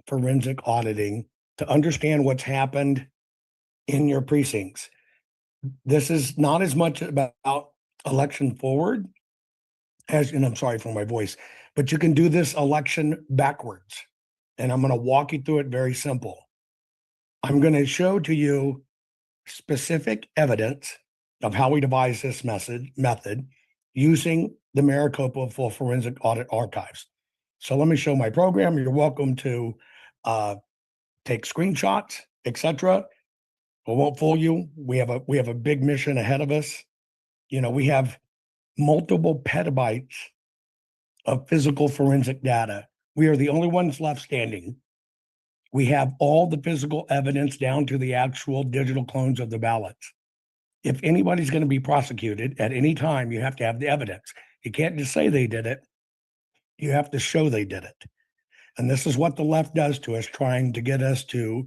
forensic auditing to understand what's happened in your precincts. This is not as much about election forward as, and I'm sorry for my voice, but you can do this election backwards. And I'm going to walk you through it very simple. I'm going to show to you specific evidence of how we devised this method using the Maricopa Full Forensic Audit Archives. So let me show my program. You're welcome to take screenshots, etc. It won't fool you. We have a big mission ahead of us. You know, we have multiple petabytes of physical forensic data. We are the only ones left standing. We have all the physical evidence down to the actual digital clones of the ballots. If anybody's going to be prosecuted at any time, you have to have the evidence. You can't just say they did it. You have to show they did it. And this is what the left does to us, trying to get us to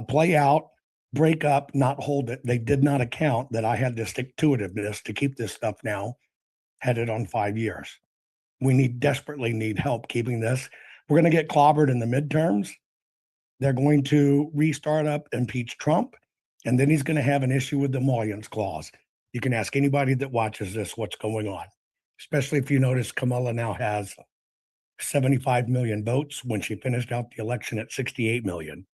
play out, break up, not hold it. They did not account that I had the stick-to-itiveness to keep this stuff now headed on 5 years. We desperately need help keeping this. We're going to get clobbered in the midterms. They're going to restart up, impeach Trump, and then he's going to have an issue with the emollients clause. You can ask anybody that watches this what's going on, especially if you notice Kamala now has 75 million votes when she finished out the election at 68 million.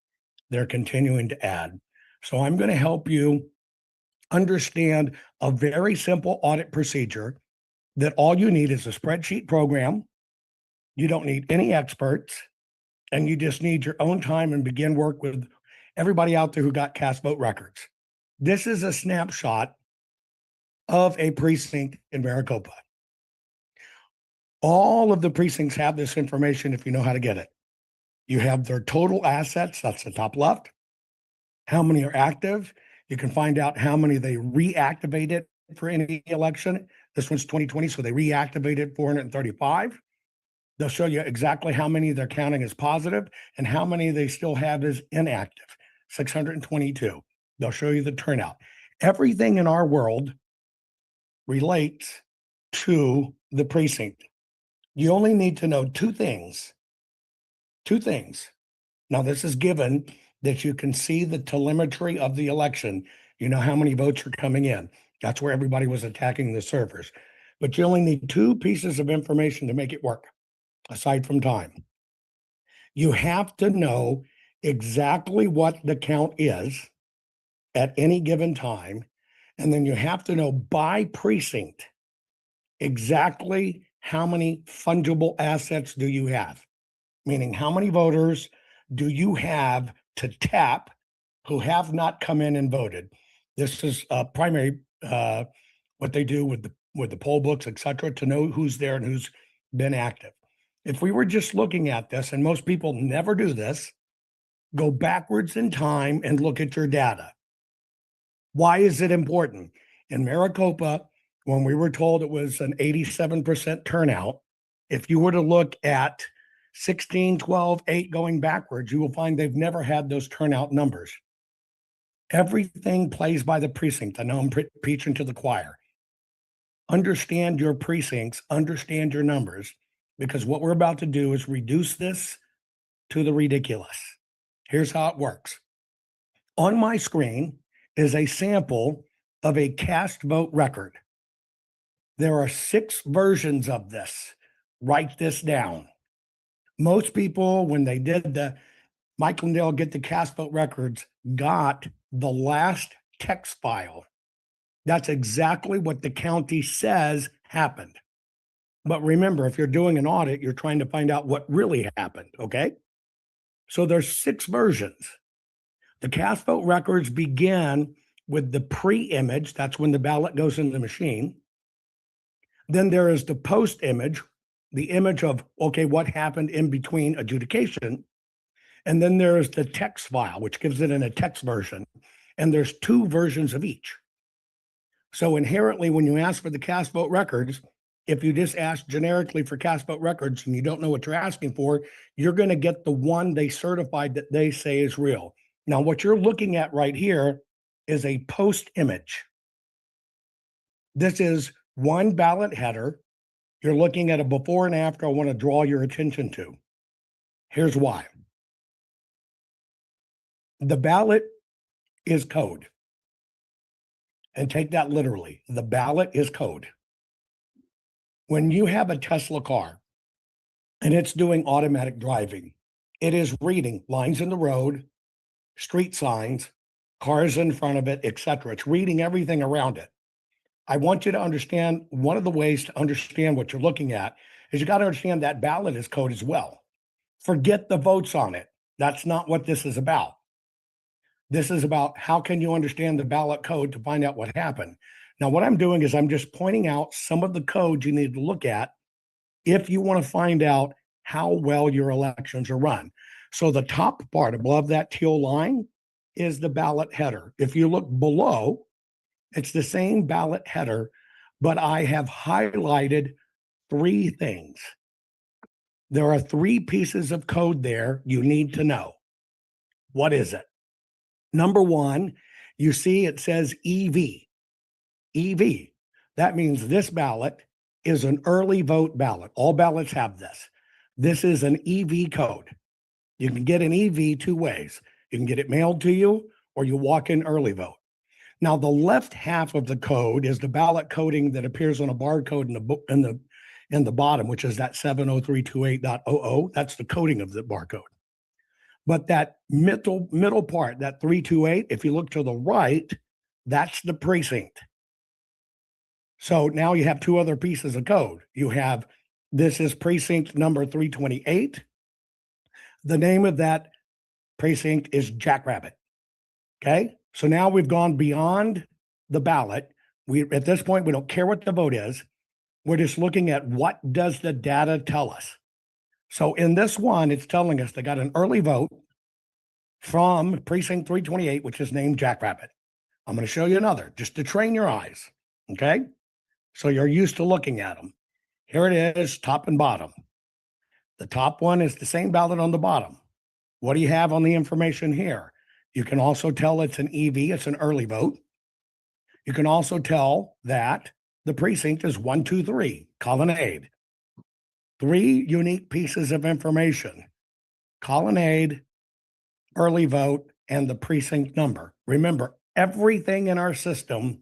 They're continuing to add. So I'm going to help you understand a very simple audit procedure that all you need is a spreadsheet program. You don't need any experts, and you just need your own time and begin work with everybody out there who got cast vote records. This is a snapshot of a precinct in Maricopa. All of the precincts have this information if you know how to get it. You have their total assets, that's the top left. How many are active? You can find out how many they reactivated for any election. This one's 2020, so they reactivated 435. They'll show you exactly how many they're counting as positive and how many they still have as inactive, 622. They'll show you the turnout. Everything in our world relates to the precinct. You only need to know two things. Two things. Now, this is given that you can see the telemetry of the election. You know how many votes are coming in. That's where everybody was attacking the servers. But you only need two pieces of information to make it work, aside from time. You have to know exactly what the count is at any given time. And then you have to know by precinct exactly how many fungible assets do you have, meaning how many voters do you have to tap who have not come in and voted. This is primary what they do with the poll books, et cetera, to know who's there and who's been active. If we were just looking at this, and most people never do this, go backwards in time and look at your data. Why is it important? In Maricopa, when we were told it was an 87% turnout, if you were to look at 16, 12, 8 going backwards, you will find they've never had those turnout numbers. Everything plays by the precinct. I know I'm preaching to the choir. Understand your precincts, understand your numbers, because what we're about to do is reduce this to the ridiculous. Here's how it works. On my screen is a sample of a cast vote record. There are 6 versions of this. Write this down. Most people, when they did the Mike Lindell Get the Cast Vote Records, got the last text file. That's exactly what the county says happened. But remember, if you're doing an audit, you're trying to find out what really happened, okay? So there's 6 versions. The cast vote records begin with the pre-image. That's when the ballot goes in the machine. Then there is the post-image, the image of, okay, what happened in between adjudication. And then there is the text file, which gives it in a text version. And there's 2 versions of each. So inherently, when you ask for the cast vote records, if you just ask generically for cast vote records and you don't know what you're asking for, you're going to get the one they certified that they say is real. Now, what you're looking at right here is a post image. This is one ballot header. You're looking at a before and after I want to draw your attention to. Here's why. The ballot is code. And take that literally. The ballot is code. When you have a Tesla car and it's doing automatic driving, it is reading lines in the road, street signs, cars in front of it, etc. It's reading everything around it. I want you to understand one of the ways to understand what you're looking at is you got to understand that ballot is code as well. Forget the votes on it. That's not what this is about. This is about how can you understand the ballot code to find out what happened. Now, what I'm doing is I'm just pointing out some of the codes you need to look at if you want to find out how well your elections are run. So the top part above that teal line is the ballot header. If you look below, it's the same ballot header, but I have highlighted three things. There are three pieces of code there you need to know. What is it? Number one, you see it says EV. EV. That means this ballot is an early vote ballot. All ballots have this. This is an EV code. You can get an EV two ways. You can get it mailed to you or you walk in early vote. Now, the left half of the code is the ballot coding that appears on a barcode in the bottom, which is that 70328.00. That's the coding of the barcode. But that middle part, that 328, if you look to the right, that's the precinct. So now you have two other pieces of code. You have, this is precinct number 328. The name of that precinct is Jackrabbit. Okay. So now we've gone beyond the ballot. At this point, we don't care what the vote is. We're just looking at what does the data tell us. So in this one, it's telling us they got an early vote from precinct 328, which is named Jackrabbit. I'm going to show you another just to train your eyes. Okay. So you're used to looking at them. Here it is, top and bottom. The top one is the same ballot on the bottom. What do you have on the information here? You can also tell it's an EV, it's an early vote. You can also tell that the precinct is 123, Colonnade. Three unique pieces of information: Colonnade, early vote, and the precinct number. Remember, everything in our system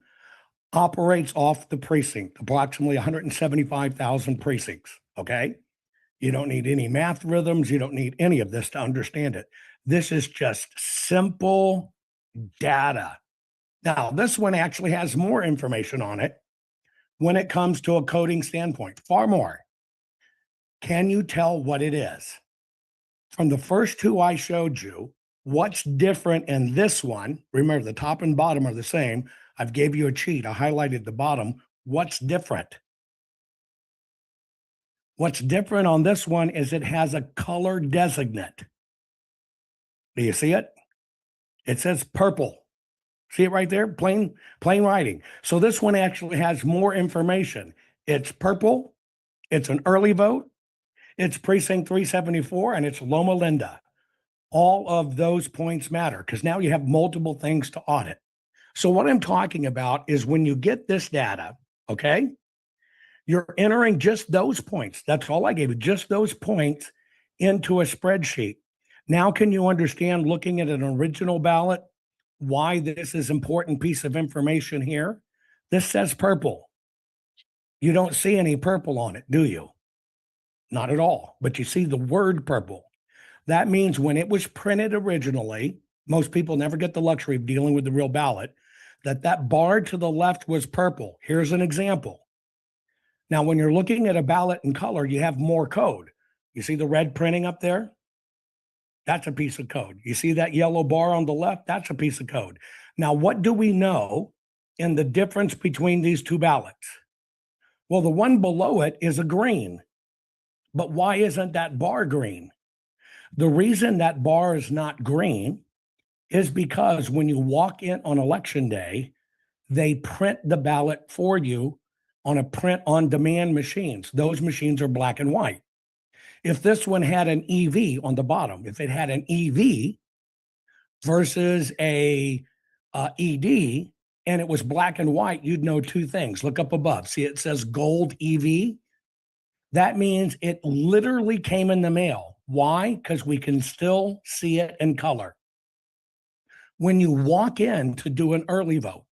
operates off the precinct, approximately 175,000 precincts, okay? You don't need any math rhythms. You don't need any of this to understand it. This is just simple data. Now, this one actually has more information on it when it comes to a coding standpoint, far more. Can you tell what it is? From the first two I showed you, what's different in this one? Remember, the top and bottom are the same. I've gave you a cheat. I highlighted the bottom. What's different? What's different on this one is it has a color designate. Do you see it? It says purple. See it right there? Plain writing. So this one actually has more information. It's purple. It's an early vote. It's precinct 374 and it's Loma Linda. All of those points matter because now you have multiple things to audit. So what I'm talking about is when you get this data, okay, you're entering just those points. That's all I gave you, just those points into a spreadsheet. Now, can you understand, looking at an original ballot, why this is an important piece of information here? This says purple. You don't see any purple on it, do you? Not at all, but you see the word purple. That means when it was printed originally, most people never get the luxury of dealing with the real ballot, that bar to the left was purple. Here's an example. Now, when you're looking at a ballot in color, you have more code. You see the red printing up there? That's a piece of code. You see that yellow bar on the left? That's a piece of code. Now, what do we know in the difference between these two ballots? Well, the one below it is a green. But why isn't that bar green? The reason that bar is not green is because when you walk in on election day, they print the ballot for you on a print on demand machines. Those machines are black and white. If this one had an EV on the bottom, if it had an EV versus a ED and it was black and white, you'd know two things. Look up above. See, it says gold EV. That means it literally came in the mail. Why? Because we can still see it in color. when you walk in to do an early vote.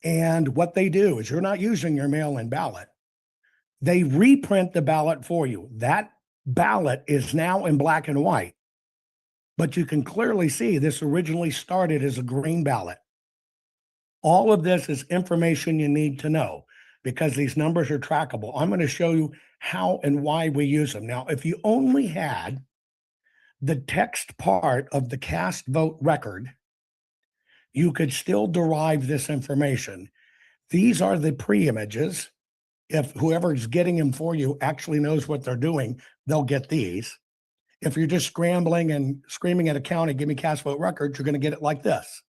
And what they do is you're not using your mail-in ballot. They reprint the ballot for you. That ballot is now in black and white, but you can clearly see this originally started as a green ballot. All of this is information you need to know because these numbers are trackable. I'm going to show you how and why we use them. Now, if you only had the text part of the cast vote record, you could still derive this information. These are the pre-images. If whoever's getting them for you actually knows what they're doing, they'll get these. If you're just scrambling and screaming at a county, give me cast vote records, you're going to get it like this.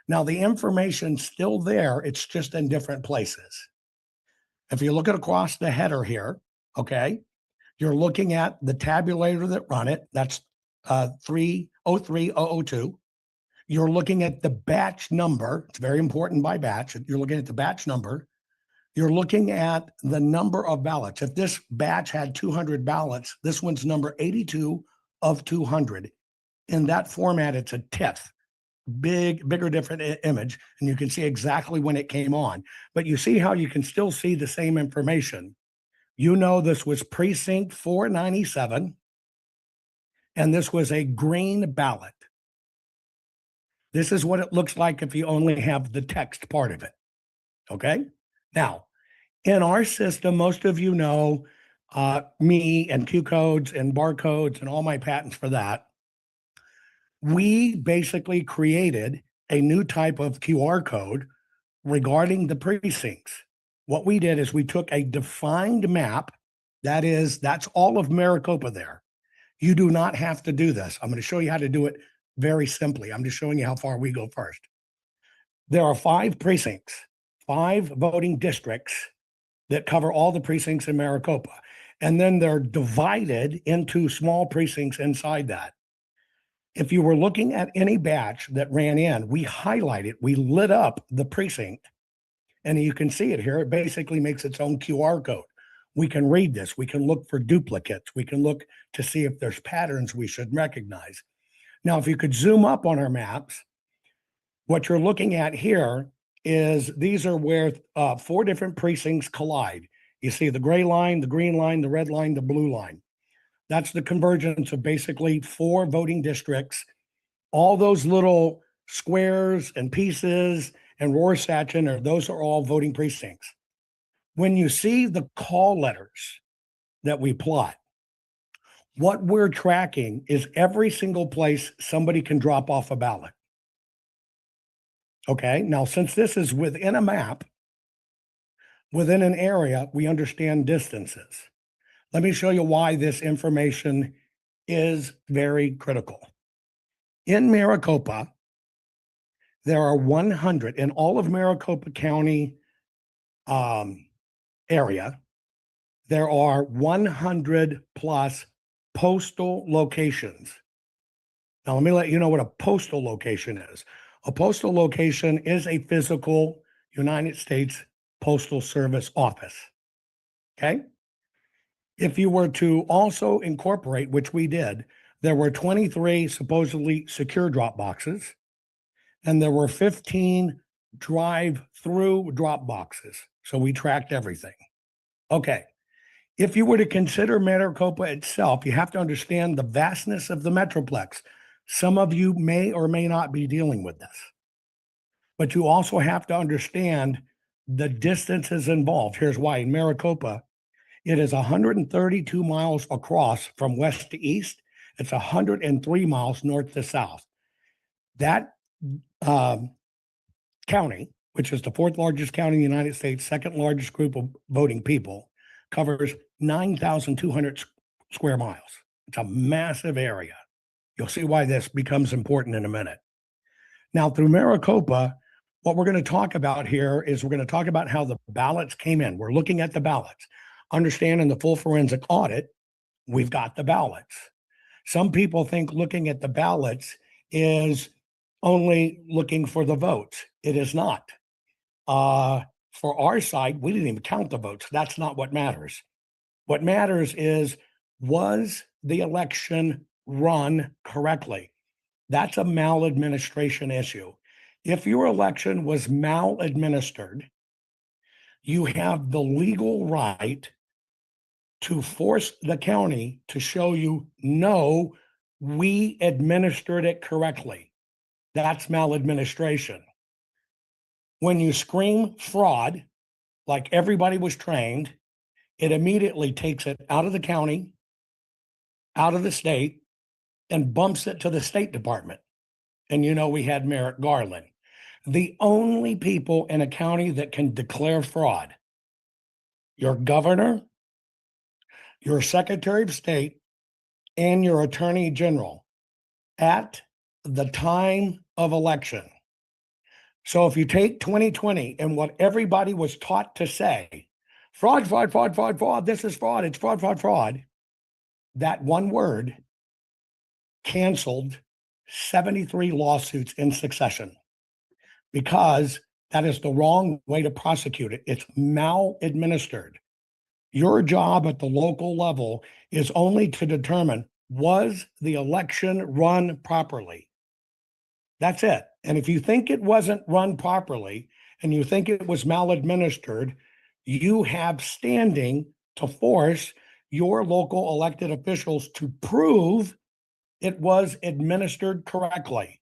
Now, the information's still there. It's just in different places. If you look at across the header here, okay, you're looking at the tabulator that run it. That's 303002. You're looking at the batch number. It's very important by batch. You're looking at the batch number. You're looking at the number of ballots. If this batch had 200 ballots, this one's number 82 of 200. In that format, it's a TIFF, bigger, different image, and you can see exactly when it came on. But you see how you can still see the same information. You know this was precinct 497, and this was a green ballot. This is what it looks like if you only have the text part of it, okay? Now, in our system, most of you know me and Q codes and barcodes and all my patents for that. We basically created a new type of QR code regarding the precincts. What we did is we took a defined map. That's all of Maricopa there. You do not have to do this. I'm going to show you how to do it very simply. I'm just showing you how far we go first. There are 5 precincts, 5 voting districts that cover all the precincts in Maricopa. And then they're divided into small precincts inside that. If you were looking at any batch that ran in, we highlighted, we lit up the precinct, and you can see it here. It basically makes its own QR code. We can read this. We can look for duplicates. We can look to see if there's patterns we should recognize. Now, if you could zoom up on our maps, what you're looking at here is these are where 4 different precincts collide. You see the gray line, the green line, the red line, the blue line. That's the convergence of basically 4 voting districts. All those little squares and pieces and Rorschach, those are all voting precincts. When you see the call letters that we plot, what we're tracking is every single place somebody can drop off a ballot. Okay, now since this is within a map, within an area, we understand distances. Let me show you why this information is very critical. In Maricopa, there are 100 in all of Maricopa County area. There are 100 plus postal locations. Now, let me let you know what a postal location is. A postal location is a physical United States Postal Service office. Okay? If you were to also incorporate, which we did, there were 23 supposedly secure drop boxes, and there were 15 drive-through drop boxes. So we tracked everything. Okay. If you were to consider Maricopa itself, you have to understand the vastness of the Metroplex. Some of you may or may not be dealing with this, but you also have to understand the distances involved. Here's why. In Maricopa, it is 132 miles across from west to east. It's 103 miles north to south. That county, which is the 4th largest county in the United States, 2nd largest group of voting people, covers 9,200 square miles. It's a massive area. You'll see why this becomes important in a minute. Now, through Maricopa, what we're going to talk about here is we're going to talk about how the ballots came in. We're looking at the ballots. Understanding the full forensic audit, we've got the ballots. Some people think looking at the ballots is only looking for the votes. It is not. For our side, we didn't even count the votes. That's not what matters. What matters is, was the election run correctly? That's a maladministration issue. If your election was maladministered, you have the legal right to force the county to show you, no, we administered it correctly. That's maladministration. When you scream fraud, like everybody was trained, it immediately takes it out of the county, out of the state, and bumps it to the State Department. And we had Merrick Garland. The only people in a county that can declare fraud, your governor, your secretary of state, and your attorney general at the time of election. So if you take 2020 and what everybody was taught to say, fraud, fraud, fraud, fraud, fraud, this is fraud, it's fraud, fraud, fraud, that one word canceled 73 lawsuits in succession because that is the wrong way to prosecute it. It's maladministered. Your job at the local level is only to determine, was the election run properly? That's it. And if you think it wasn't run properly and you think it was maladministered, you have standing to force your local elected officials to prove it was administered correctly.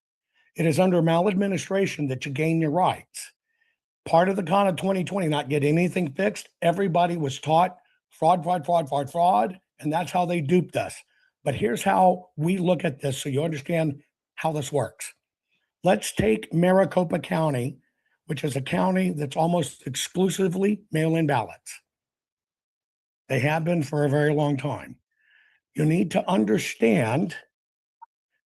It is under maladministration that you gain your rights. Part of the con of 2020, not get anything fixed, everybody was taught fraud, fraud, fraud, fraud, fraud, and that's how they duped us. But here's how we look at this so you understand how this works. Let's take Maricopa County, which is a county that's almost exclusively mail-in ballots. They have been for a very long time. You need to understand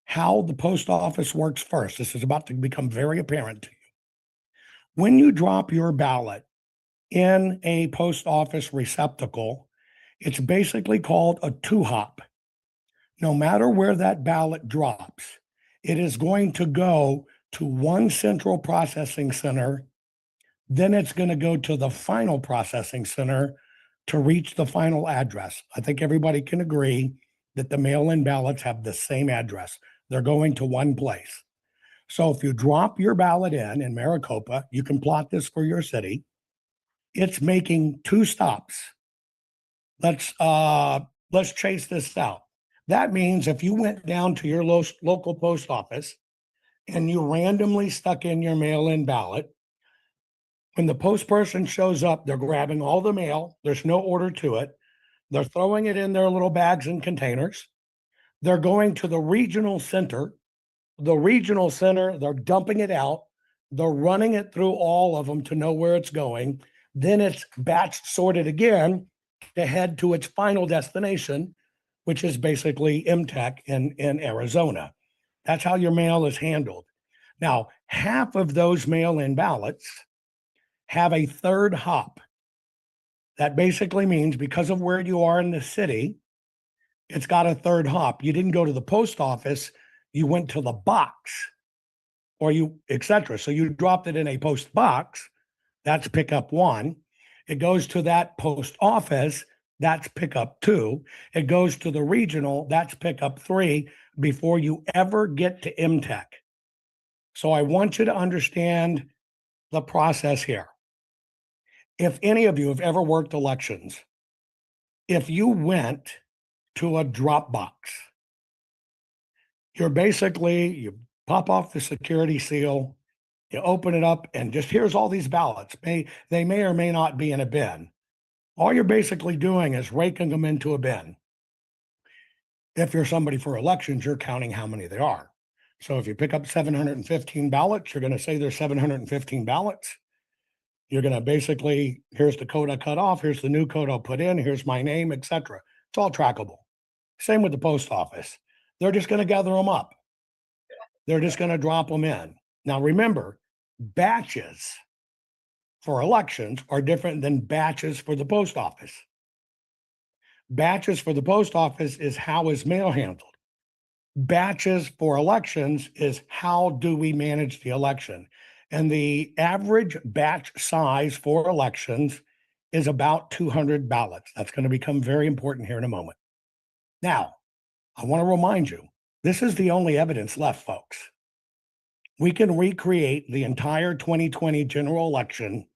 how the post office works first. This is about to become very apparent to you. When you drop your ballot in a post office receptacle, it's basically called a two-hop. No matter where that ballot drops, it is going to go to one central processing center. Then it's going to go to the final processing center to reach the final address. I think everybody can agree that the mail-in ballots have the same address. They're going to one place. So if you drop your ballot in Maricopa, you can plot this for your city. It's making two stops. Let's chase this out. That means if you went down to your local post office and you randomly stuck in your mail-in ballot, when the post person shows up, they're grabbing all the mail. There's no order to it. They're throwing it in their little bags and containers. They're going to the regional center. The regional center, they're dumping it out. They're running it through all of them to know where it's going. Then it's batch sorted again to head to its final destination, which is basically MTEC in Arizona. That's how your mail is handled. Now, half of those mail-in ballots have a third hop. That basically means because of where you are in the city, it's got a third hop. You didn't go to the post office, you went to the box, or etc. So you dropped it in a post box, that's pickup one. It goes to that post office, that's pickup two. It goes to the regional, that's pickup three, before you ever get to MTEC. So I want you to understand the process here. If any of you have ever worked elections, if you went to a drop box, you pop off the security seal, you open it up, and just here's all these ballots. They may or may not be in a bin. All you're basically doing is raking them into a bin. If you're somebody for elections, you're counting how many there are. So if you pick up 715 ballots, you're going to say there's 715 ballots. You're going to basically, here's the code I cut off, here's the new code I'll put in, here's my name, etc. It's all trackable. Same with the post office. They're just going to gather them up. They're just going to drop them in. Now remember, batches for elections are different than batches for the post office. Batches for the post office is how is mail handled. Batches for elections is how do we manage the election. And the average batch size for elections is about 200 ballots. That's going to become very important here in a moment. Now, I want to remind you, This is the only evidence left, folks. We can recreate the entire 2020 general election.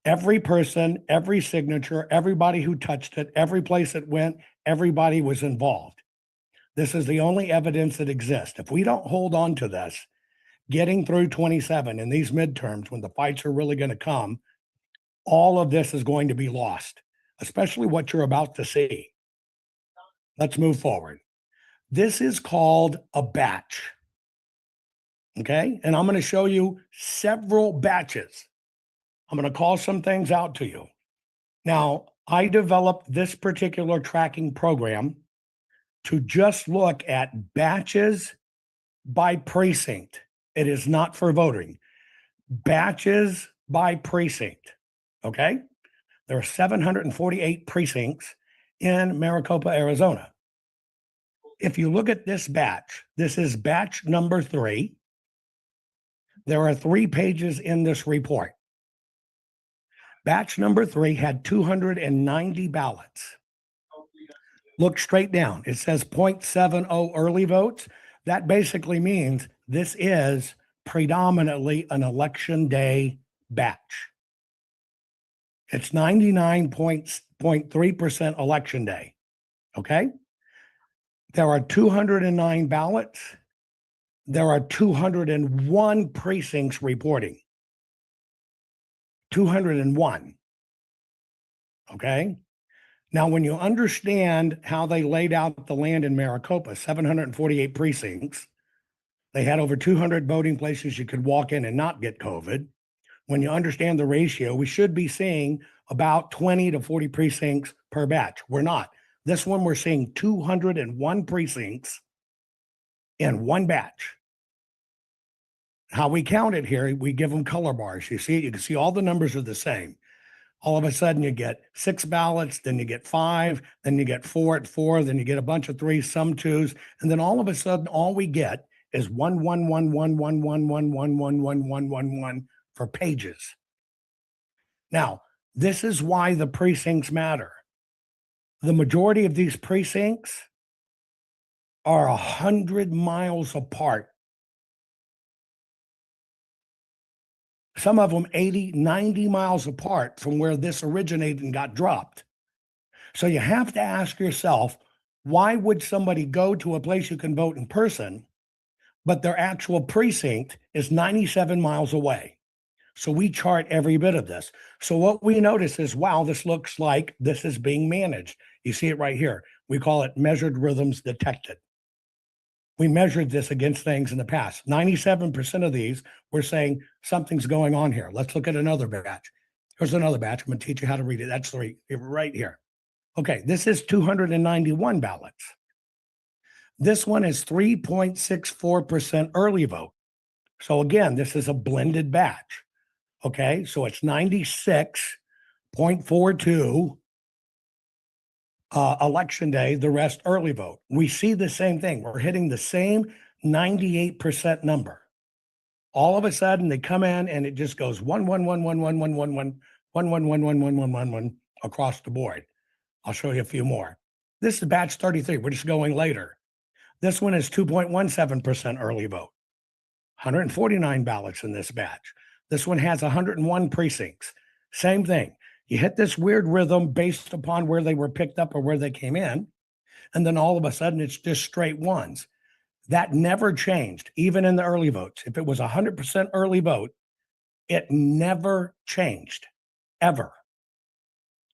Every person, every signature, everybody who touched it, every place it went, everybody was involved. This is the only evidence that exists. If we don't hold on to this, getting through 27 in these midterms, when the fights are really going to come, all of this is going to be lost, especially what you're about to see. Let's move forward. This is called a batch. Okay. And I'm going to show you several batches. I'm going to call some things out to you. Now, I developed this particular tracking program to just look at batches by precinct. It is not for voting. Batches by precinct. Okay. There are 748 precincts in Maricopa, Arizona. If you look at this batch, this is batch number 3. There are 3 pages in this report. Batch number 3 had 290 ballots. Look straight down. It says 0.70 early votes. That basically means this is predominantly an election day batch. It's 99.3% election day. Okay. There are 209 ballots. There are 201 precincts reporting. 201. Okay. Now, when you understand how they laid out the land in Maricopa, 748 precincts, they had over 200 voting places you could walk in and not get COVID. When you understand the ratio, we should be seeing about 20 to 40 precincts per batch. We're not. This one, we're seeing 201 precincts in one batch. How we count it here, we give them color bars. You see it, you can see all the numbers are the same. All of a sudden you get 6 ballots, then you get 5, then you get 4 at 4, then you get a bunch of 3s, some 2s, and then all of a sudden all we get is 1, 1, 1, 1, 1, 1, 1, 1, 1, 1, 1, 1, 1 for pages. Now, this is why the precincts matter. The majority of these precincts are 100 miles apart. Some of them 80, 90 miles apart from where this originated and got dropped. So you have to ask yourself, why would somebody go to a place you can vote in person, but their actual precinct is 97 miles away? So we chart every bit of this. So what we notice is, wow, this looks like this is being managed. You see it right here. We call it measured rhythms detected. We measured this against things in the past. 97% of these, we're saying something's going on here. Let's look at another batch. Here's another batch. I'm going to teach you how to read it. That's 3 right here. Okay, this is 291 ballots. This one is 3.64% early vote. So again, this is a blended batch. Okay, so it's 96.42 election day, the rest early vote. We see the same thing. We're hitting the same 98% number. All of a sudden they come in and it just goes 1, 1, 1, 1, 1, 1, 1, 1, 1, 1, 1, 1, 1, 1, 1, 1 across the board. I'll show you a few more. This is batch 33. We're just going later. This one is 2.17% early vote. 149 ballots in this batch. This one has 101 precincts. Same thing. You hit this weird rhythm based upon where they were picked up or where they came in. And then all of a sudden it's just straight ones. That never changed, even in the early votes. If it was 100% early vote, it never changed, ever.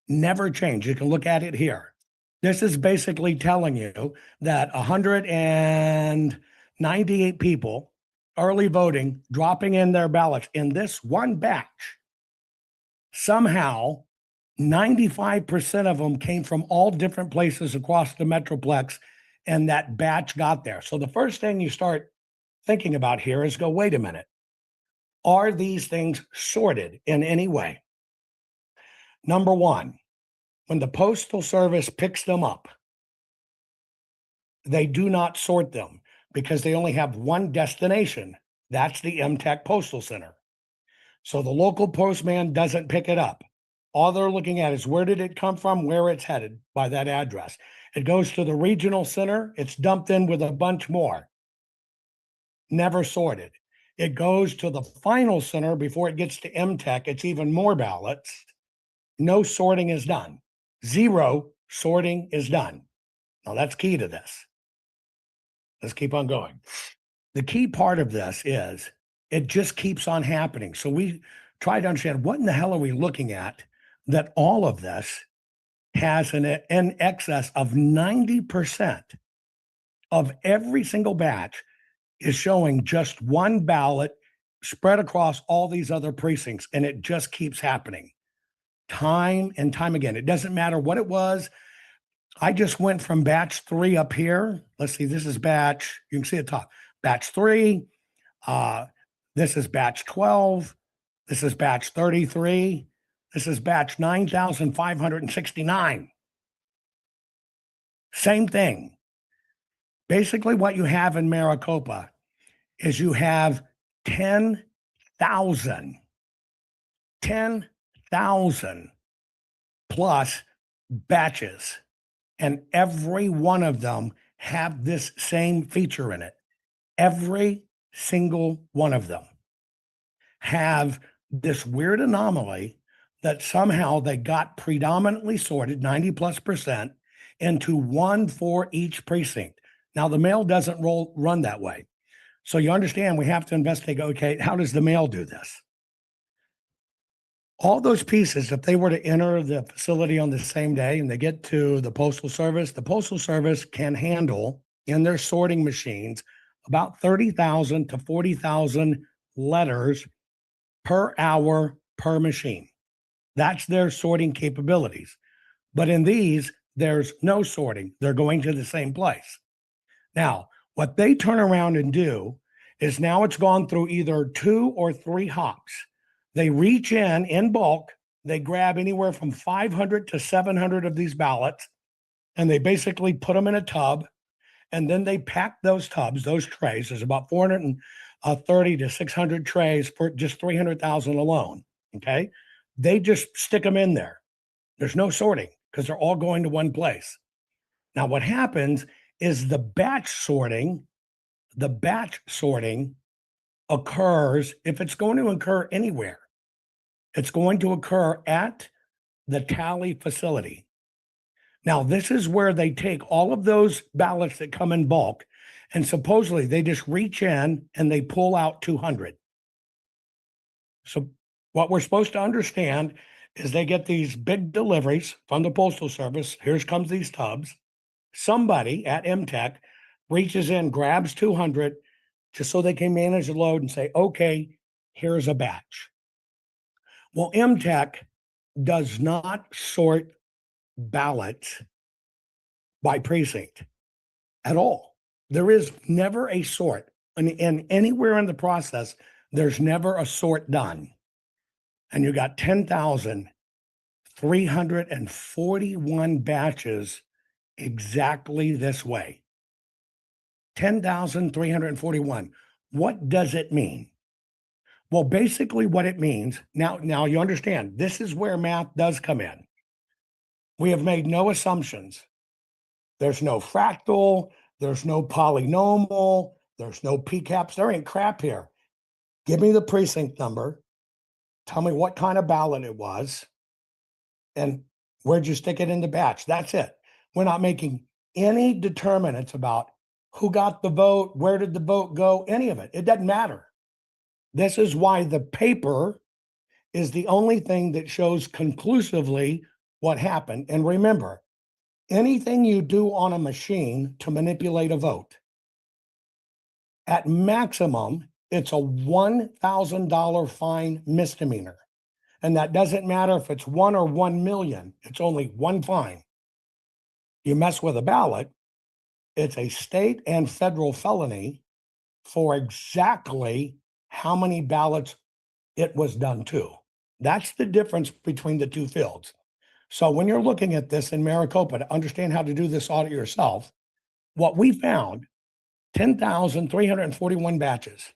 Never changed. You can look at it here. This is basically telling you that 198 people early voting, dropping in their ballots in this one batch. Somehow, 95% of them came from all different places across the Metroplex, and that batch got there. So the first thing you start thinking about here is go, wait a minute. Are these things sorted in any way? Number one, when the Postal Service picks them up, they do not sort them because they only have one destination. That's the MTech Postal Center. So the local postman doesn't pick it up. All they're looking at is where did it come from, where it's headed by that address. It goes to the regional center. It's dumped in with a bunch more. Never sorted. It goes to the final center before it gets to MTech. It's even more ballots. No sorting is done. Zero sorting is done. Now that's key to this. Let's keep on going. The key part of this is it just keeps on happening. So we try to understand what in the hell are we looking at that all of this has in excess of 90% of every single batch is showing just one ballot spread across all these other precincts. And it just keeps happening time and time again. It doesn't matter what it was. I just went from batch 3 up here. Let's see, this is batch, you can see at the top, batch 3. This is batch 12. This is batch 33. This is batch 9,569. Same thing. Basically, what you have in Maricopa is you have 10,000 plus batches, and every one of them have this same feature in it. Every single one of them have this weird anomaly that somehow they got predominantly sorted 90+% into one for each precinct. Now the mail doesn't run that way. So you understand we have to investigate, okay, how does the mail do this? All those pieces, if they were to enter the facility on the same day and they get to the Postal Service can handle in their sorting machines about 30,000 to 40,000 letters per hour per machine. That's their sorting capabilities. But in these, there's no sorting. They're going to the same place. Now, what they turn around and do is now it's gone through either 2 or 3 hops. They reach in bulk, they grab anywhere from 500 to 700 of these ballots, and they basically put them in a tub, and then they pack those tubs, those trays. There's about 430 to 600 trays for just 300,000 alone, okay? They just stick them in there. There's no sorting because they're all going to one place. Now, what happens is the batch sorting occurs, if it's going to occur anywhere, it's going to occur at the tally facility. Now, this is where they take all of those ballots that come in bulk, and supposedly they just reach in and they pull out 200. So what we're supposed to understand is they get these big deliveries from the Postal Service. Here comes these tubs. Somebody at MTech reaches in, grabs 200, just so they can manage the load and say, okay, here's a batch. Well, MTech does not sort ballots by precinct at all. There is never a sort. And anywhere in the process, there's never a sort done. And you got 10,341 batches exactly this way. 10,341. What does it mean? Well, basically what it means, now you understand, this is where math does come in. We have made no assumptions. There's no fractal, there's no polynomial, there's no PCAPs, there ain't crap here. Give me the precinct number, tell me what kind of ballot it was, and where'd you stick it in the batch? That's it. We're not making any determinants about who got the vote, where did the vote go, any of it. It doesn't matter. This is why the paper is the only thing that shows conclusively what happened. And remember, anything you do on a machine to manipulate a vote, at maximum, it's a $1,000 fine misdemeanor. And that doesn't matter if it's 1 or 1 million, it's only one fine. You mess with a ballot, it's a state and federal felony for exactly how many ballots it was done to. That's the difference between the two fields. So when you're looking at this in Maricopa to understand how to do this audit yourself, what we found, 10,341 batches,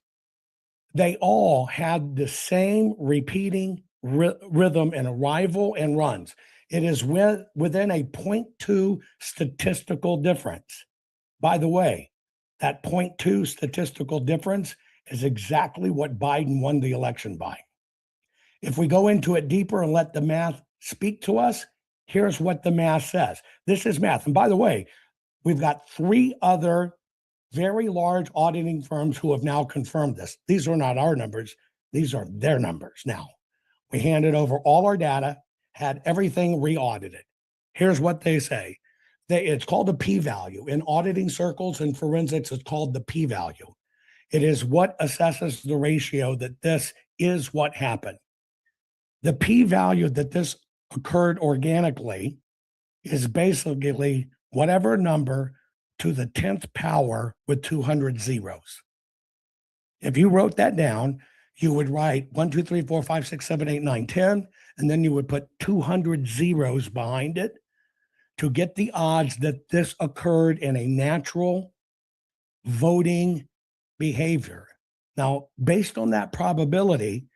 they all had the same repeating rhythm and arrival and runs. It is within a 0.2 statistical difference. By the way, that 0.2 statistical difference is exactly what Biden won the election by. If we go into it deeper and let the math speak to us, here's what the math says. This is math. And by the way, we've got 3 other very large auditing firms who have now confirmed this. These are not our numbers. These are their numbers now. We handed over all our data, had everything re-audited. Here's what they say. It's called a p-value. In auditing circles and forensics, it's called the p-value. It is what assesses the ratio that this is what happened. The p-value that this occurred organically is basically whatever number to the 10th power with 200 zeros. If you wrote that down, you would write 1, 2, 3, 4, 5, 6, 7, 8, 9, 10, and then you would put 200 zeros behind it to get the odds that this occurred in a natural voting behavior. Now, based on that probability,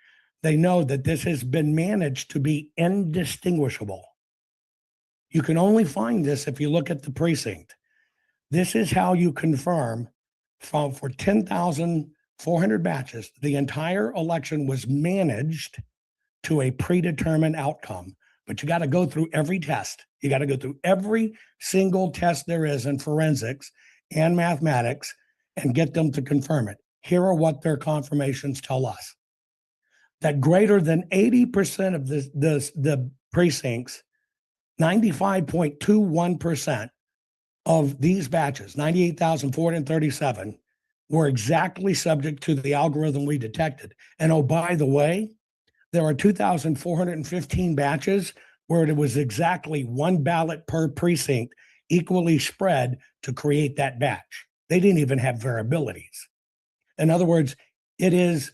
they know that this has been managed to be indistinguishable. You can only find this if you look at the precinct. This is how you confirm for 10,400 batches, the entire election was managed to a predetermined outcome. But you got to go through every test. You got to go through every single test there is in forensics and mathematics and get them to confirm it. Here are what their confirmations tell us. That greater than 80% of the precincts, 95.21% of these batches, 98,437, were exactly subject to the algorithm we detected. And oh, by the way, there are 2,415 batches where it was exactly 1 ballot per precinct, equally spread to create that batch. They didn't even have variabilities. In other words, it is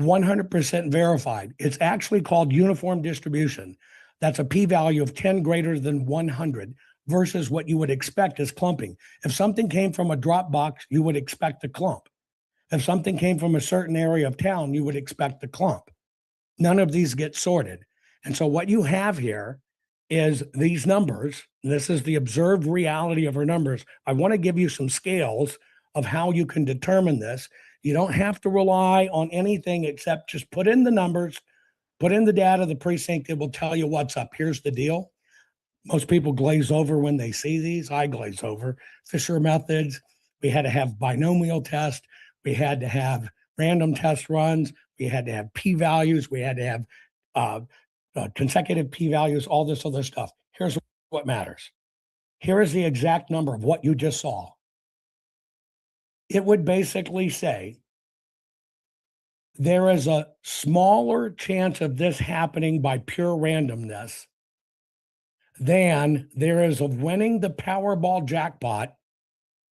100% verified. It's actually called uniform distribution. That's a p-value of 10 greater than 100 versus what you would expect is clumping. If something came from a drop box, you would expect a clump. If something came from a certain area of town, you would expect a clump. None of these get sorted. And so what you have here is these numbers. This is the observed reality of our numbers. I want to give you some scales of how you can determine this. You don't have to rely on anything except just put in the numbers, put in the data, the precinct, it will tell you what's up. Here's the deal. Most people glaze over when they see these. I glaze over. Fisher methods, we had to have binomial tests. We had to have random test runs. We had to have p-values. We had to have consecutive p-values, all this other stuff. Here's what matters. Here is the exact number of what you just saw. It would basically say there is a smaller chance of this happening by pure randomness than there is of winning the Powerball jackpot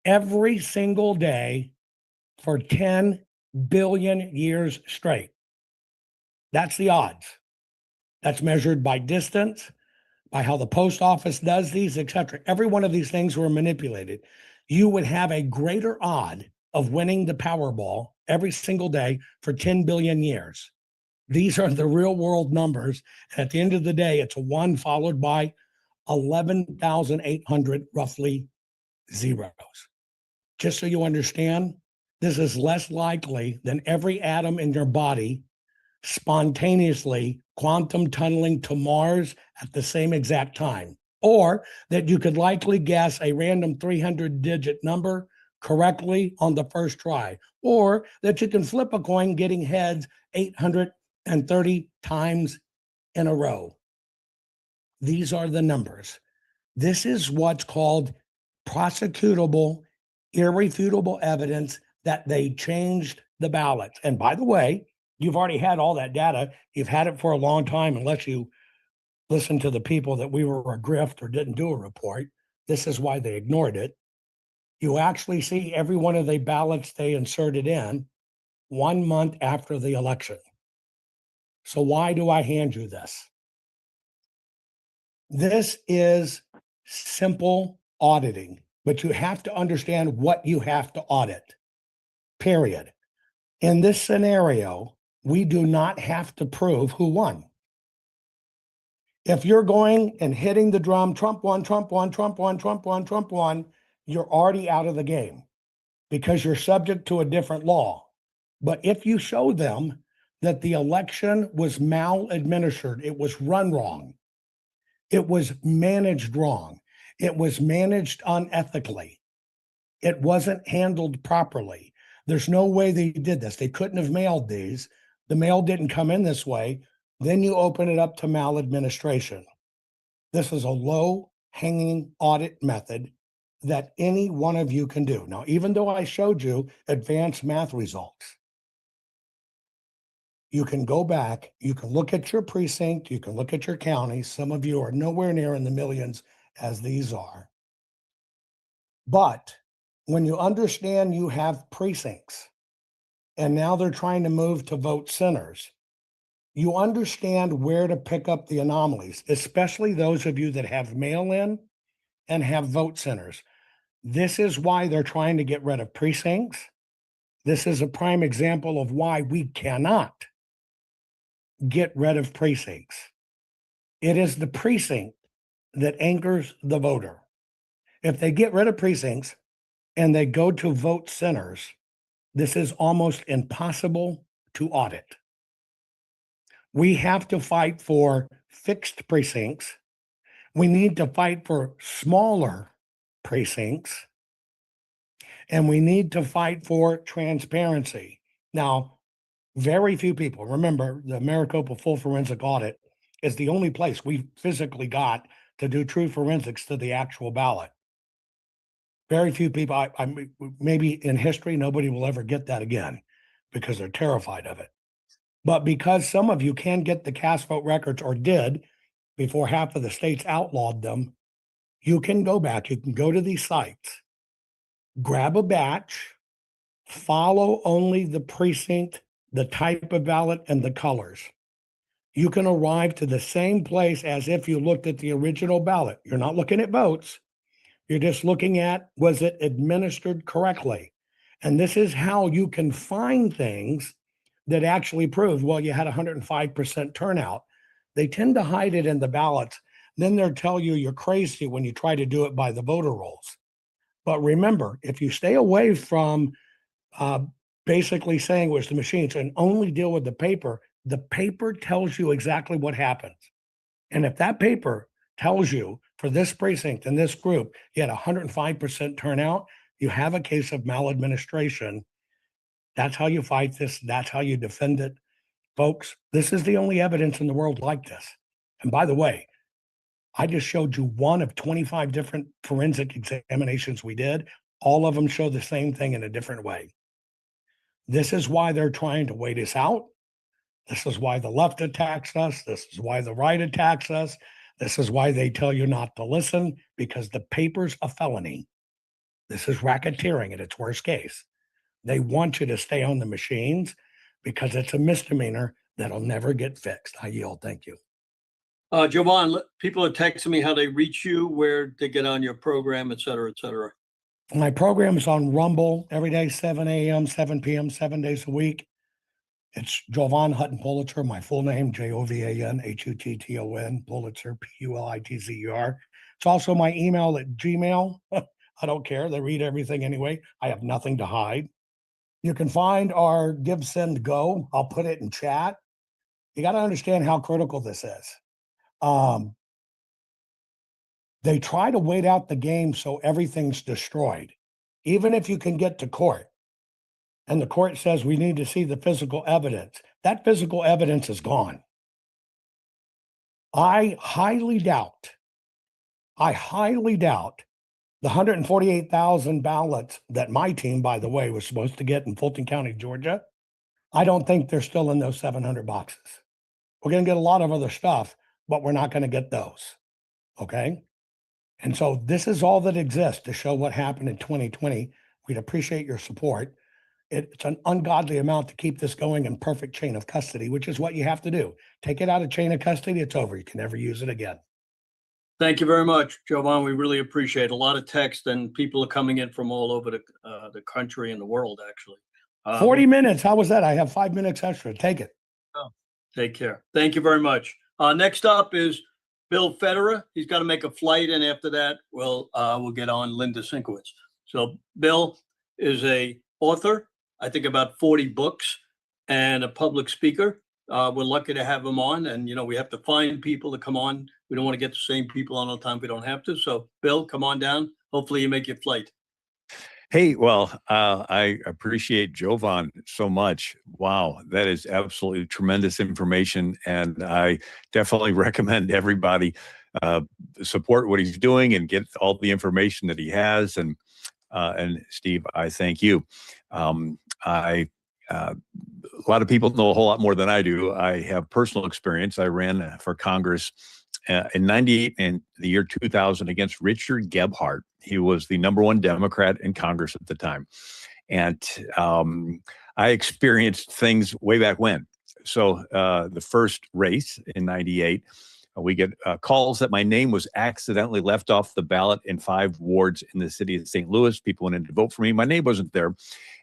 every single day for 10 billion years straight. That's the odds. That's measured by distance, by how the post office does these, etc. Every one of these things were manipulated. You would have a greater odd of winning the Powerball every single day for 10 billion years. These are the real world numbers. At the end of the day, it's a 1 followed by 11,800 roughly zeros. Just so you understand, this is less likely than every atom in your body spontaneously quantum tunneling to Mars at the same exact time, or that you could likely guess a random 300-digit number correctly on the first try, or that you can flip a coin getting heads 830 times in a row. These are the numbers. This is what's called prosecutable, irrefutable evidence that they changed the ballots. And by the way, you've already had all that data. You've had it for a long time, unless you listen to the people that we were a grift or didn't do a report. This is why they ignored it. You actually see every one of the ballots they inserted in 1 month after the election. So why do I hand you this? This is simple auditing, but you have to understand what you have to audit, period. In this scenario, we do not have to prove who won. If you're going and hitting the drum, Trump won, Trump won, Trump won, Trump won, Trump won, you're already out of the game because you're subject to a different law. But if you show them that the election was maladministered, it was run wrong, it was managed wrong, it was managed unethically, it wasn't handled properly. There's no way they did this. They couldn't have mailed these. The mail didn't come in this way. Then you open it up to maladministration. This is a low hanging audit method that any one of you can do. Now, even though I showed you advanced math results, you can go back, you can look at your precinct, you can look at your county. Some of you are nowhere near in the millions as these are. But when you understand you have precincts and now they're trying to move to vote centers, you understand where to pick up the anomalies, especially those of you that have mail-in and have vote centers. This is why they're trying to get rid of precincts. This is a prime example of why we cannot get rid of precincts. It is the precinct that anchors the voter. If they get rid of precincts and they go to vote centers, this is almost impossible to audit. We have to fight for fixed precincts. We need to fight for smaller precincts. And we need to fight for transparency. Now, very few people, remember, the Maricopa Full Forensic Audit is the only place we physically got to do true forensics to the actual ballot. Very few people, maybe in history, nobody will ever get that again because they're terrified of it. But because some of you can get the cast vote records, or did before half of the states outlawed them, you can go back, you can go to these sites, grab a batch, follow only the precinct, the type of ballot, and the colors. You can arrive to the same place as if you looked at the original ballot. You're not looking at votes. You're just looking at, was it administered correctly? And this is how you can find things that actually prove, well, you had 105% turnout. They tend to hide it in the ballots. Then they'll tell you you're crazy when you try to do it by the voter rolls. But remember, if you stay away from basically saying it was the machines and only deal with the paper tells you exactly what happens. And if that paper tells you for this precinct and this group, you had 105% turnout, you have a case of maladministration. That's how you fight this. That's how you defend it. Folks, this is the only evidence in the world like this. And by the way, I just showed you one of 25 different forensic examinations we did. All of them show the same thing in a different way. This is why they're trying to wait us out. This is why the left attacks us. This is why the right attacks us. This is why they tell you not to listen, because the paper's a felony. This is racketeering at its worst case. They want you to stay on the machines because it's a misdemeanor that'll never get fixed. I yield. Thank you. Jovan, people are texting me how they reach you, where they get on your program, et cetera, et cetera. My program is on Rumble every day, 7 a.m., 7 p.m., 7 days a week. It's Jovan Hutton Pulitzer, my full name, Jovan Hutton, Pulitzer, Pulitzer. It's also my email at Gmail. I don't care. They read everything anyway. I have nothing to hide. You can find our Give, Send, Go. I'll put it in chat. You got to understand how critical this is. They try to wait out the game so everything's destroyed. Even if you can get to court and the court says we need to see the physical evidence, that physical evidence is gone. I highly doubt the 148,000 ballots that my team, by the way, was supposed to get in Fulton County, Georgia. I don't think they're still in those 700 boxes. We're going to get a lot of other stuff, but we're not going to get those. Okay. And so this is all that exists to show what happened in 2020. We'd appreciate your support. It's an ungodly amount to keep this going in perfect chain of custody, which is what you have to do. Take it out of chain of custody, it's over. You can never use it again. Thank you very much, Jovan. We really appreciate it. A lot of text, and people are coming in from all over the country and the world, actually. 40 minutes. How was that? I have 5 minutes extra. Take it. Take care. Thank you very much. Next up is Bill Federer. He's got to make a flight, and after that, we'll get on Linda Sinkowitz. So Bill is a author, I think about 40 books, and a public speaker. We're lucky to have him on, and we have to find people to come on. We don't want to get the same people on all the time if we don't have to. So Bill, come on down. Hopefully you make your flight. Hey, well, I appreciate Jovan so much. Wow, that is absolutely tremendous information, and I definitely recommend everybody support what he's doing and get all the information that he has. And Steve, I thank you. A lot of people know a whole lot more than I do. I have personal experience. I ran for Congress in 98 and the year 2000 against Richard Gebhardt. He was the #1 Democrat in Congress at the time. And I experienced things way back when. So the first race in 98, we get calls that my name was accidentally left off the ballot in 5 wards in the city of St. Louis. People went in to vote for me. My name wasn't there.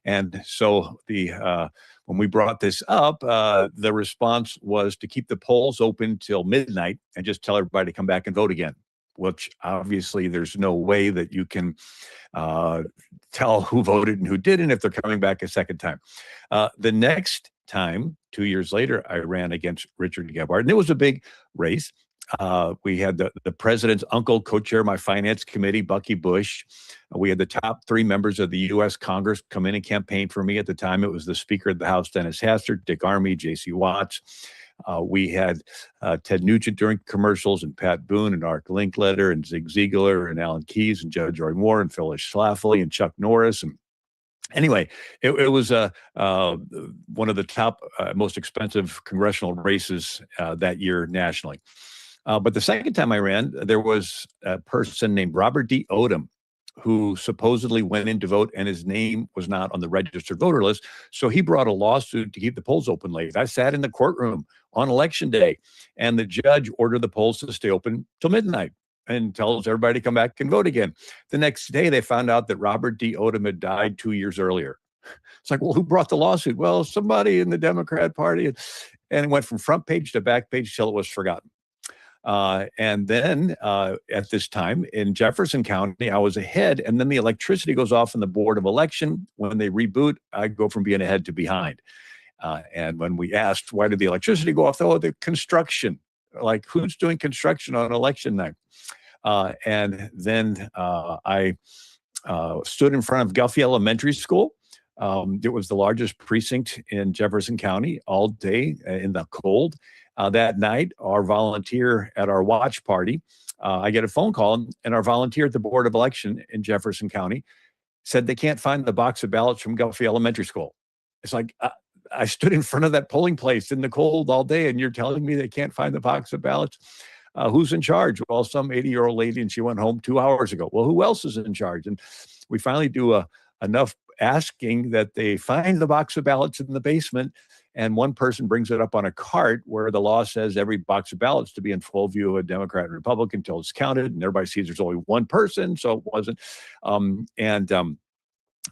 And so when we brought this up, the response was to keep the polls open till midnight and just tell everybody to come back and vote again, which obviously there's no way that you can tell who voted and who didn't if they're coming back a second time. The next time, 2 years later, I ran against Richard Gebhardt, and it was a big race. We had the president's uncle co-chair my finance committee, Bucky Bush. We had the top 3 members of the U.S. Congress come in and campaign for me. At the time, it was the Speaker of the House, Dennis Hastert, Dick Armey, J.C. Watts. We had Ted Nugent during commercials, and Pat Boone, and Art Linkletter, and Zig Ziglar, and Alan Keyes, and Judge Roy Moore, and Phyllis Schlafly, and Chuck Norris. And anyway, it was one of the top, most expensive congressional races that year nationally. But the second time I ran, there was a person named Robert D. Odom who supposedly went in to vote, and his name was not on the registered voter list. So he brought a lawsuit to keep the polls open late. I sat in the courtroom on election day, and the judge ordered the polls to stay open till midnight and tells everybody to come back and vote again. The next day, they found out that Robert D. Odom had died 2 years earlier. It's like, well, who brought the lawsuit? Well, somebody in the Democrat Party. And it went from front page to back page till it was forgotten. And then at this time in Jefferson County, I was ahead, and then the electricity goes off in the Board of Election. When they reboot, I go from being ahead to behind. And when we asked, why did the electricity go off? Oh, the construction. Like, who's doing construction on election night? And then I stood in front of Guffey Elementary School. It was the largest precinct in Jefferson County all day in the cold. That night, our volunteer at our watch party, I get a phone call, and our volunteer at the Board of Election in Jefferson County said they can't find the box of ballots from Guffey Elementary School. It's like, I stood in front of that polling place in the cold all day, and you're telling me they can't find the box of ballots? Who's in charge? Well, some 80-year-old lady, and she went home 2 hours ago. Well, who else is in charge? And we finally do enough asking that they find the box of ballots in the basement, and one person brings it up on a cart where the law says every box of ballots to be in full view of a Democrat and Republican until it's counted, and everybody sees there's only one person, so it wasn't.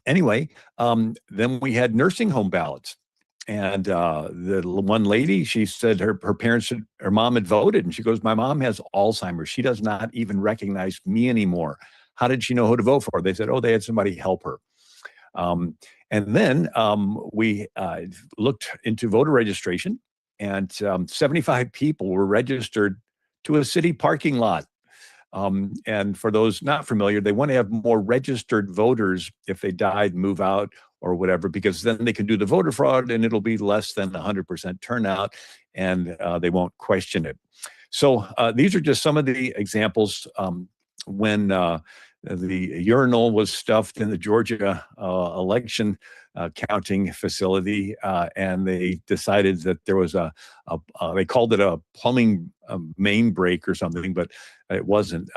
Anyway, then we had nursing home ballots. And the one lady, she said her mom had voted, and she goes, my mom has Alzheimer's. She does not even recognize me anymore. How did she know who to vote for? They said, oh, they had somebody help her. And then we looked into voter registration, and 75 people were registered to a city parking lot. And for those not familiar, they want to have more registered voters if they died, move out, or whatever, because then they can do the voter fraud and it'll be less than 100% turnout, and they won't question it. So these are just some of the examples when the urinal was stuffed in the Georgia election counting facility, and they decided that there was they called it a plumbing main break or something, but it wasn't.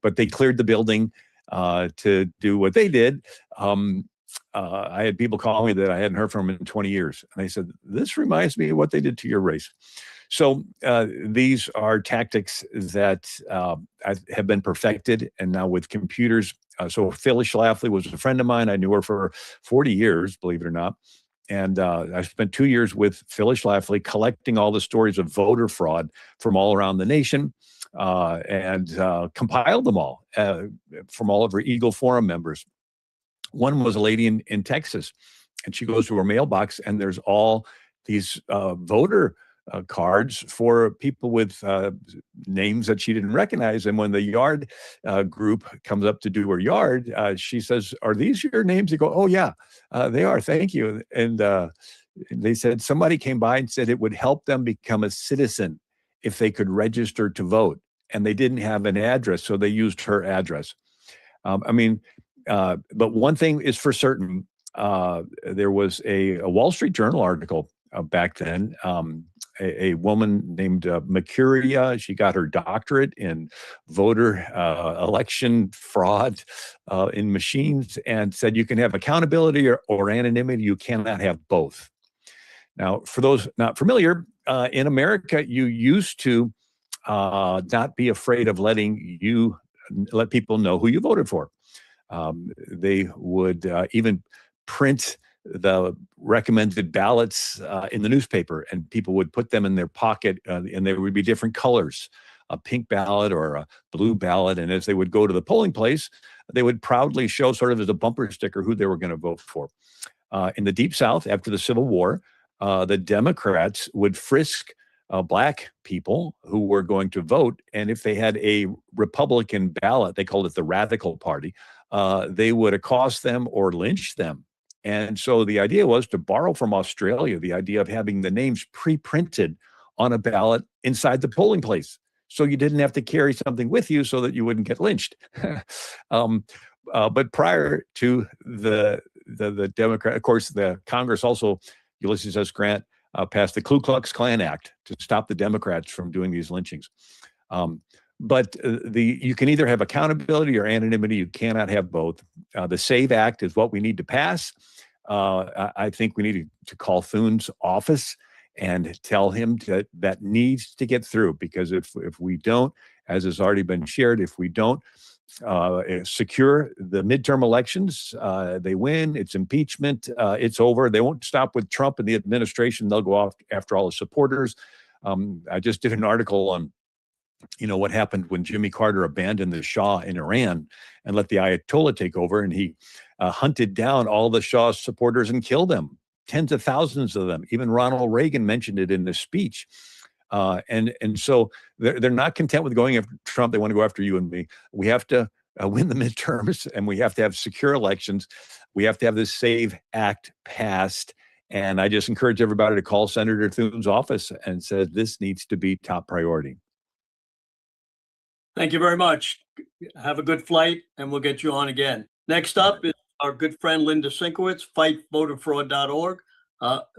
But they cleared the building to do what they did. I had people call me that I hadn't heard from in 20 years. And they said, this reminds me of what they did to your race. So these are tactics that have been perfected, and now with computers. So Phyllis Schlafly was a friend of mine. I knew her for 40 years, believe it or not. And I spent 2 years with Phyllis Schlafly collecting all the stories of voter fraud from all around the nation. and compiled them all from all of her Eagle Forum members. One was a lady in Texas, and she goes to her mailbox, and there's all these voter cards for people with names that she didn't recognize. And when the yard group comes up to do her yard, she says, "Are these your names?" They go, "Oh yeah, they are. Thank you." And they said somebody came by and said it would help them become a citizen if they could register to vote. And they didn't have an address, so they used her address. But one thing is for certain, there was a Wall Street Journal article back then. A woman named Mercuria, she got her doctorate in voter election fraud in machines, and said you can have accountability or anonymity. You cannot have both. Now, for those not familiar, in America, you used to not be afraid of let people know who you voted for. They would even print the recommended ballots in the newspaper, and people would put them in their pocket, and there would be different colors, a pink ballot or a blue ballot. And as they would go to the polling place, they would proudly show, sort of as a bumper sticker, who they were going to vote for. In the Deep South, after the Civil War, the Democrats would frisk Black people who were going to vote. And if they had a Republican ballot, they called it the Radical Party, they would accost them or lynch them. And so the idea was to borrow from Australia, the idea of having the names pre-printed on a ballot inside the polling place, so you didn't have to carry something with you so that you wouldn't get lynched. But prior to the Democrat, of course, the Congress also, Ulysses S. Grant passed the Ku Klux Klan Act to stop the Democrats from doing these lynchings. But you can either have accountability or anonymity. You cannot have both. The SAVE Act is what we need to pass. I think we need to call Thune's office and tell him that needs to get through, because if we don't, as has already been shared, if we don't secure the midterm elections, they win, it's impeachment, it's over. They won't stop with Trump and the administration. They'll go off after all the supporters. I just did an article on what happened when Jimmy Carter abandoned the Shah in Iran and let the Ayatollah take over, and he hunted down all the Shah's supporters and killed them, tens of thousands of them. Even Ronald Reagan mentioned it in his speech. And so they're not content with going after Trump. They want to go after you and me. We have to win the midterms, and we have to have secure elections. We have to have this SAVE Act passed. And I just encourage everybody to call Senator Thune's office and say this needs to be top priority. Thank you very much. Have a good flight, and we'll get you on again. Next up is our good friend Linda Sinkowitz, fightvoterfraud.org.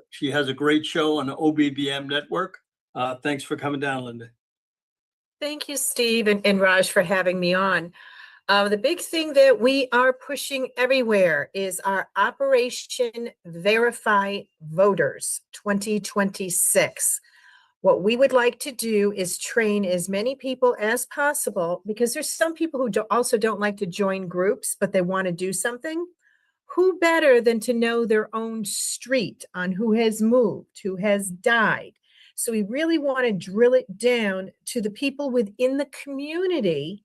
She has a great show on the OBBM network. Thanks for coming down, Linda. Thank you, Steve and Raj, for having me on. The big thing that we are pushing everywhere is our Operation Verify Voters 2026. What we would like to do is train as many people as possible, because there's some people who also don't like to join groups, but they want to do something. Who better than to know their own street on who has moved, who has died? So we really want to drill it down to the people within the community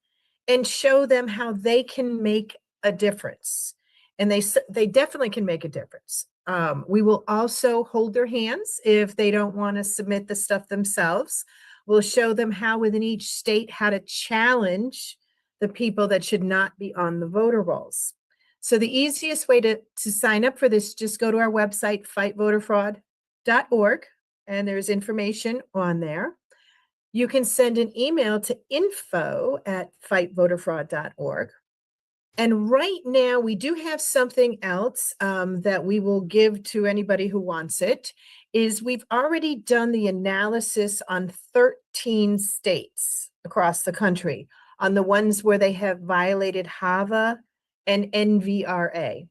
and show them how they can make a difference. And they definitely can make a difference. We will also hold their hands if they don't want to submit the stuff themselves. We'll show them how within each state how to challenge the people that should not be on the voter rolls. So the easiest way to sign up for this, just go to our website, fightvoterfraud.org, and there's information on there. You can send an email to info@fightvoterfraud.org. And right now, we do have something else that we will give to anybody who wants it, is we've already done the analysis on 13 states across the country, on the ones where they have violated HAVA and NVRA.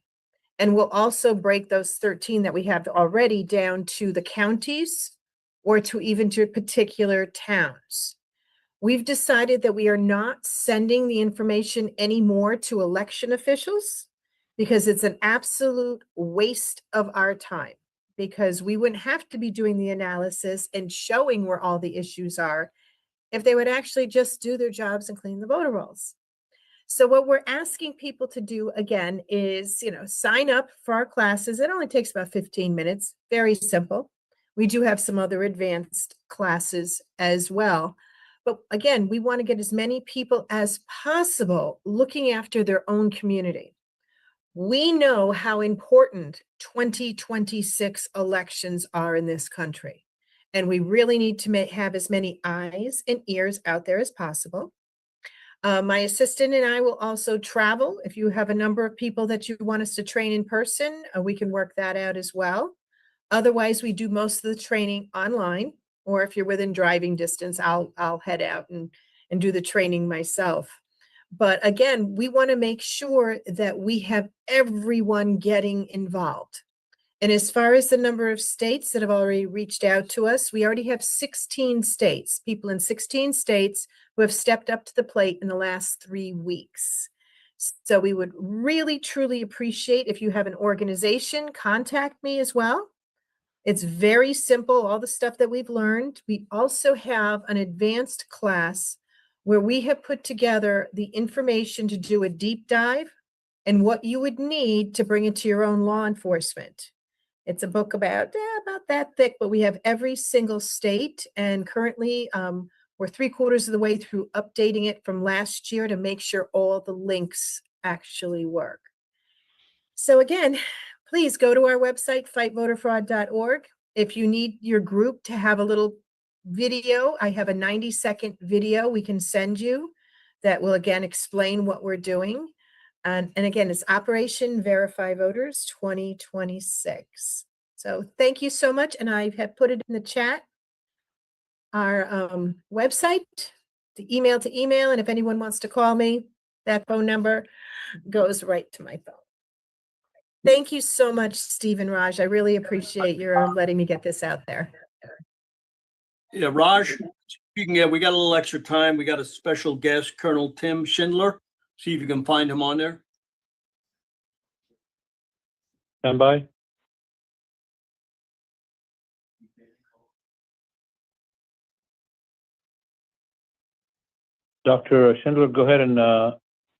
And we'll also break those 13 that we have already down to the counties or to even to particular towns. We've decided that we are not sending the information anymore to election officials, because it's an absolute waste of our time, because we wouldn't have to be doing the analysis and showing where all the issues are if they would actually just do their jobs and clean the voter rolls. So what we're asking people to do again is, sign up for our classes. It only takes about 15 minutes, very simple. We do have some other advanced classes as well. But again, we want to get as many people as possible looking after their own community. We know how important 2026 elections are in this country. And we really need to have as many eyes and ears out there as possible. My assistant and I will also travel. If you have a number of people that you want us to train in person, we can work that out as well. Otherwise, we do most of the training online, or if you're within driving distance, I'll head out and do the training myself. But again, we want to make sure that we have everyone getting involved. And as far as the number of states that have already reached out to us, we already have 16 states, people in 16 states who have stepped up to the plate in the last 3 weeks. So we would really, truly appreciate if you have an organization, contact me as well. It's very simple, all the stuff that we've learned. We also have an advanced class where we have put together the information to do a deep dive and what you would need to bring it to your own law enforcement. It's a book about that thick, but we have every single state. And currently we're 3/4 of the way through updating it from last year to make sure all the links actually work. So again, please go to our website, fightvoterfraud.org. If you need your group to have a little video, I have a 90-second video we can send you that will again explain what we're doing. And again, it's Operation Verify Voters 2026. So thank you so much. And I have put it in the chat, our website, the email to email. And if anyone wants to call me, that phone number goes right to my phone. Thank you so much, Steve and Raj. I really appreciate your letting me get this out there. Yeah, Raj, we got a little extra time. We got a special guest, Colonel Tim Schindler. See if you can find him on there. Stand by. Dr. Schindler, go ahead and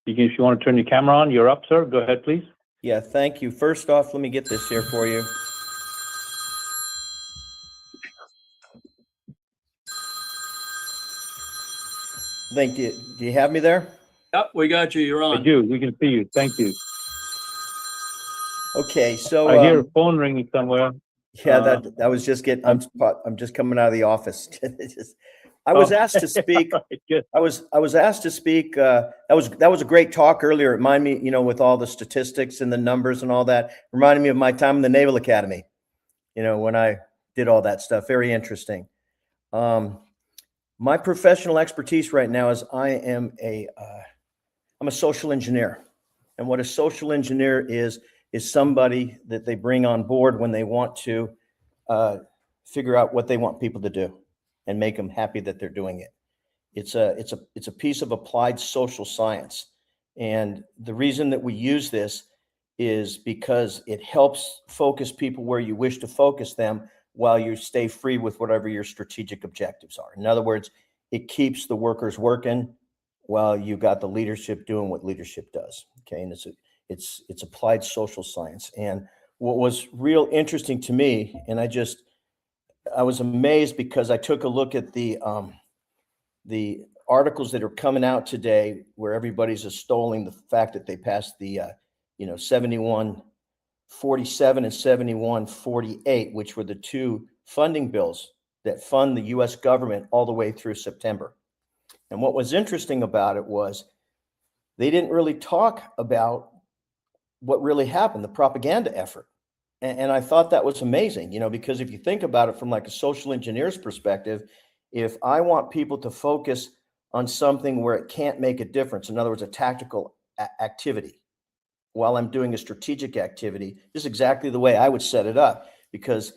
if you want to turn your camera on, you're up, sir. Go ahead, please. Yeah, thank you. First off, let me get this here for you. Thank you. Do you have me there? Yep, we got you. You're I on. do. We can see you. Thank you. Okay, so I hear a phone ringing somewhere. yeah, that was just getting. I'm just coming out of the office. I was asked to speak. Good. I was asked to speak. That was a great talk earlier. It reminded me, with all the statistics and the numbers and all that, reminded me of my time in the Naval Academy. When I did all that stuff. Very interesting. My professional expertise right now is I'm a social engineer, and what a social engineer is somebody that they bring on board when they want to figure out what they want people to do and make them happy that they're doing it. It's a piece of applied social science. And the reason that we use this is because it helps focus people where you wish to focus them while you stay free with whatever your strategic objectives are. In other words, it keeps the workers working while you got the leadership doing what leadership does. Okay. And it's applied social science. And what was real interesting to me, and I was amazed because I took a look at the articles that are coming out today where everybody's extolling the fact that they passed the 7147 and 7148, which were the two funding bills that fund the U.S. government all the way through September. And what was interesting about it was they didn't really talk about what really happened, the propaganda effort. And I thought that was amazing, because if you think about it from like a social engineer's perspective, if I want people to focus on something where it can't make a difference, in other words, a tactical activity, while I'm doing a strategic activity, this is exactly the way I would set it up. Because,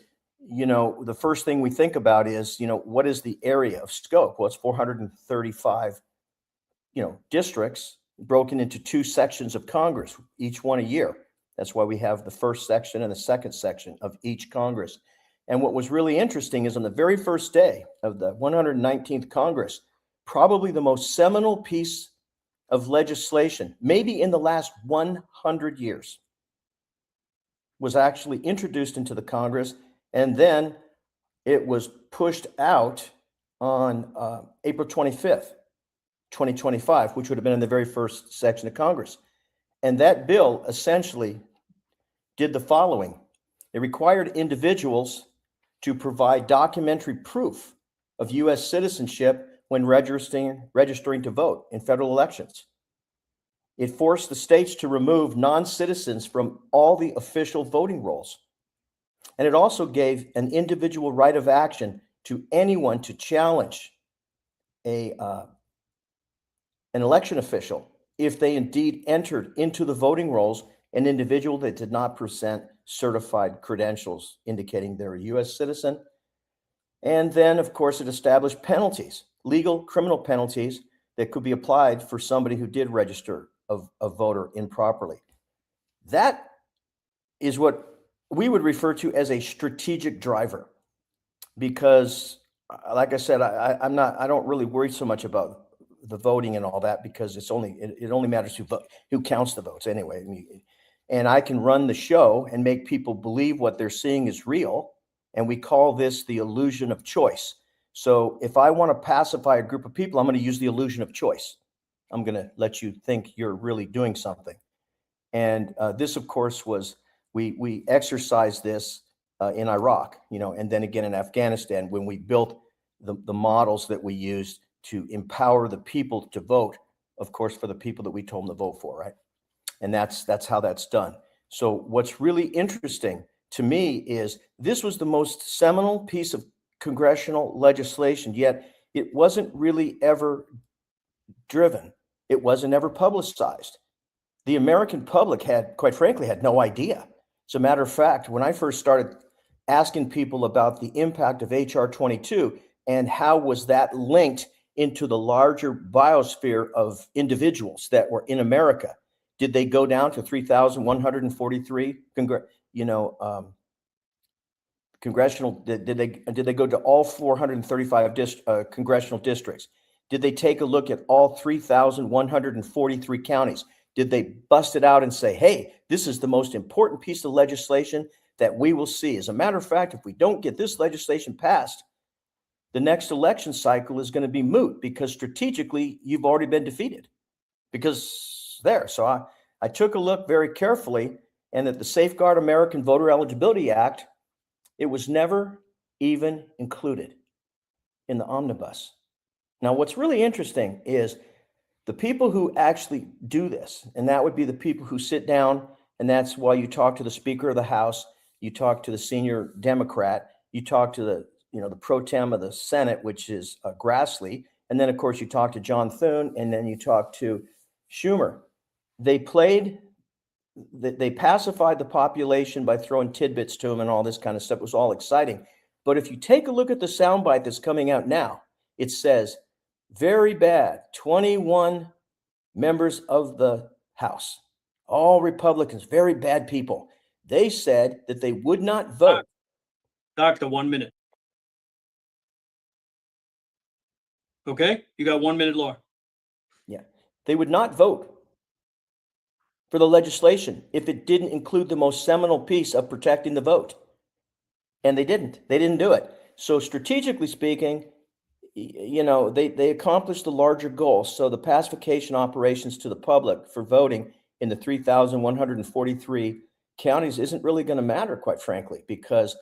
the first thing we think about is, what is the area of scope? Well, it's 435, districts broken into two sections of Congress, each one a year. That's why we have the first section and the second section of each Congress. And what was really interesting is on the very first day of the 119th Congress, probably the most seminal piece of legislation, maybe in the last 100 years, was actually introduced into the Congress, and then it was pushed out on April 25th, 2025, which would have been in the very first section of Congress. And that bill essentially did the following. It required individuals to provide documentary proof of U.S. citizenship when registering to vote in federal elections. It forced the states to remove non-citizens from all the official voting rolls. And it also gave an individual right of action to anyone to challenge an election official if they indeed entered into the voting rolls an individual that did not present certified credentials indicating they're a U.S. citizen. And then, of course, it established penalties, legal criminal penalties that could be applied for somebody who did register a voter improperly. That is what we would refer to as a strategic driver, because, like I said, I don't really worry so much about the voting and all that, because it only matters who counts the votes anyway. And I can run the show and make people believe what they're seeing is real. And we call this the illusion of choice. So if I want to pacify a group of people, I'm going to use the illusion of choice. I'm going to let you think you're really doing something. And this, of course, was, we exercised this in Iraq, and then again in Afghanistan, when we built the models that we used to empower the people to vote, of course, for the people that we told them to vote for, right? And that's how that's done. So what's really interesting to me is this was the most seminal piece of congressional legislation, yet it wasn't really ever driven. It wasn't ever publicized. The American public quite frankly, had no idea. As a matter of fact, when I first started asking people about the impact of HR 22 and how was that linked into the larger biosphere of individuals that were in America, did they go down to 3,143 congressional? Did they go to all 435 congressional districts? Did they take a look at all 3,143 counties? Did they bust it out and say, hey, this is the most important piece of legislation that we will see? As a matter of fact, if we don't get this legislation passed, the next election cycle is going to be moot, because strategically you've already been defeated. So I took a look very carefully, and that the Safeguard American Voter Eligibility Act, it was never even included in the omnibus. Now, what's really interesting is the people who actually do this, and that would be the people who sit down, and that's why you talk to the Speaker of the House, you talk to the senior Democrat, you talk to the pro tem of the Senate, which is Grassley, and then of course you talk to John Thune, and then you talk to Schumer. They pacified the population by throwing tidbits to them and all this kind of stuff. It was all exciting. But if you take a look at the soundbite that's coming out now, it says, very bad, 21 members of the House, all Republicans, very bad people. They said that they would not vote. Doctor, 1 minute. Okay, you got 1 minute, Laura. Yeah, they would not vote for the legislation if it didn't include the most seminal piece of protecting the vote. And they didn't do it. So strategically speaking, they accomplished the larger goal. So the pacification operations to the public for voting in the 3,143 counties isn't really going to matter, quite frankly, because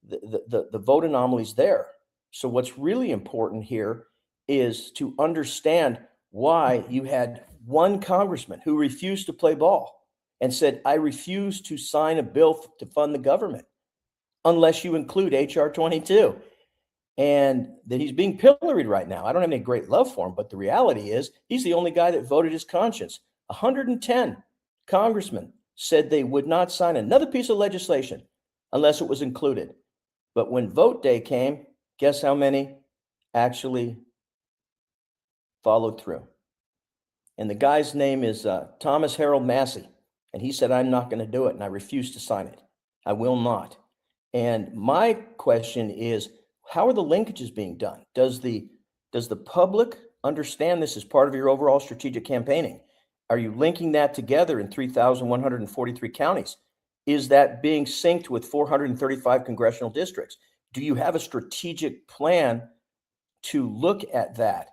the vote anomaly is there. So what's really important here is to understand why you had one congressman who refused to play ball and said, I refuse to sign a bill to fund the government unless you include HR 22. And that he's being pilloried right now. I don't have any great love for him, but the reality is he's the only guy that voted his conscience. 110 congressmen said they would not sign another piece of legislation unless it was included. But when vote day came, guess how many actually followed through? And the guy's name is Thomas Harold Massey. And he said, I'm not going to do it. And I refuse to sign it. I will not. And my question is, how are the linkages being done? Does the public understand this as part of your overall strategic campaigning. Are you linking that together in 3,143 counties? Is that being synced with 435 congressional districts? Do you have a strategic plan to look at that?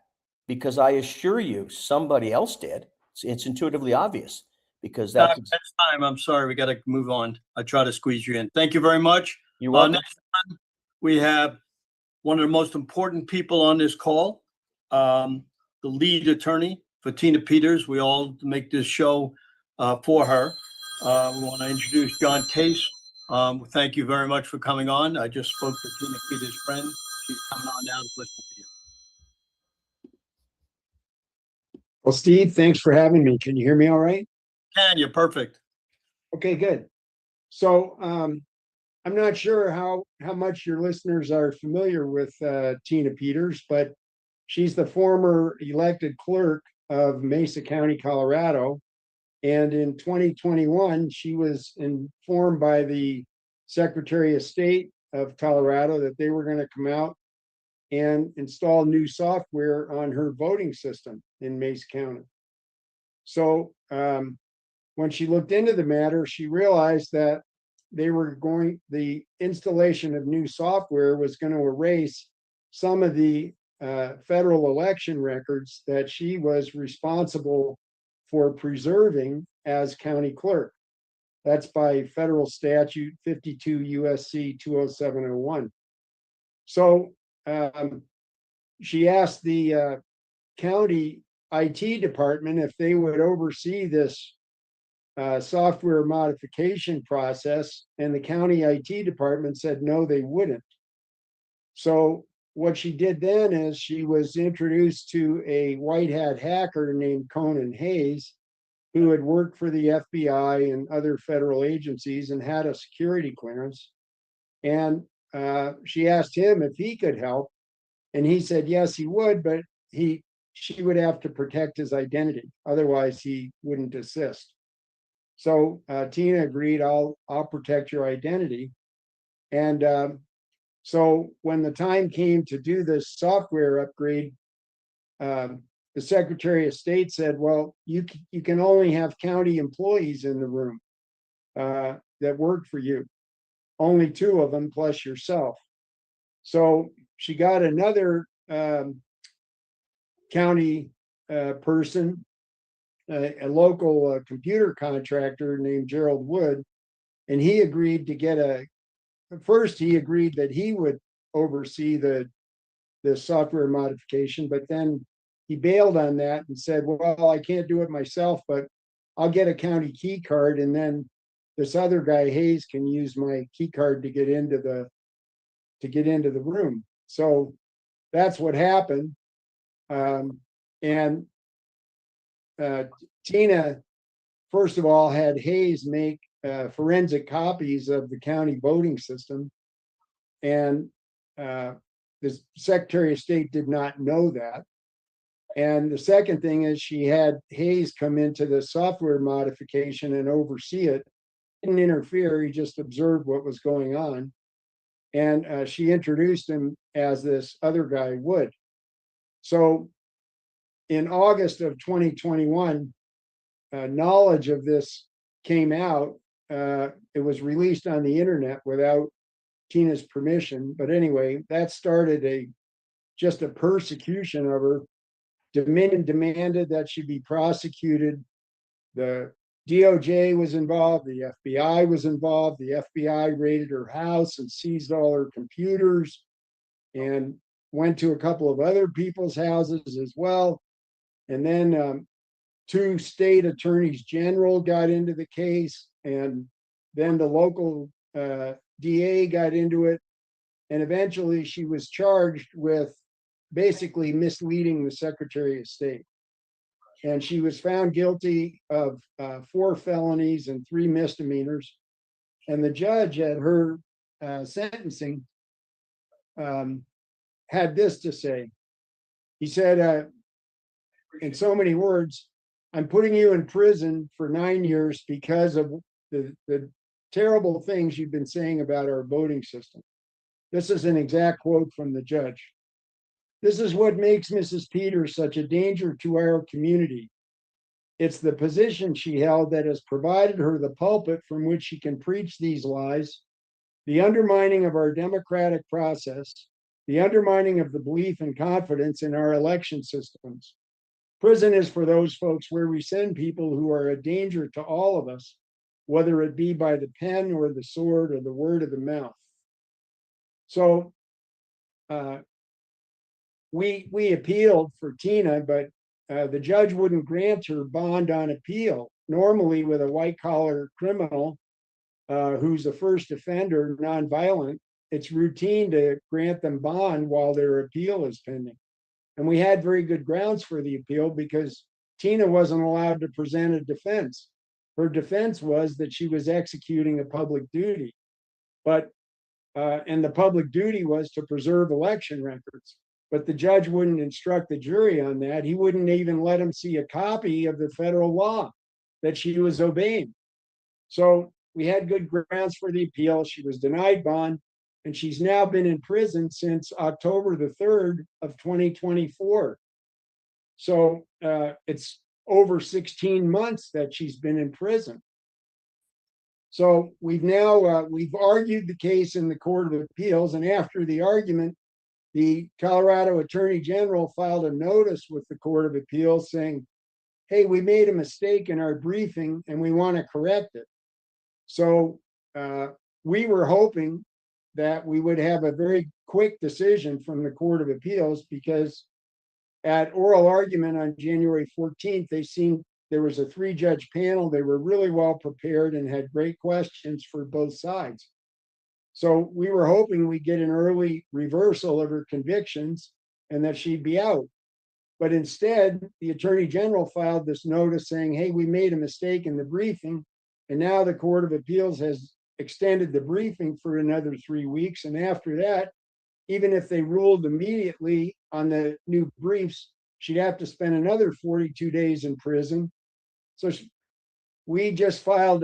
Because I assure you, somebody else did. It's intuitively obvious because that's Next time, I'm sorry, we got to move on. I try to squeeze you in. Thank you very much. you're welcome. Next time, we have one of the most important people on this call, the lead attorney for Tina Peters. We all make this show for her. We want to introduce John Case. Thank you very much for coming on. I just spoke to Tina Peters' friend. She's coming on now to listen to you. Well, Steve, thanks for having me. Can you hear me all right? Ken, you're perfect. Okay, good. So I'm not sure how much your listeners are familiar with Tina Peters, but she's the former elected clerk of Mesa County, Colorado. And in 2021, she was informed by the Secretary of State of Colorado that they were going to come out and install new software on her voting system in Mesa County. So when she looked into the matter, she realized that the installation of new software was going to erase some of the federal election records that she was responsible for preserving as county clerk. That's by federal statute 52 USC 20701. So she asked the county IT department if they would oversee this software modification process, and the county IT department said no, they wouldn't. So what she did then is she was introduced to a white hat hacker named Conan Hayes, who had worked for the FBI and other federal agencies and had a security clearance. And she asked him if he could help, and he said yes, he would, but she would have to protect his identity, otherwise he wouldn't assist. So Tina agreed, I'll protect your identity. And so when the time came to do this software upgrade, the Secretary of State said, well, you can only have county employees in the room that work for you, only 2 of them plus yourself. So she got another county person, a local computer contractor named Gerald Wood, and he agreed to first he agreed that he would oversee the software modification, but then he bailed on that and said, well, I can't do it myself, but I'll get a county key card, and then this other guy Hayes can use my key card to get into the room. So that's what happened. And Tina, first of all, had Hayes make forensic copies of the county voting system, and the Secretary of State did not know that. And the second thing is she had Hayes come into the software modification and oversee it. Didn't interfere, he just observed what was going on. And she introduced him as this other guy would. So in August of 2021, knowledge of this came out. It was released on the internet without Tina's permission. But anyway, that started just a persecution of her. Dominion demanded that she be prosecuted. The DOJ was involved, the FBI was involved. The FBI raided her house and seized all her computers and went to a couple of other people's houses as well. And then 2 state attorneys general got into the case, and then the local DA got into it. And eventually she was charged with basically misleading the Secretary of State. And she was found guilty of 4 felonies and 3 misdemeanors. And the judge at her sentencing had this to say. He said, in so many words, I'm putting you in prison for 9 years because of the terrible things you've been saying about our voting system. This is an exact quote from the judge. This is what makes Mrs. Peters such a danger to our community. It's the position she held that has provided her the pulpit from which she can preach these lies, the undermining of our democratic process, the undermining of the belief and confidence in our election systems. Prison is for those folks where we send people who are a danger to all of us, whether it be by the pen or the sword or the word of the mouth. So we appealed for Tina, but the judge wouldn't grant her bond on appeal. Normally, with a white collar criminal who's a first offender, nonviolent, it's routine to grant them bond while their appeal is pending. And we had very good grounds for the appeal because Tina wasn't allowed to present a defense. Her defense was that she was executing a public duty, and the public duty was to preserve election records. But the judge wouldn't instruct the jury on that. He wouldn't even let them see a copy of the federal law that she was obeying. So we had good grounds for the appeal. She was denied bond, and she's now been in prison since October the 3rd of 2024. So it's over 16 months that she's been in prison. So we've argued the case in the Court of Appeals, and after the argument, the Colorado Attorney General filed a notice with the Court of Appeals saying, hey, we made a mistake in our briefing and we want to correct it. So we were hoping that we would have a very quick decision from the Court of Appeals, because at oral argument on January 14th, there was a 3-judge panel. They were really well prepared and had great questions for both sides. So we were hoping we'd get an early reversal of her convictions and that she'd be out. But instead, the Attorney General filed this notice saying, hey, we made a mistake in the briefing. And now the Court of Appeals has extended the briefing for another 3 weeks. And after that, even if they ruled immediately on the new briefs, she'd have to spend another 42 days in prison. So we just filed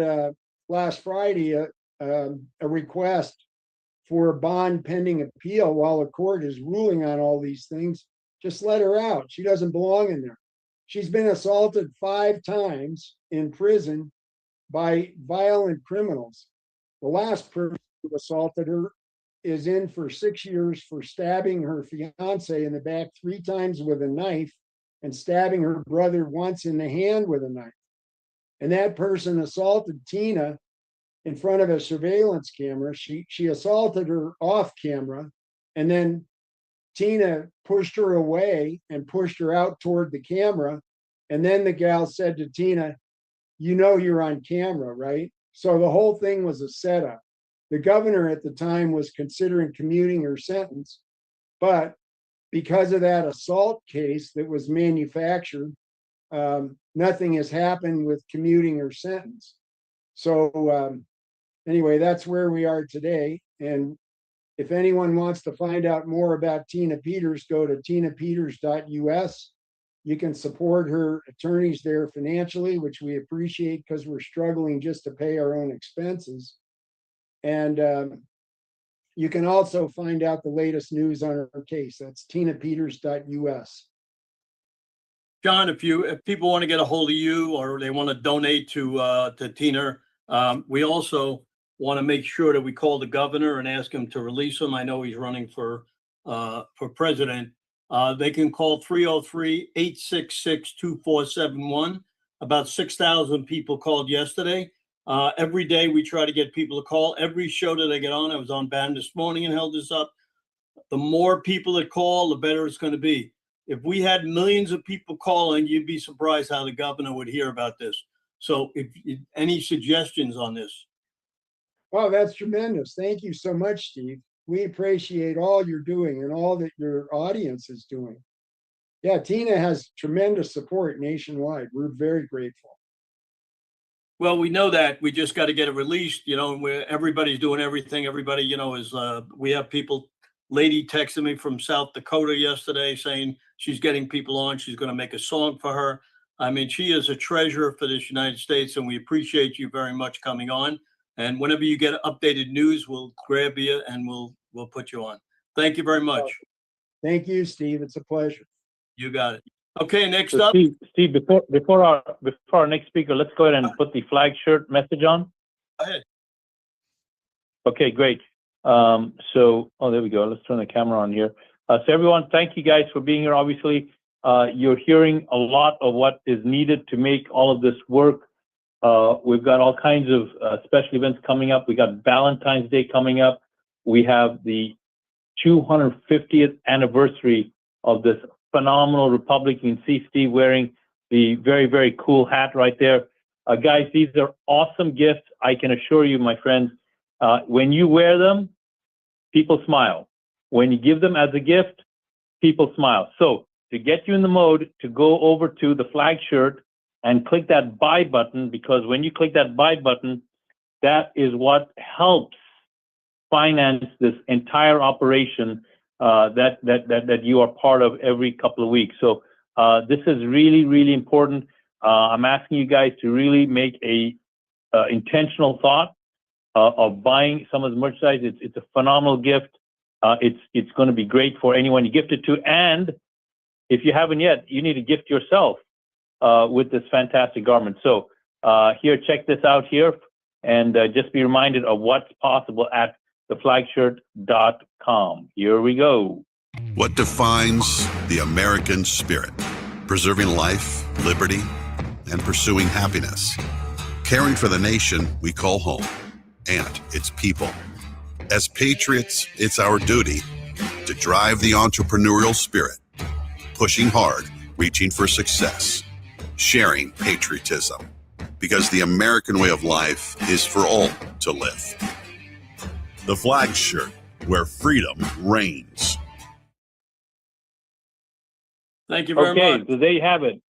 last Friday a request for a bond pending appeal while the court is ruling on all these things. Just let her out. She doesn't belong in there. She's been assaulted 5 times in prison by violent criminals. The last person who assaulted her is in for 6 years for stabbing her fiance in the back 3 times with a knife and stabbing her brother once in the hand with a knife. And that person assaulted Tina in front of a surveillance camera. She assaulted her off camera, and then Tina pushed her away and pushed her out toward the camera. And then the gal said to Tina, you know you're on camera, right? So the whole thing was a setup. The governor at the time was considering commuting her sentence, but because of that assault case that was manufactured, nothing has happened with commuting her sentence. So anyway, that's where we are today. And if anyone wants to find out more about Tina Peters, go to tinapeters.us. You can support her attorneys there financially, which we appreciate because we're struggling just to pay our own expenses. And you can also find out the latest news on her case. That's tinapeters.us. John, if people want to get a hold of you or they want to donate to Tina, we also want to make sure that we call the governor and ask him to release him. I know he's running for president. They can call 303-866-2471. About 6,000 people called yesterday. Every day we try to get people to call. Every show that I get on, I was on BAM this morning and held this up. The more people that call, the better it's going to be. If we had millions of people calling, you'd be surprised how the governor would hear about this. So if any suggestions on this? Oh, that's tremendous. Thank you so much, Steve. We appreciate all you're doing and all that your audience is doing. Yeah, Tina has tremendous support nationwide. We're very grateful. Well, we know that. We just got to get it released, where everybody's doing everything. Everybody, is, we have people, lady texted me from South Dakota yesterday saying she's getting people on. She's going to make a song for her. I mean, she is a treasure for this United States, and we appreciate you very much coming on. And whenever you get updated news, we'll grab you and we'll put you on. Thank you very much. Thank you, Steve. It's a pleasure. You got it. Okay, next So up, Steve, before our next speaker, let's go ahead and put the flag shirt message on. Go ahead. Okay, great. Oh, there we go. Let's turn the camera on here. So everyone, thank you guys for being here. Obviously, you're hearing a lot of what is needed to make all of this work. We've got all kinds of special events coming up. We got Valentine's Day coming up. We have the 250th anniversary of this phenomenal Republic. You can see Steve wearing the very, very cool hat right there. Guys, these are awesome gifts. I can assure you, my friends, when you wear them, people smile. When you give them as a gift, people smile. So to get you in the mode to go over to the flag shirt and click that buy button, because when you click that buy button, that is what helps finance this entire operation that you are part of every couple of weeks. So this is really, really important. I'm asking you guys to really make a intentional thought of buying some of the merchandise. It's a phenomenal gift. It's going to be great for anyone you gift it to. And if you haven't yet, you need to gift yourself with this fantastic garment. So here, check this out here, and just be reminded of what's possible at theflagshirt.com. Here we go. What defines the American spirit? Preserving life, liberty, and pursuing happiness. Caring for the nation we call home and its people. As patriots, it's our duty to drive the entrepreneurial spirit, pushing hard, reaching for success, sharing patriotism, because the American way of life is for all to live. The Flag Shirt, where freedom reigns. thank you very Okay, much. so there you have it.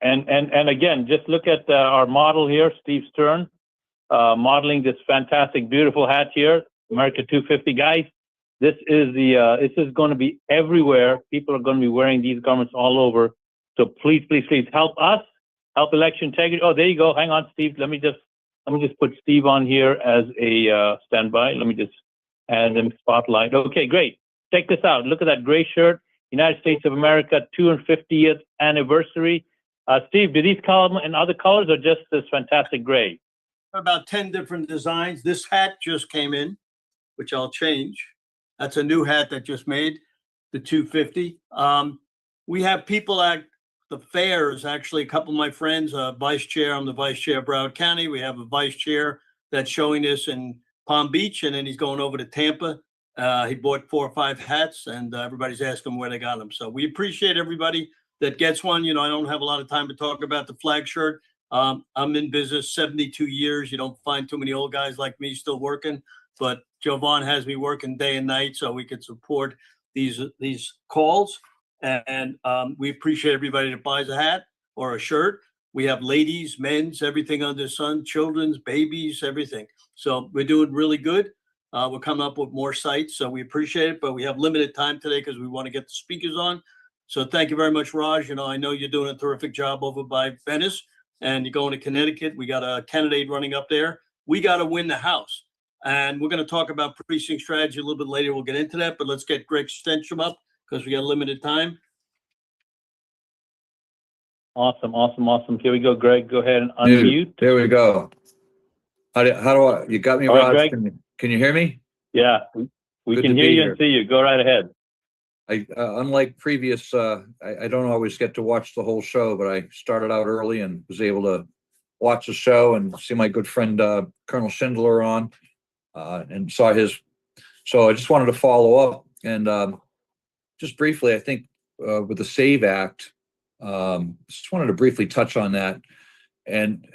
And again, just look at our model here, Steve Stern, modeling this fantastic, beautiful hat here, America 250. Guys, this is going to be everywhere. People are going to be wearing these garments all over. So please, please, please help us, help election integrity. Oh, there you go. Hang on, Steve. Let me just put Steve on here as a standby. Let me just add him spotlight. Okay, great. Check this out. Look at that gray shirt. United States of America 250th anniversary. Steve, do these come in other colors or just this fantastic gray? About 10 different designs. This hat just came in, which I'll change. That's a new hat that just made, the 250. We have people at the fairs, actually, a couple of my friends, vice chair, I'm the vice chair of Broward County. We have a vice chair that's showing this in Palm Beach, and then he's going over to Tampa. He bought 4 or 5 hats, and everybody's asking where they got them. So we appreciate everybody that gets one. You know, I don't have a lot of time to talk about the flag shirt. I'm in business 72 years. You don't find too many old guys like me still working, but Jovan has me working day and night so we can support these calls. And we appreciate everybody that buys a hat or a shirt. We have ladies, men's, everything under the sun, children's, babies, everything. So we're doing really good. We're coming up with more sites, so we appreciate it, but we have limited time today because we want to get the speakers on. So thank you very much, Raj. You know, I know you're doing a terrific job over by Venice, and you're going to Connecticut. We got a candidate running up there. We got to win the House. And we're going to talk about precinct strategy a little bit later. We'll get into that, but let's get Greg Stenstrom up because we got limited time. Awesome. Here we go, Greg. Go ahead and unmute. There we go. How do I, you got me, All right, Raj? Greg. Can you hear me? Yeah, we Good can to hear be you here. and see you. Go right ahead. Unlike previous, I don't always get to watch the whole show, but I started out early and was able to watch the show and see my good friend, Colonel Schindler on, and saw his. So I just wanted to follow up and just briefly, I think with the SAVE Act, just wanted to briefly touch on that and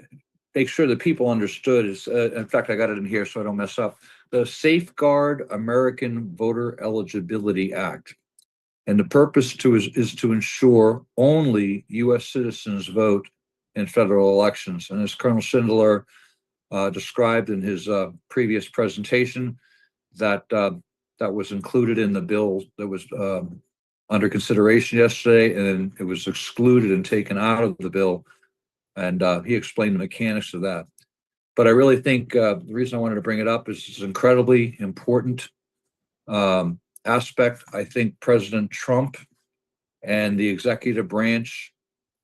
make sure that people understood. In fact, I got it in here so I don't mess up. The Safeguard American Voter Eligibility Act. And the purpose is to ensure only U.S. citizens vote in federal elections. And as Colonel Schindler described in his previous presentation, that was included in the bill that was under consideration yesterday, and it was excluded and taken out of the bill. And he explained the mechanics of that. But I really think the reason I wanted to bring it up is it's incredibly important. aspect, I think President Trump and the executive branch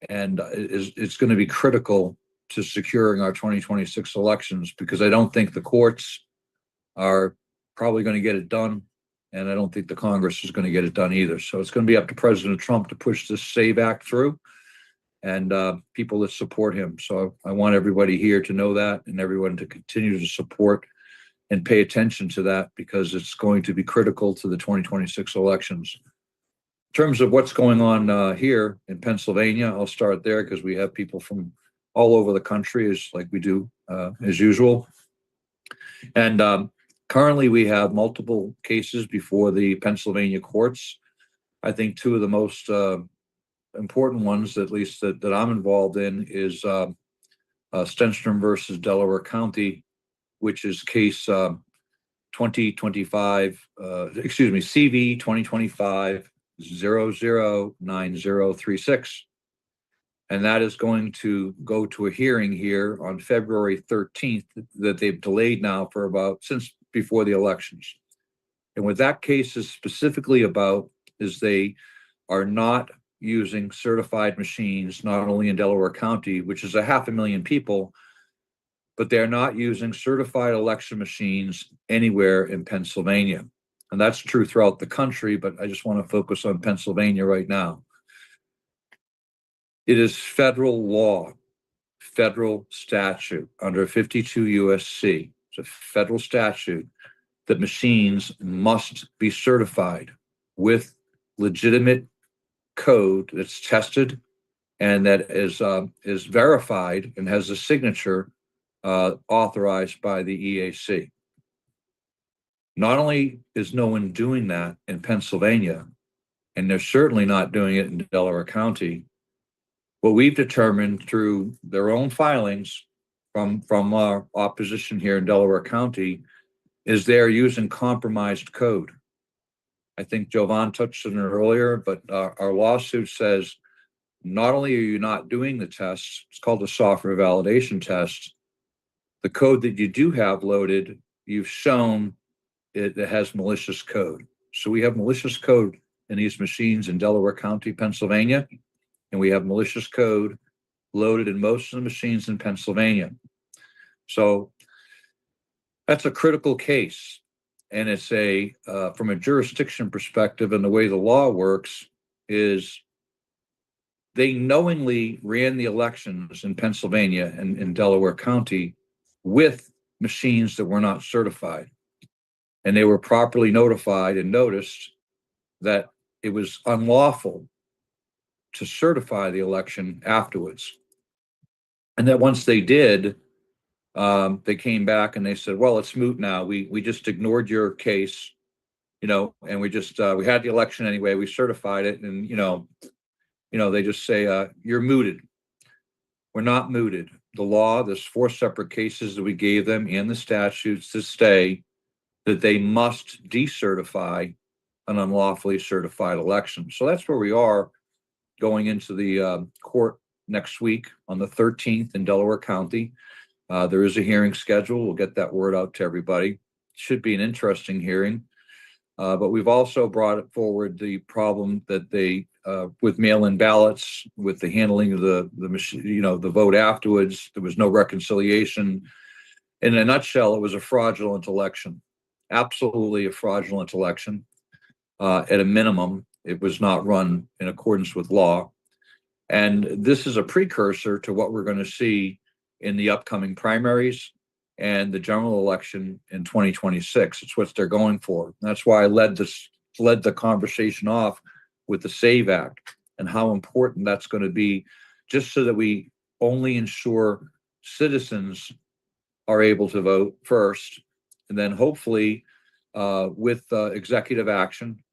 and it's going to be critical to securing our 2026 elections, because I don't think the courts are probably going to get it done. And I don't think the Congress is going to get it done either. So it's going to be up to President Trump to push this SAVE Act through and people that support him. So I want everybody here to know that, and everyone to continue to support and pay attention to that, because it's going to be critical to the 2026 elections. In terms of what's going on here in Pennsylvania, I'll start there because we have people from all over the country, as like we do as usual. And currently we have multiple cases before the Pennsylvania courts. I think two of the most important ones, at least that I'm involved in, is Stenstrom versus Delaware County, which is case 2025, CV 2025-009036. And that is going to go to a hearing here on February 13th that they've delayed now for since before the elections. And what that case is specifically about is they are not using certified machines, not only in Delaware County, which is 500,000 people, but they're not using certified election machines anywhere in Pennsylvania. And that's true throughout the country, but I just want to focus on Pennsylvania right now. It is federal law, federal statute under 52 USC. It's a federal statute that machines must be certified with legitimate code that's tested and that is verified and has a signature authorized by the EAC. Not only is no one doing that in Pennsylvania, and they're certainly not doing it in Delaware County, what we've determined through their own filings from our opposition here in Delaware County is they're using compromised code. I think Jovan touched on it earlier, but our lawsuit says not only are you not doing the tests, it's called a software validation test, the code that you do have loaded, you've shown it has malicious code. So we have malicious code in these machines in Delaware County, Pennsylvania, and we have malicious code loaded in most of the machines in Pennsylvania. So that's a critical case. And it's from a jurisdiction perspective, and the way the law works is they knowingly ran the elections in Pennsylvania and in Delaware County with machines that were not certified. And they were properly notified and noticed that it was unlawful to certify the election afterwards. And that once they did, they came back and they said, well, it's moot now. We just ignored your case, and we just, we had the election anyway, we certified it. And, they just say, you're mooted. We're not mooted. The law, there's 4 separate cases that we gave them and the statutes to stay that they must decertify an unlawfully certified election. So that's where we are going into the court next week on the 13th in Delaware County. There is a hearing schedule. We'll get that word out to everybody. Should be an interesting hearing. But we've also brought forward the problem that they, with mail-in ballots, with the handling of the machine, the vote afterwards, there was no reconciliation. In a nutshell, it was a fraudulent election. Absolutely a fraudulent election. At a minimum, it was not run in accordance with law. And this is a precursor to what we're going to see in the upcoming primaries and the general election in 2026. It's what they're going for. That's why I led the conversation off with the SAVE Act and how important that's going to be, just so that we only ensure citizens are able to vote first, and then hopefully with executive action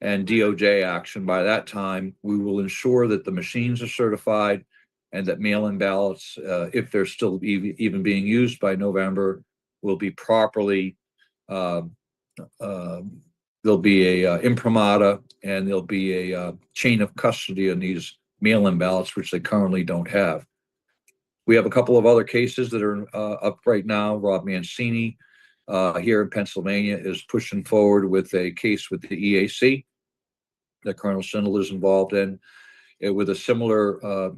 and DOJ action by that time, we will ensure that the machines are certified and that mail-in ballots, if they're still even being used by November, will be properly, there'll be a imprimatur, and there'll be a chain of custody on these mail-in ballots, which they currently don't have. We have a couple of other cases that are up right now. Rob Mancini here in Pennsylvania is pushing forward with a case with the EAC that Colonel Sindel is involved in, with a similar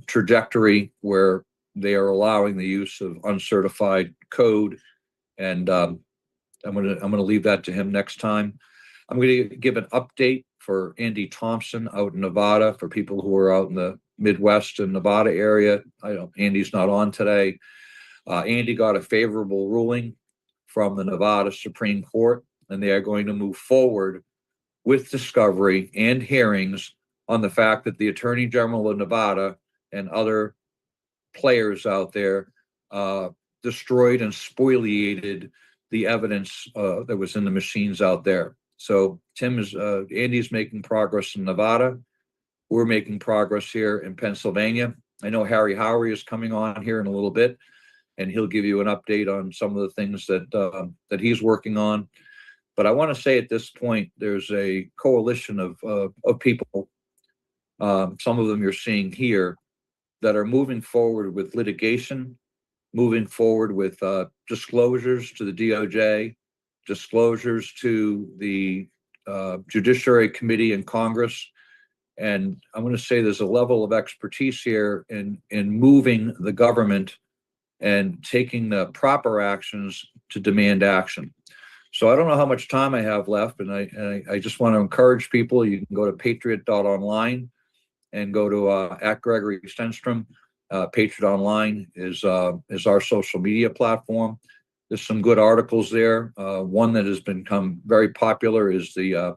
trajectory where they are allowing the use of uncertified code. And I'm gonna leave that to him next time. I'm going to give an update for Andy Thompson out in Nevada for people who are out in the Midwest and Nevada area. Andy's not on today. Andy got a favorable ruling from the Nevada Supreme Court, and they are going to move forward with discovery and hearings on the fact that the Attorney General of Nevada and other players out there destroyed and spoliated the evidence that was in the machines out there. So Andy's making progress in Nevada. We're making progress here in Pennsylvania. I know Harry Howery is coming on here in a little bit, and he'll give you an update on some of the things that he's working on. But I want to say at this point, there's a coalition of people, some of them you're seeing here, that are moving forward with litigation, moving forward with disclosures to the DOJ, disclosures to the Judiciary Committee in Congress. And I'm going to say there's a level of expertise here in moving the government and taking the proper actions to demand action. So I don't know how much time I have left, and I just want to encourage people. You can go to patriot.online and go to at Gregory Stenstrom. Patriot Online is our social media platform. There's some good articles there. One that has become very popular is the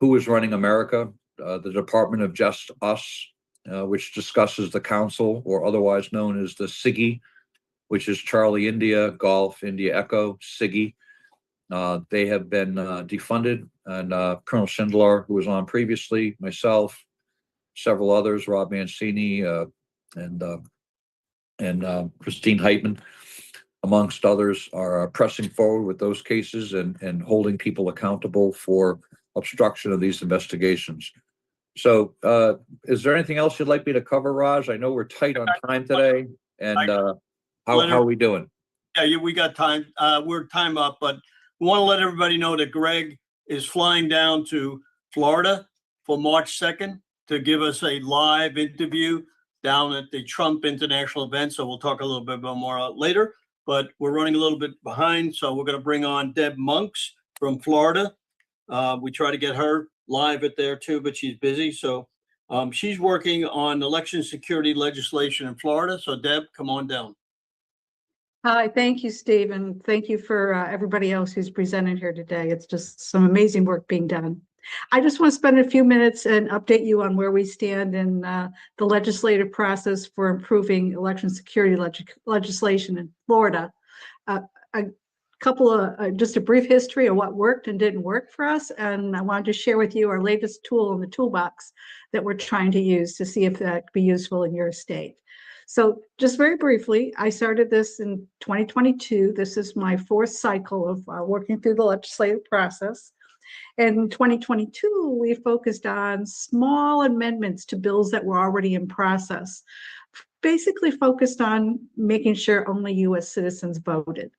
Who is Running America? The Department of Just Us, which discusses the council, or otherwise known as the SIGI, which is Charlie India, Golf, India Echo, SIGI. They have been defunded, and Colonel Schindler, who was on previously, myself, several others, Rob Mancini, and Christine Heitman, amongst others, are pressing forward with those cases and holding people accountable for obstruction of these investigations. So is there anything else you'd like me to cover, Raj? I know we're tight on time today, and how are we doing? Yeah, we got time. We're time up, but we want to let everybody know that Greg is flying down to Florida for March 2nd to give us a live interview down at the Trump International event. So we'll talk a little bit more later, but we're running a little bit behind. So we're going to bring on Deb Monks from Florida. We try to get her live at there too, but she's busy. So she's working on election security legislation in Florida. So Deb, come on down. Hi, thank you, Steve, and thank you for everybody else who's presented here today. It's just some amazing work being done. I just want to spend a few minutes and update you on where we stand in the legislative process for improving election security legislation in Florida. A couple of just a brief history of what worked and didn't work for us, and I wanted to share with you our latest tool in the toolbox that we're trying to use to see if that could be useful in your state. So just very briefly, I started this in 2022. This is my fourth cycle of working through the legislative process. In 2022, we focused on small amendments to bills that were already in process, basically focused on making sure only US citizens voted.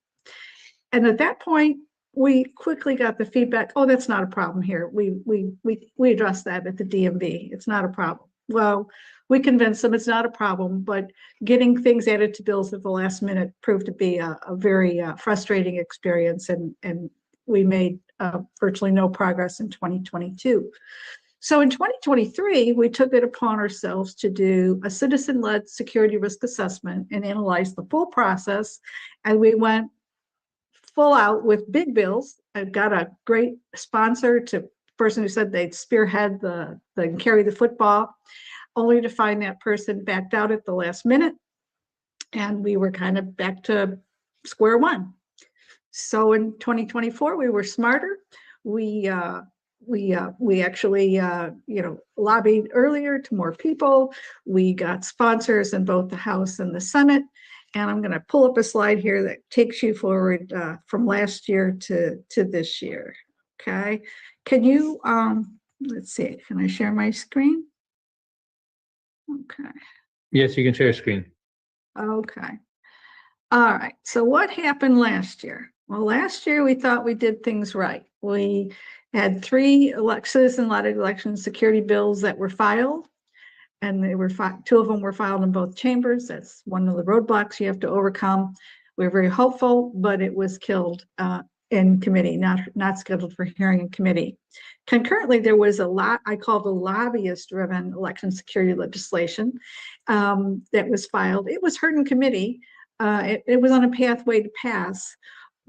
And at that point, we quickly got the feedback, oh, that's not a problem here. We addressed that at the DMV. It's not a problem. Well, we convinced them it's not a problem, but getting things added to bills at the last minute proved to be a very frustrating experience, and we made virtually no progress in 2022. So in 2023, we took it upon ourselves to do a citizen-led security risk assessment and analyze the full process, and we went full out with big bills. I've got a great sponsor, to person who said they'd spearhead and carry the football, only to find that person backed out at the last minute. And we were kind of back to square one. So in 2024, we were smarter. We actually, lobbied earlier to more people. We got sponsors in both the House and the Senate. And I'm going to pull up a slide here that takes you forward from last year to this year. Okay. Can you, let's see, can I share my screen? Okay. Yes, you can share screen. Okay. All right. So what happened last year? Well, last year we thought we did things right. We had 3 citizen-led election security bills that were filed. And they were 2 of them were filed in both chambers. That's one of the roadblocks you have to overcome. We were very hopeful, but it was killed in committee, not scheduled for hearing in committee. Concurrently, there was a lot I call the lobbyist-driven election security legislation that was filed. It was heard in committee. It was on a pathway to pass,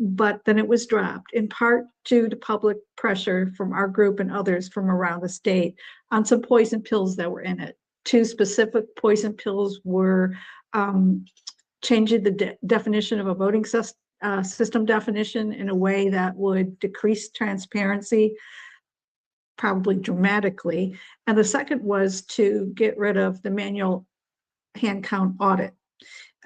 but then it was dropped in part due to public pressure from our group and others from around the state on some poison pills that were in it. 2 specific poison pills were changing the definition of a voting system definition in a way that would decrease transparency, probably dramatically. And the second was to get rid of the manual hand count audit.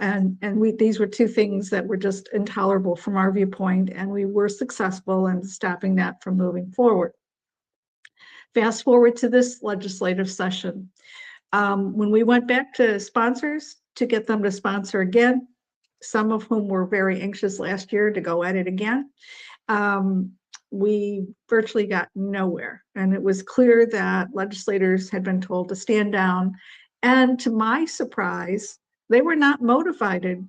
And these were 2 things that were just intolerable from our viewpoint, and we were successful in stopping that from moving forward. Fast forward to this legislative session. When we went back to sponsors to get them to sponsor again, some of whom were very anxious last year to go at it again, we virtually got nowhere. And it was clear that legislators had been told to stand down. And to my surprise, they were not motivated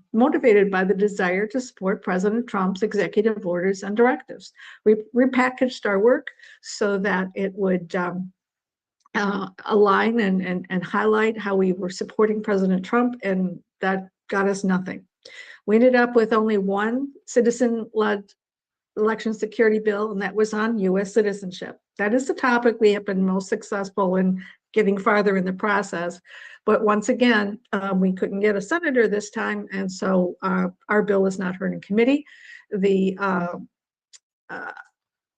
by the desire to support President Trump's executive orders and directives. We repackaged our work so that it would align and highlight how we were supporting President Trump, and that got us nothing. We ended up with only 1 citizen-led election security bill, and that was on U.S. citizenship. That is the topic we have been most successful in getting farther in the process. But once again, we couldn't get a senator this time, and so our bill was not heard in committee.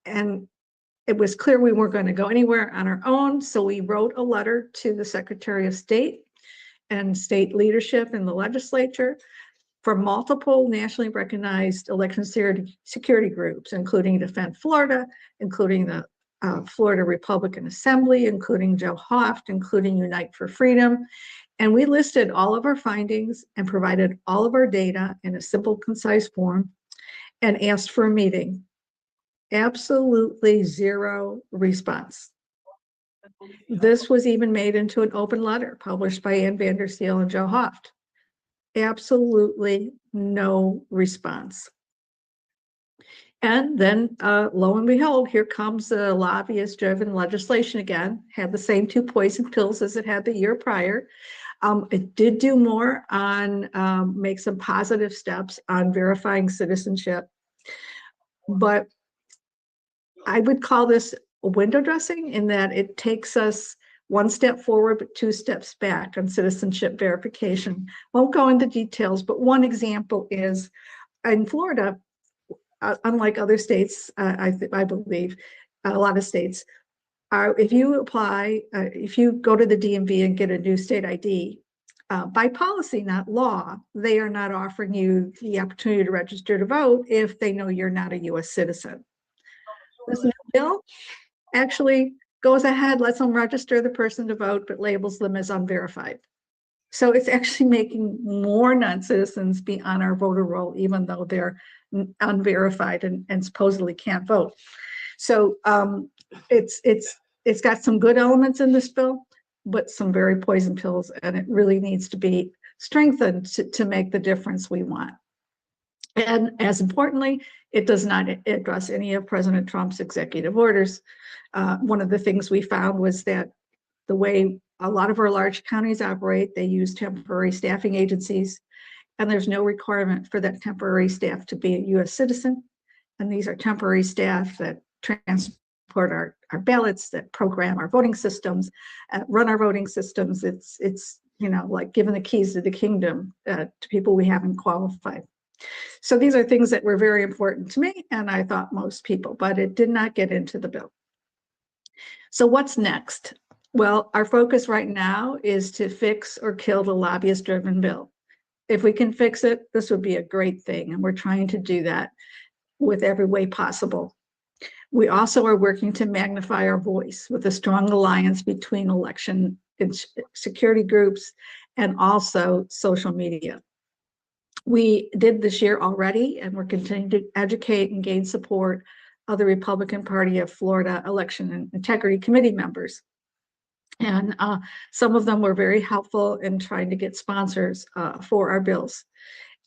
And it was clear we weren't going to go anywhere on our own, so we wrote a letter to the Secretary of State and state leadership in the legislature from multiple nationally recognized election security groups, including Defend Florida, including the Florida Republican Assembly, including Joe Hoft, including Unite for Freedom. And we listed all of our findings and provided all of our data in a simple, concise form and asked for a meeting. Absolutely 0 response. This was even made into an open letter published by Ann Vandersteel and Joe Hoft. Absolutely no response. And then lo and behold, here comes the lobbyist-driven legislation again, had the same 2 poison pills as it had the year prior. It did do more on make some positive steps on verifying citizenship, but I would call this a window dressing in that it takes us 1 step forward, but 2 steps back on citizenship verification. Won't go into details, but one example is in Florida, unlike other states, I believe, a lot of states, if you apply, if you go to the DMV and get a new state ID, by policy, not law, they are not offering you the opportunity to register to vote if they know you're not a U.S. citizen. This new bill actually goes ahead, lets them register the person to vote, but labels them as unverified. So it's actually making more non-citizens be on our voter roll, even though they're unverified and supposedly can't vote. So it's got some good elements in this bill, but some very poison pills, and it really needs to be strengthened to make the difference we want. And as importantly, it does not address any of President Trump's executive orders. One of the things we found was that the way a lot of our large counties operate, they use temporary staffing agencies, and there's no requirement for that temporary staff to be a U.S. citizen. And these are temporary staff that transport our ballots, that program our voting systems, run our voting systems. It's you know, like giving the keys to the kingdom to people we haven't qualified. So these are things that were very important to me, and I thought most people, but it did not get into the bill. So what's next? Well, our focus right now is to fix or kill the lobbyist-driven bill. If we can fix it, this would be a great thing, and we're trying to do that with every way possible. We also are working to magnify our voice with a strong alliance between election and security groups and also social media. We did this year already, and we're continuing to educate and gain support of the Republican Party of Florida Election and Integrity Committee members. And some of them were very helpful in trying to get sponsors for our bills.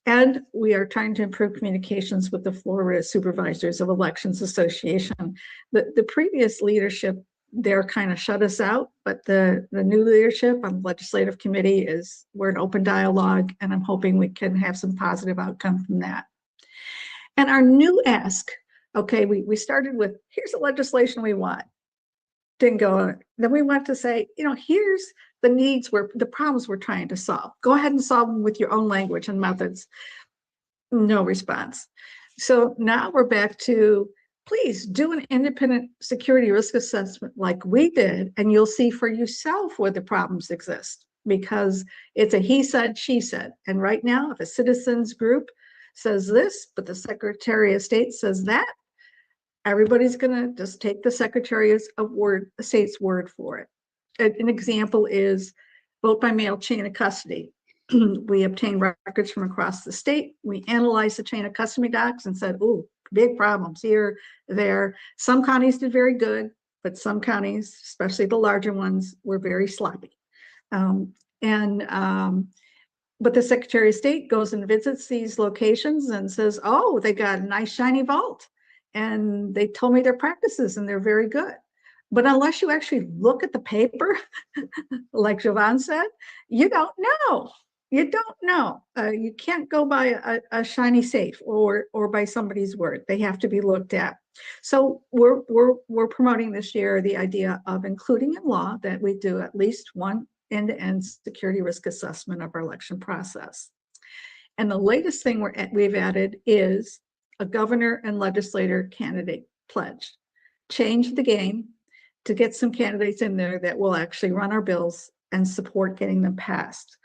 And we are trying to improve communications with the Florida Supervisors of Elections Association. The previous leadership there kind of shut us out, but the new leadership on the legislative committee we're in open dialogue, and I'm hoping we can have some positive outcome from that. And our new ask, okay, we started with, here's the legislation we want. Didn't go on. Then we went to say, here's the needs, the problems we're trying to solve. Go ahead and solve them with your own language and methods. No response. So now we're back to, please do an independent security risk assessment like we did, and you'll see for yourself where the problems exist, because it's a he said, she said. And right now, if a citizens group says this, but the Secretary of State says that, everybody's going to just take the Secretary of State's word for it. An example is vote by mail chain of custody. We obtained records from across the state. We analyzed the chain of custody docs and said, ooh, big problems here, there. Some counties did very good, but some counties, especially the larger ones, were very sloppy. But the Secretary of State goes and visits these locations and says, oh, they got a nice shiny vault. And they told me their practices and they're very good. But unless you actually look at the paper, like Jovan said, you don't know. You don't know. You can't go by a shiny safe or by somebody's word. They have to be looked at. So we're promoting this year the idea of including in law that we do at least one end-to-end security risk assessment of our election process. And the latest thing we've added is a governor and legislator candidate pledge. Change the game to get some candidates in there that will actually run our bills and support getting them passed.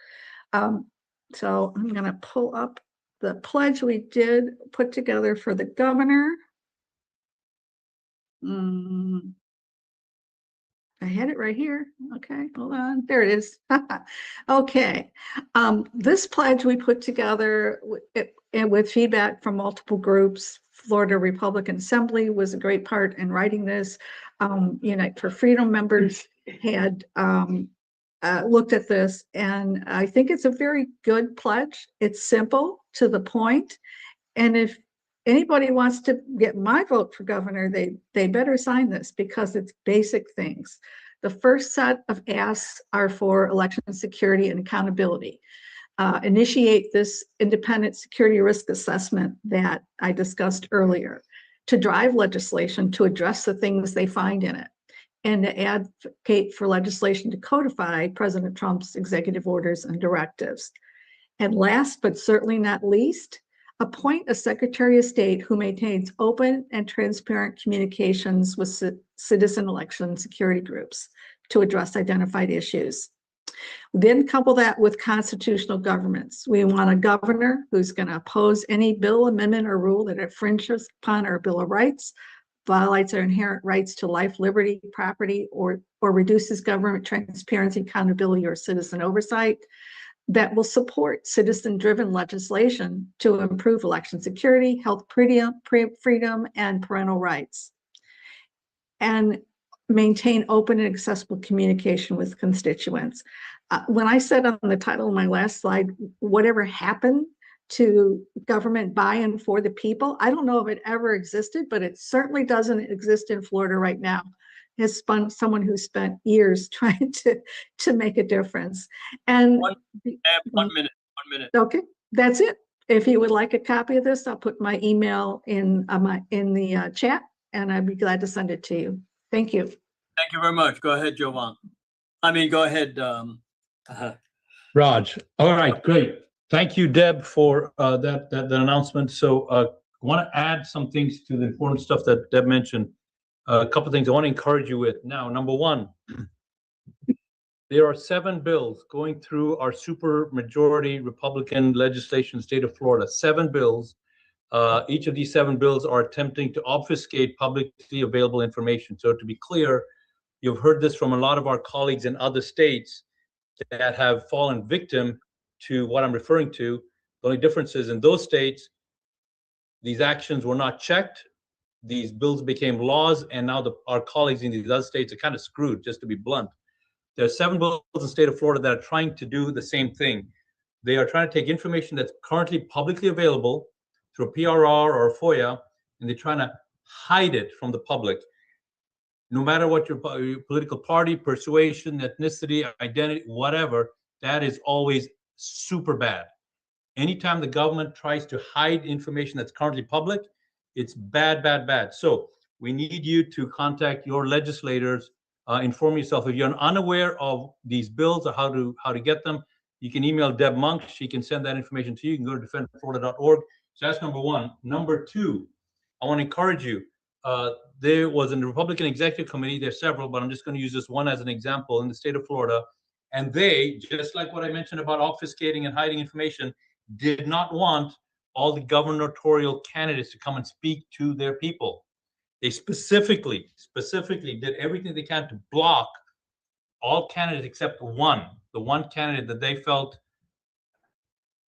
So I'm going to pull up the pledge we did put together for the governor. I had it right here. Okay, hold on. There it is. Okay. This pledge we put together with feedback from multiple groups. Florida Republican Assembly was a great part in writing this. Unite for Freedom members had looked at this, and I think it's a very good pledge. It's simple, to the point. And if anybody wants to get my vote for governor, they better sign this, because it's basic things. The first set of asks are for election security and accountability. Initiate this independent security risk assessment that I discussed earlier, to drive legislation to address the things they find in it, and to advocate for legislation to codify President Trump's executive orders and directives. And last but certainly not least, appoint a Secretary of State who maintains open and transparent communications with citizen election security groups to address identified issues. Then couple that with constitutional governments. We want a governor who's going to oppose any bill, amendment, or rule that infringes upon our Bill of Rights, violates our inherent rights to life, liberty, property, or reduces government transparency, accountability, or citizen oversight, that will support citizen-driven legislation to improve election security, health freedom, and parental rights, and maintain open and accessible communication with constituents. When I said on the title of my last slide, whatever happened to government by-in for the people, I don't know if it ever existed, but it certainly doesn't exist in Florida right now. Has someone who spent years trying to make a difference. And 1 minute. okay, that's it. If you would like a copy of this, I'll put my email in the chat, and I'd be glad to send it to you. Thank you. Thank you very much. Go ahead, Jovan. Go ahead. Raj. All right, great. Thank you, Deb, for that announcement. So I want to add some things to the important stuff that Deb mentioned. A couple of things I want to encourage you with. Now, number one, there are 7 bills going through our super majority Republican legislation state of Florida. 7 bills. Each of these 7 bills are attempting to obfuscate publicly available information. So to be clear, you've heard this from a lot of our colleagues in other states that have fallen victim to what I'm referring to. The only difference is in those states, these actions were not checked. These bills became laws, and now our colleagues in these other states are kind of screwed, just to be blunt. There are 7 bills in the state of Florida that are trying to do the same thing. They are trying to take information that's currently publicly available through a PRR or a FOIA, and they're trying to hide it from the public. No matter what your political party, persuasion, ethnicity, identity, whatever, that is always super bad. Anytime the government tries to hide information that's currently public, it's bad, bad, bad. So we need you to contact your legislators, inform yourself. If you're unaware of these bills or how to get them, you can email Deb Monk. She can send that information to you. You can go to defendflorida.org. So that's number one. Number two, I want to encourage you. There was a Republican Executive Committee, there's several, but I'm just going to use this one as an example in the state of Florida. And they, just like what I mentioned about obfuscating and hiding information, did not want all the gubernatorial candidates to come and speak to their people. They specifically did everything they can to block all candidates except one, the one candidate that they felt,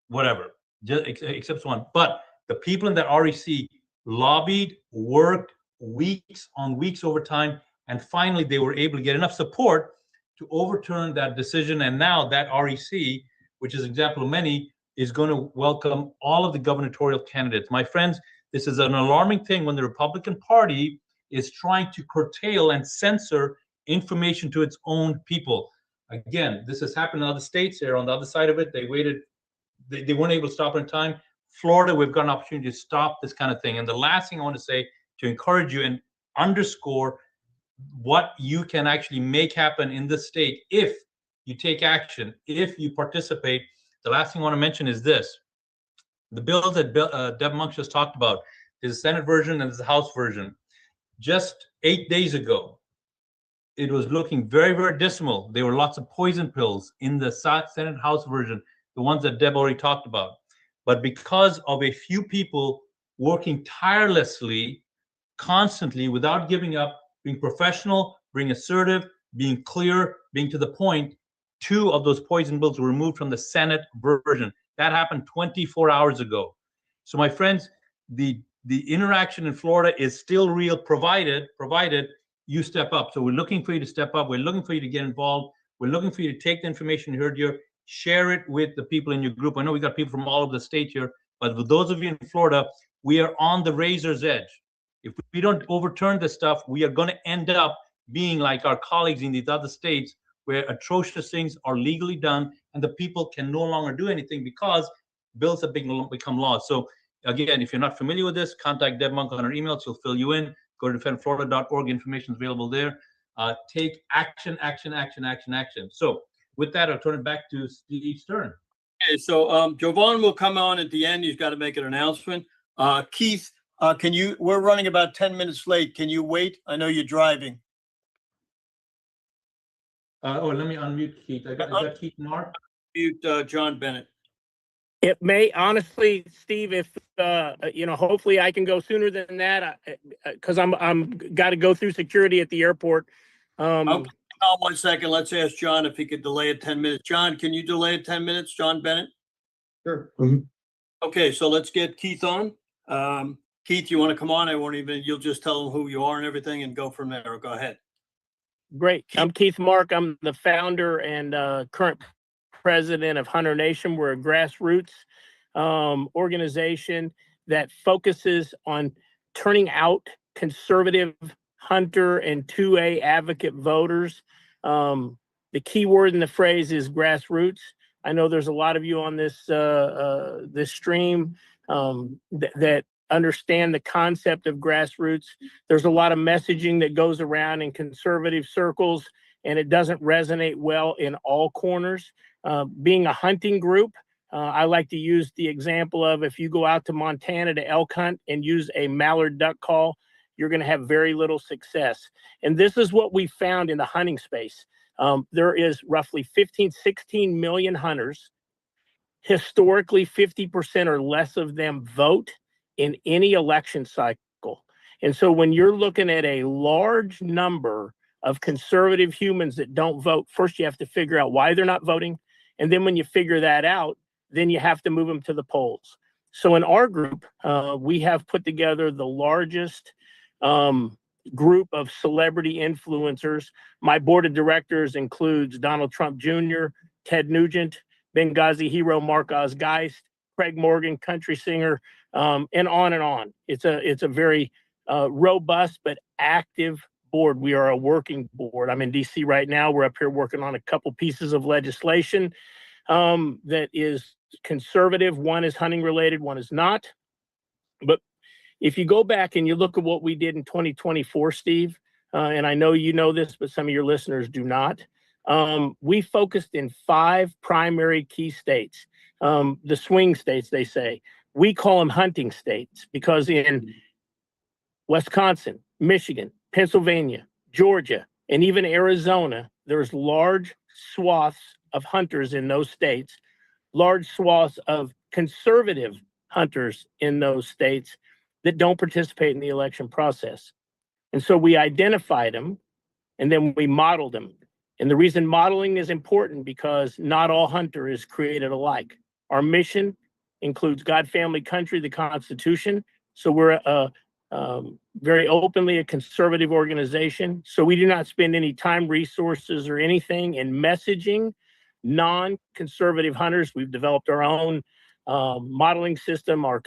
whatever, just except one. But the people in that REC lobbied, worked weeks on weeks over time, and finally they were able to get enough support to overturn that decision. And now that REC, which is an example of many, is going to welcome all of the gubernatorial candidates. My friends, this is an alarming thing when the Republican Party is trying to curtail and censor information to its own people. Again, this has happened in other states. They're on the other side of it. They waited. They weren't able to stop in time. Florida, we've got an opportunity to stop this kind of thing. And the last thing I want to say to encourage you and underscore what you can actually make happen in this state if you take action, if you participate. The last thing I want to mention is this. The bill that Deb Monk just talked about is the Senate version and there's the House version. Just 8 days ago, it was looking very, very dismal. There were lots of poison pills in the Senate House version, the ones that Deb already talked about. But because of a few people working tirelessly, constantly, without giving up, being professional, being assertive, being clear, being to the point, 2 of those poison bills were removed from the Senate version. That happened 24 hours ago. So my friends, the interaction in Florida is still real, provided you step up. So we're looking for you to step up. We're looking for you to get involved. We're looking for you to take the information you heard here, share it with the people in your group. I know we got people from all over the state here, but with those of you in Florida, we are on the razor's edge. If we don't overturn this stuff, we are going to end up being like our colleagues in these other states where atrocious things are legally done and the people can no longer do anything because bills have become laws. So again, if you're not familiar with this, contact Deb Monk on her email. She'll fill you in. Go to defendflorida.org. Information is available there. Take action, action, action, action, action. So with that, I'll turn it back to Steve Stern. Okay, so Jovan will come on at the end. He's got to make an announcement. Keith, we're running about 10 minutes late. Can you wait? I know you're driving. Let me unmute Keith. I got Keith Mark. Mute John Bennett. It may, honestly, Steve, if hopefully I can go sooner than that, because I'm got to go through security at the airport. Okay, 1 second. Let's ask John if he could delay it 10 minutes. John, can you delay it 10 minutes? John Bennett. Sure. Okay, so let's get Keith on. Keith, you want to come on? You'll just tell him who you are and everything and go from there. Go ahead. Great. I'm Keith Mark. I'm the founder and current president of Hunter Nation. We're a grassroots organization that focuses on turning out conservative hunter and 2A advocate voters. The key word in the phrase is grassroots. I know there's a lot of you on this stream that understand the concept of grassroots. There's a lot of messaging that goes around in conservative circles, and it doesn't resonate well in all corners. Being a hunting group, I like to use the example of if you go out to Montana to elk hunt and use a mallard duck call, you're going to have very little success. And this is what we found in the hunting space. There is roughly 16 million hunters. Historically, 50% or less of them vote in any election cycle. And so when you're looking at a large number of conservative humans that don't vote, first you have to figure out why they're not voting. And then when you figure that out, then you have to move them to the polls. So in our group, we have put together the largest group of celebrity influencers. My board of directors includes Donald Trump Jr., Ted Nugent, Benghazi hero Marcos Geist, Craig Morgan, country singer, and on and on. It's a very robust but active board. We are a working board. I'm in DC right now. We're up here working on a couple pieces of legislation that is conservative. One is hunting related, one is not. But if you go back and you look at what we did in 2024, Steve, and I know you know this, but some of your listeners do not, we focused in 5 primary key states, the swing states, they say. We call them hunting states because in Wisconsin, Michigan, Pennsylvania, Georgia, and even Arizona, there's large swaths of hunters in those states, large swaths of conservative hunters in those states that don't participate in the election process. And so we identified them and then we modeled them. And the reason modeling is important because not all hunter is created alike. Our mission includes God, family, country, the Constitution. So we're very openly a conservative organization. So we do not spend any time, resources, or anything in messaging non-conservative hunters. We've developed our own modeling system, our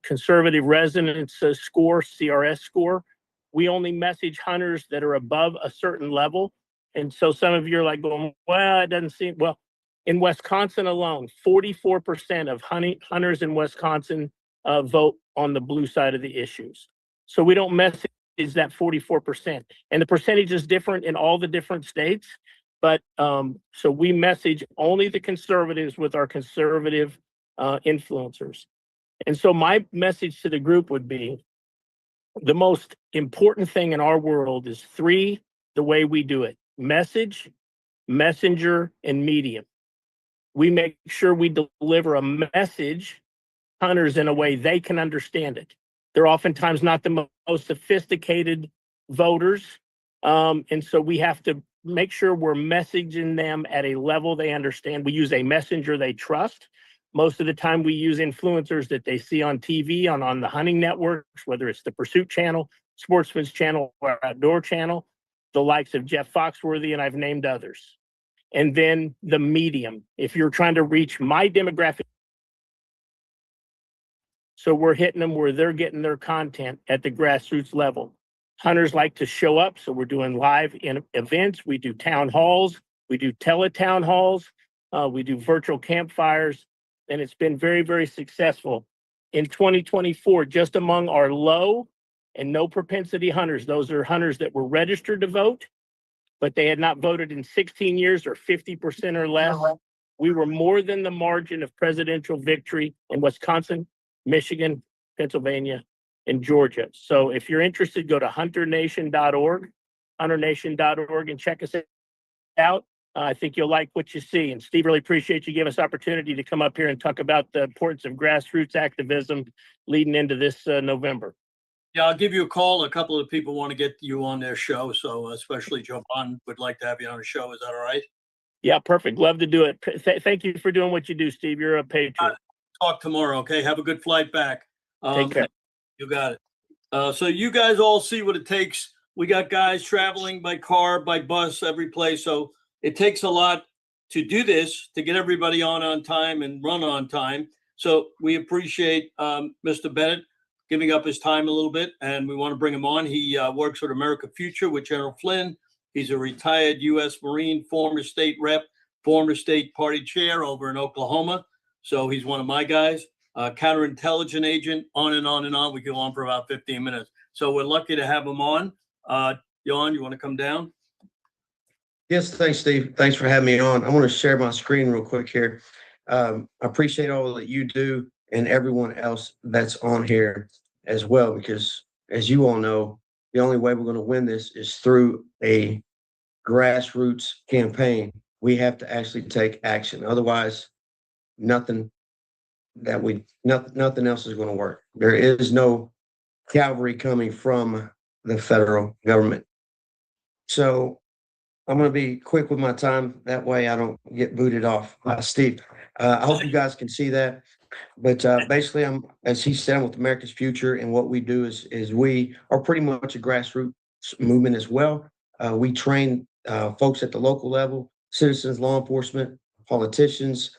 conservative resonance score, CRS score. We only message hunters that are above a certain level. And so some of you are like going, well, it doesn't seem, well, in Wisconsin alone, 44% of hunters in Wisconsin vote on the blue side of the issues. So we don't message that 44%. And the percentage is different in all the different states. But so we message only the conservatives with our conservative influencers. And so my message to the group would be the most important thing in our world is 3, the way we do it: message, messenger, and medium. We make sure we deliver a message hunters in a way they can understand it. They're oftentimes not the most sophisticated voters. And so we have to make sure we're messaging them at a level they understand. We use a messenger they trust. Most of the time we use influencers that they see on TV, on the hunting networks, whether it's the Pursuit Channel, Sportsman's Channel, or Outdoor Channel, the likes of Jeff Foxworthy, and I've named others. And then the medium, if you're trying to reach my demographic. So we're hitting them where they're getting their content at the grassroots level. Hunters like to show up, so we're doing live events. We do town halls, we do teletown halls, we do virtual campfires, and it's been very, very successful. In 2024, just among our low and no propensity hunters, those are hunters that were registered to vote, but they had not voted in 16 years or 50% or less. We were more than the margin of presidential victory in Wisconsin, Michigan, Pennsylvania, and Georgia. So if you're interested, go to hunternation.org, and check us out. I think you'll like what you see. And Steve, really appreciate you giving us opportunity to come up here and talk about the importance of grassroots activism leading into this November. Yeah, I'll give you a call. A couple of people want to get you on their show. So especially Joe Bond would like to have you on the show. Is that all right? Yeah, perfect. Love to do it. Thank you for doing what you do, Steve. You're a patriot. Talk tomorrow. Okay. Have a good flight back. Take care. You got it. So you guys all see what it takes. We got guys traveling by car, by bus, every place. So it takes a lot to do this, to get everybody on time and run on time. So we appreciate Mr. Bennett giving up his time a little bit, and we want to bring him on. He works with America Future with General Flynn. He's a retired U.S. Marine, former state rep, former state party chair over in Oklahoma. So he's one of my guys. Counterintelligence agent, on and on and on. We go on for about 15 minutes. So we're lucky to have him on. Jan, you want to come down? Yes, thanks, Steve. Thanks for having me on. I want to share my screen real quick here. I appreciate all that you do and everyone else that's on here as well, because as you all know, the only way we're going to win this is through a grassroots campaign. We have to actually take action. Otherwise, nothing else is going to work. There is no cavalry coming from the federal government. So I'm going to be quick with my time. That way I don't get booted off. Steve, I hope you guys can see that. But basically, as he said, with America's Future, and what we do is we are pretty much a grassroots movement as well. We train folks at the local level, citizens, law enforcement, politicians,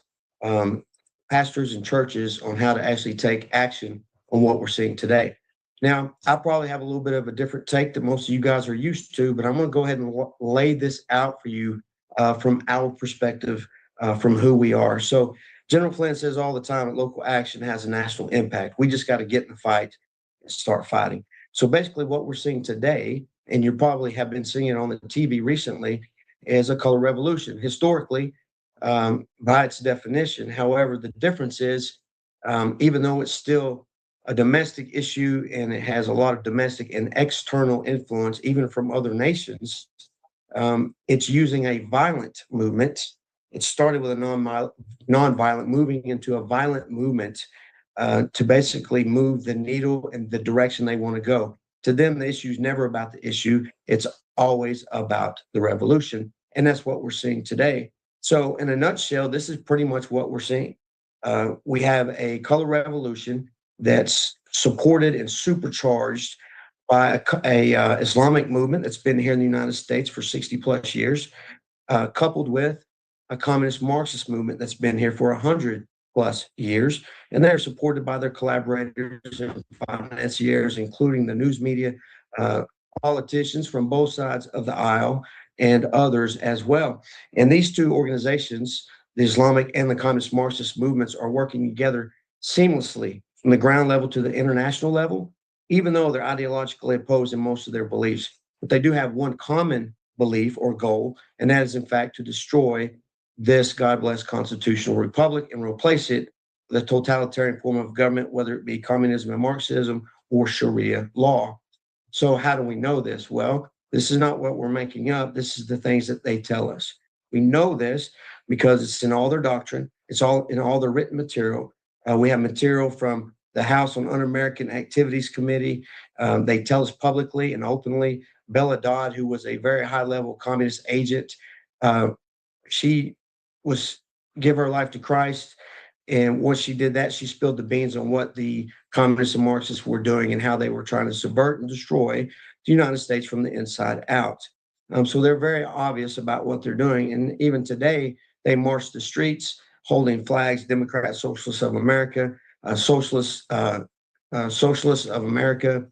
pastors, and churches on how to actually take action on what we're seeing today. Now, I probably have a little bit of a different take that most of you guys are used to, but I'm going to go ahead and lay this out for you from our perspective, from who we are. So General Flynn says all the time that local action has a national impact. We just got to get in the fight and start fighting. So basically what we're seeing today, and you probably have been seeing it on the TV recently, is a color revolution. Historically, by its definition, however, the difference is, even though it's still a domestic issue and it has a lot of domestic and external influence, even from other nations, it's using a violent movement. It started with a non-violent, moving into a violent movement to basically move the needle in the direction they want to go. To them, the issue is never about the issue. It's always about the revolution. And that's what we're seeing today. So in a nutshell, this is pretty much what we're seeing. We have a color revolution that's supported and supercharged by a Islamic movement that's been here in the United States for 60 plus years, coupled with a communist Marxist movement that's been here for 100 plus years. And they're supported by their collaborators and financiers, including the news media, politicians from both sides of the aisle, and others as well. And these two organizations, the Islamic and the communist Marxist movements, are working together seamlessly from the ground level to the international level, even though they're ideologically opposed in most of their beliefs. But they do have one common belief or goal, and that is, in fact, to destroy this God-blessed constitutional republic and replace it with a totalitarian form of government, whether it be communism and Marxism or Sharia law. So how do we know this? Well, this is not what we're making up. This is the things that they tell us. We know this because it's in all their doctrine. It's all in all their written material. We have material from the House on Un-American Activities Committee. They tell us publicly and openly. Bella Dodd, who was a very high-level communist agent, she give her life to Christ. And once she did that, she spilled the beans on what the communists and Marxists were doing and how they were trying to subvert and destroy the United States from the inside out. So they're very obvious about what they're doing. And even today, they march the streets holding flags, Democrat Socialists of America, Socialists of America,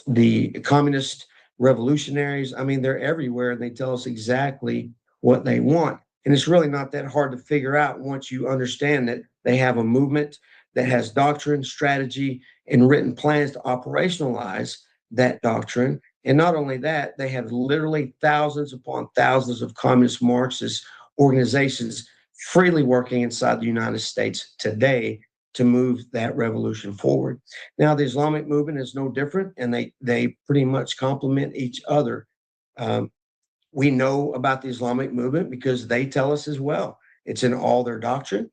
the communist revolutionaries. I mean, they're everywhere, and they tell us exactly what they want. And it's really not that hard to figure out once you understand that they have a movement that has doctrine, strategy, and written plans to operationalize that doctrine. And not only that, they have literally thousands upon thousands of communist Marxist organizations freely working inside the United States today to move that revolution forward. Now, the Islamic movement is no different, and they pretty much complement each other. We know about the Islamic movement because they tell us as well. It's in all their doctrine.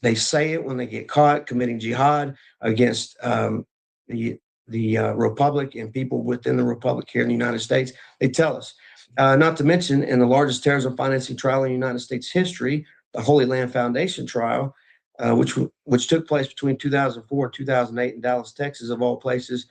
They say it when they get caught committing jihad against the Republic and people within the Republic here in the United States. They tell us. Not to mention, in the largest terrorism financing trial in United States history, the Holy Land Foundation trial, which took place between 2004 and 2008 in Dallas, Texas, of all places,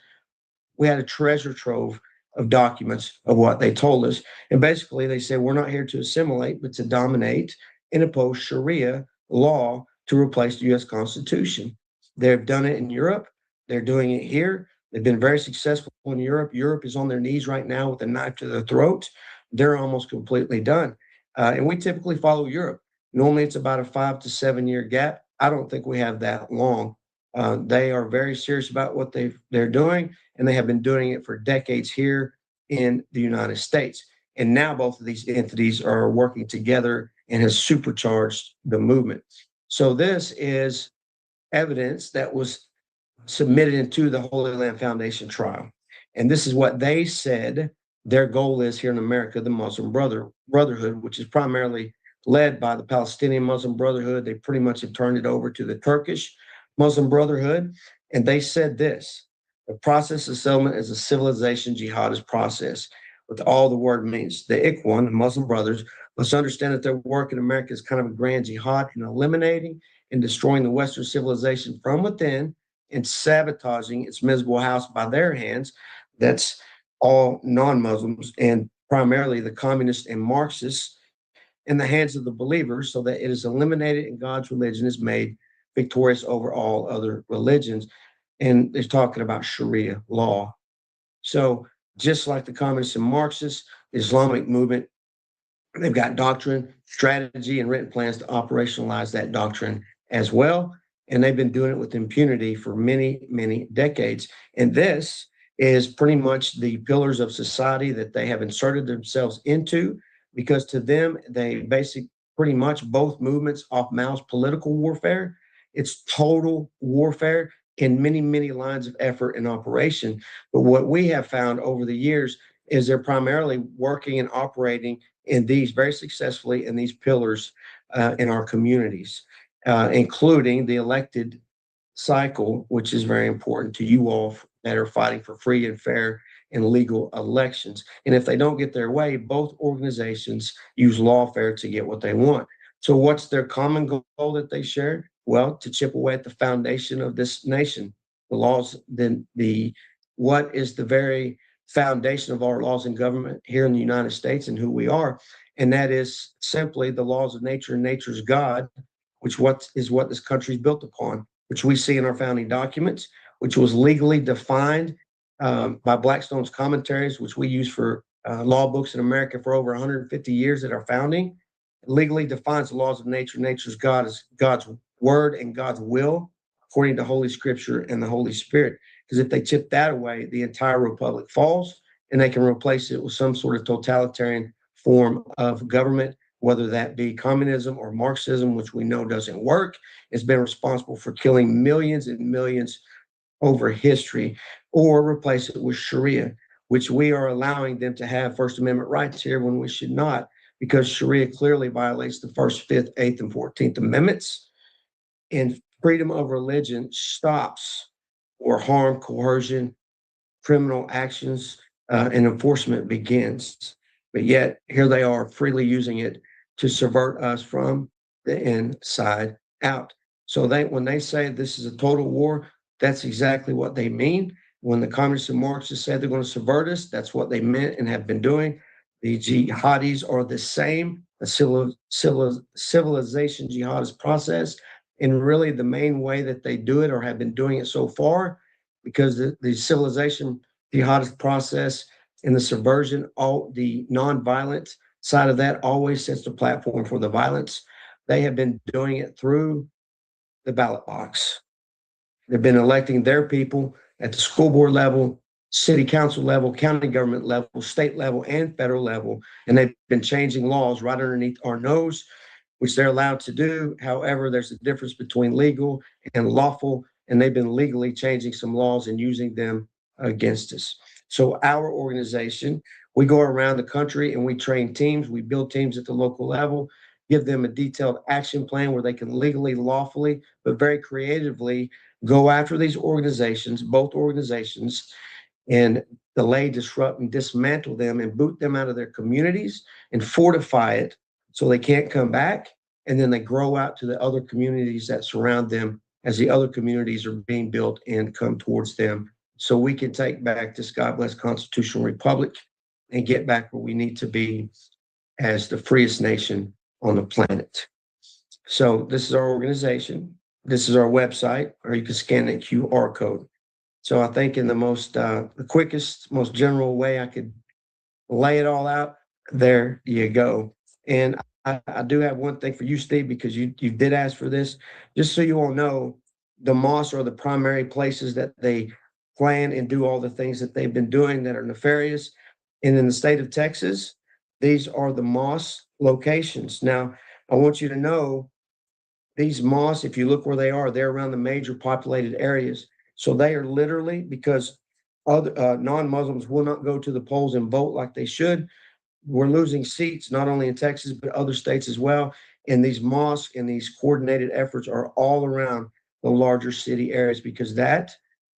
we had a treasure trove of documents of what they told us. And basically, they said, we're not here to assimilate, but to dominate and oppose Sharia law to replace the U.S. Constitution. They've done it in Europe. They're doing it here. They've been very successful in Europe. Europe is on their knees right now with a knife to their throat. They're almost completely done. And we typically follow Europe. Normally, it's about a 5 to 7 year gap. I don't think we have that long. They are very serious about what they're doing, and they have been doing it for decades here in the United States. And now both of these entities are working together and has supercharged the movement. So this is evidence that was submitted into the Holy Land Foundation trial. And this is what they said their goal is here in America, the Muslim Brotherhood, which is primarily led by the Palestinian Muslim Brotherhood. They pretty much have turned it over to the Turkish Muslim Brotherhood. And they said this: the process of settlement is a civilization jihadist process. what all the word means. The Ikhwan, the Muslim Brothers, must understand that their work in America is kind of a grand jihad in eliminating and destroying the Western civilization from within and sabotaging its miserable house by their hands. That's all non-Muslims and primarily the communists and Marxists in the hands of the believers, so that it is eliminated and God's religion is made victorious over all other religions. And they're talking about Sharia law. So just like the communists and Marxists, the Islamic movement, they've got doctrine, strategy, and written plans to operationalize that doctrine as well. And they've been doing it with impunity for many, many decades. And this is pretty much the pillars of society that they have inserted themselves into, because to them, they pretty much both movements off mouths political warfare. It's total warfare in many, many lines of effort and operation. But what we have found over the years is they're primarily working and operating in these very successfully in these pillars in our communities, including the elected cycle, which is very important to you all that are fighting for free and fair and legal elections. And if they don't get their way, both organizations use lawfare to get what they want. So what's their common goal that they share? Well, to chip away at the foundation of this nation. The laws, what is the very foundation of our laws and government here in the United States and who we are. And that is simply the laws of nature and nature's God, which is what this country is built upon, which we see in our founding documents, which was legally defined by Blackstone's commentaries, which we use for law books in America for over 150 years at our founding. It legally defines the laws of nature. Nature's God is God's word and God's will, according to Holy Scripture and the Holy Spirit. Because if they chip that away, the entire republic falls, and they can replace it with some sort of totalitarian form of government, whether that be communism or Marxism, which we know doesn't work. It's been responsible for killing millions and millions over history, or replace it with Sharia, which we are allowing them to have First Amendment rights here when we should not, because Sharia clearly violates the First, Fifth, Eighth, and 14th Amendments. And freedom of religion stops or harm, coercion, criminal actions, and enforcement begins. But yet here they are freely using it to subvert us from the inside out. So when they say this is a total war, that's exactly what they mean. When the communists and Marxists said they're going to subvert us, that's what they meant and have been doing. The jihadis are the same, a civilization jihadist process. And really the main way that they do it or have been doing it so far, because the civilization jihadist process and the subversion, all the nonviolent side of that always sets the platform for the violence. They have been doing it through the ballot box. They've been electing their people at the school board level, city council level, county government level, state level, and federal level. And they've been changing laws right underneath our nose, which they're allowed to do. However, there's a difference between legal and lawful, and they've been legally changing some laws and using them against us. So our organization, we go around the country and we train teams. We build teams at the local level, give them a detailed action plan where they can legally, lawfully, but very creatively go after these organizations, both organizations, and delay, disrupt, and dismantle them and boot them out of their communities and fortify it so they can't come back. And then they grow out to the other communities that surround them as the other communities are being built and come towards them. So we can take back this God bless constitutional republic and get back where we need to be as the freest nation on the planet. So this is our organization. This is our website, or you can scan that QR code. So I think in the the quickest, most general way I could lay it all out, there you go. And I do have one thing for you, Steve, because you did ask for this. Just so you all know, the mosques are the primary places that they plan and do all the things that they've been doing that are nefarious. And in the state of Texas, these are the mosque locations. Now, I want you to know these mosques, if you look where they are, they're around the major populated areas. So they are literally, because other non-Muslims will not go to the polls and vote like they should. We're losing seats, not only in Texas, but other states as well. And these mosques and these coordinated efforts are all around the larger city areas, because that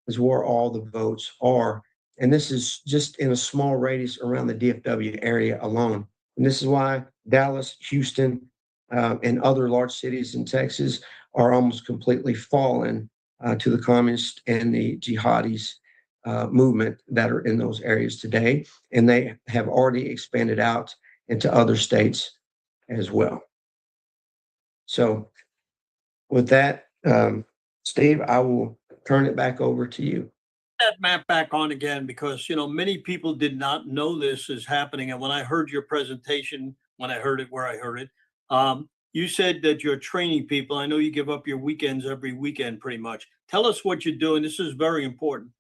is where all the votes are. And this is just in a small radius around the DFW area alone. And this is why Dallas, Houston, and other large cities in Texas are almost completely fallen to the communist and the jihadis movement that are in those areas today. And they have already expanded out into other states as well. So with that, Steve, I will turn it back over to you. That map back on again, because, you know, many people did not know this is happening. And when I heard your presentation, when I heard it, where I heard it, you said that you're training people. I know you give up your weekends every weekend pretty much. Tell us what you're doing. This is very important.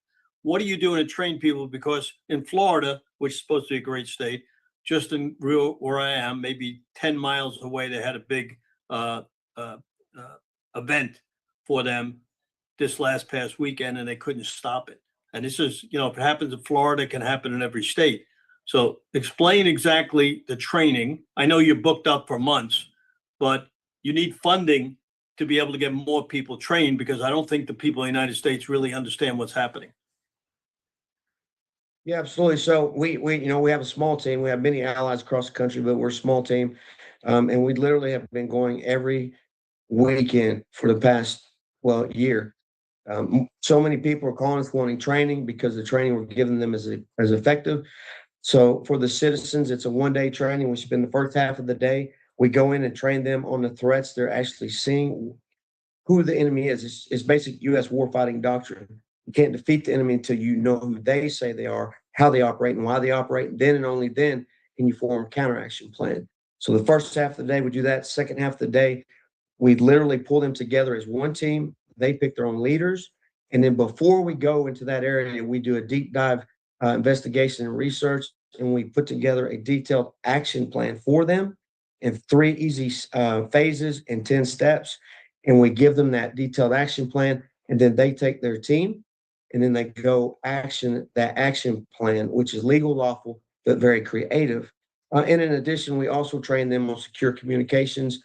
What are you doing to train people? Because in Florida, which is supposed to be a great state, just in real where I am, maybe 10 miles away, they had a big event for them this past weekend, and they couldn't stop it. And this is, you know, if it happens in Florida, it can happen in every state. So explain exactly the training. I know you're booked up for months, but you need funding to be able to get more people trained, because I don't think the people in the United States really understand what's happening. Yeah, absolutely. So we have a small team. We have many allies across the country, but we're a small team. And we literally have been going every weekend for the past, year. So many people are calling us wanting training because the training we're giving them is effective. So for the citizens, it's a one-day training. We spend the first half of the day. We go in and train them on the threats they're actually seeing, who the enemy is. It's basic U.S. warfighting doctrine. You can't defeat the enemy until you know who they say they are, how they operate, and why they operate. Then and only then can you form a counteraction plan. So the first half of the day, we do that. Second half of the day, we literally pull them together as one team. They pick their own leaders. And then before we go into that area, we do a deep dive investigation and research, and we put together a detailed action plan for them in 3 easy phases and 10 steps. And we give them that detailed action plan, and then they take their team and then they go action that action plan, which is legal, lawful, but very creative. And in addition, we also train them on secure communications,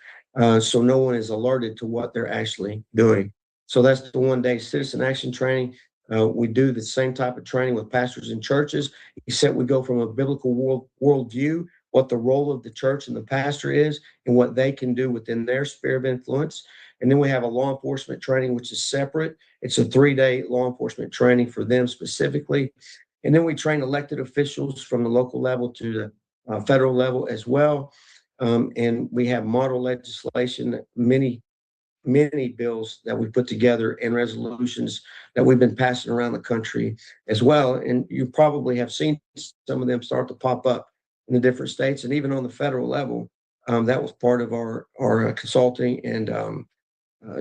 so no one is alerted to what they're actually doing. So that's the one-day citizen action training. We do the same type of training with pastors and churches, except we go from a biblical worldview, what the role of the church and the pastor is, and what they can do within their sphere of influence. And then we have a law enforcement training, which is separate. It's a 3-day law enforcement training for them specifically. And then we train elected officials from the local level to the federal level as well. And we have model legislation, many bills that we put together and resolutions that we've been passing around the country as well. And you probably have seen some of them start to pop up in the different states, and even on the federal level. That was part of our consulting and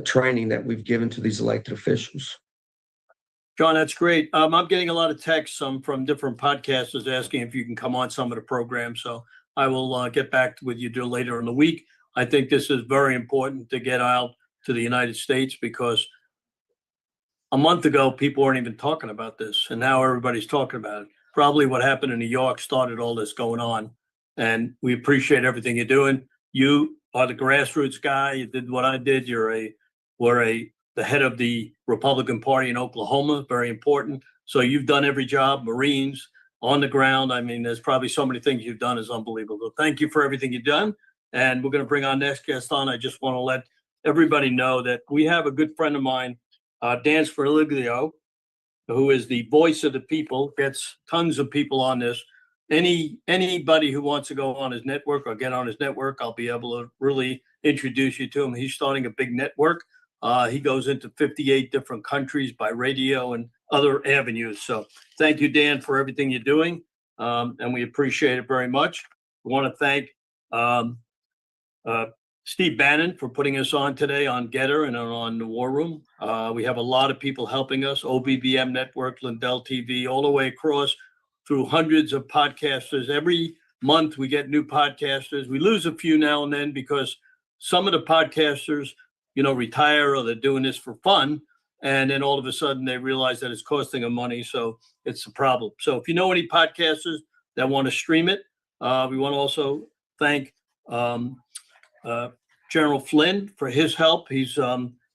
training that we've given to these elected officials. John, that's great. I'm getting a lot of texts from different podcasters asking if you can come on some of the programs. So I will get back with you later in the week. I think this is very important to get out to the United States, because a month ago, people weren't even talking about this. And now everybody's talking about it. Probably what happened in New York started all this going on. And we appreciate everything you're doing. You are the grassroots guy. You did what I did. The head of the Republican Party in Oklahoma, very important. So you've done every job, Marines, on the ground. I mean, there's probably so many things you've done is unbelievable. Thank you for everything you've done. And we're going to bring our next guest on. I just want to let everybody know that we have a good friend of mine, Dan Sferiglio, who is the voice of the people, gets tons of people on this. Anybody who wants to go on his network or get on his network, I'll be able to really introduce you to him. He's starting a big network. He goes into 58 different countries by radio and other avenues. So thank you, Dan, for everything you're doing. And we appreciate it very much. We want to thank Steve Bannon for putting us on today on Getter and on the War Room. We have a lot of people helping us, OBBM Network, Lindell TV, all the way across through hundreds of podcasters. Every month we get new podcasters. We lose a few now and then because some of the podcasters, retire, or they're doing this for fun. And then all of a sudden they realize that it's costing them money. So it's a problem. So if you know any podcasters that want to stream it, we want to also thank General Flynn for his help. He's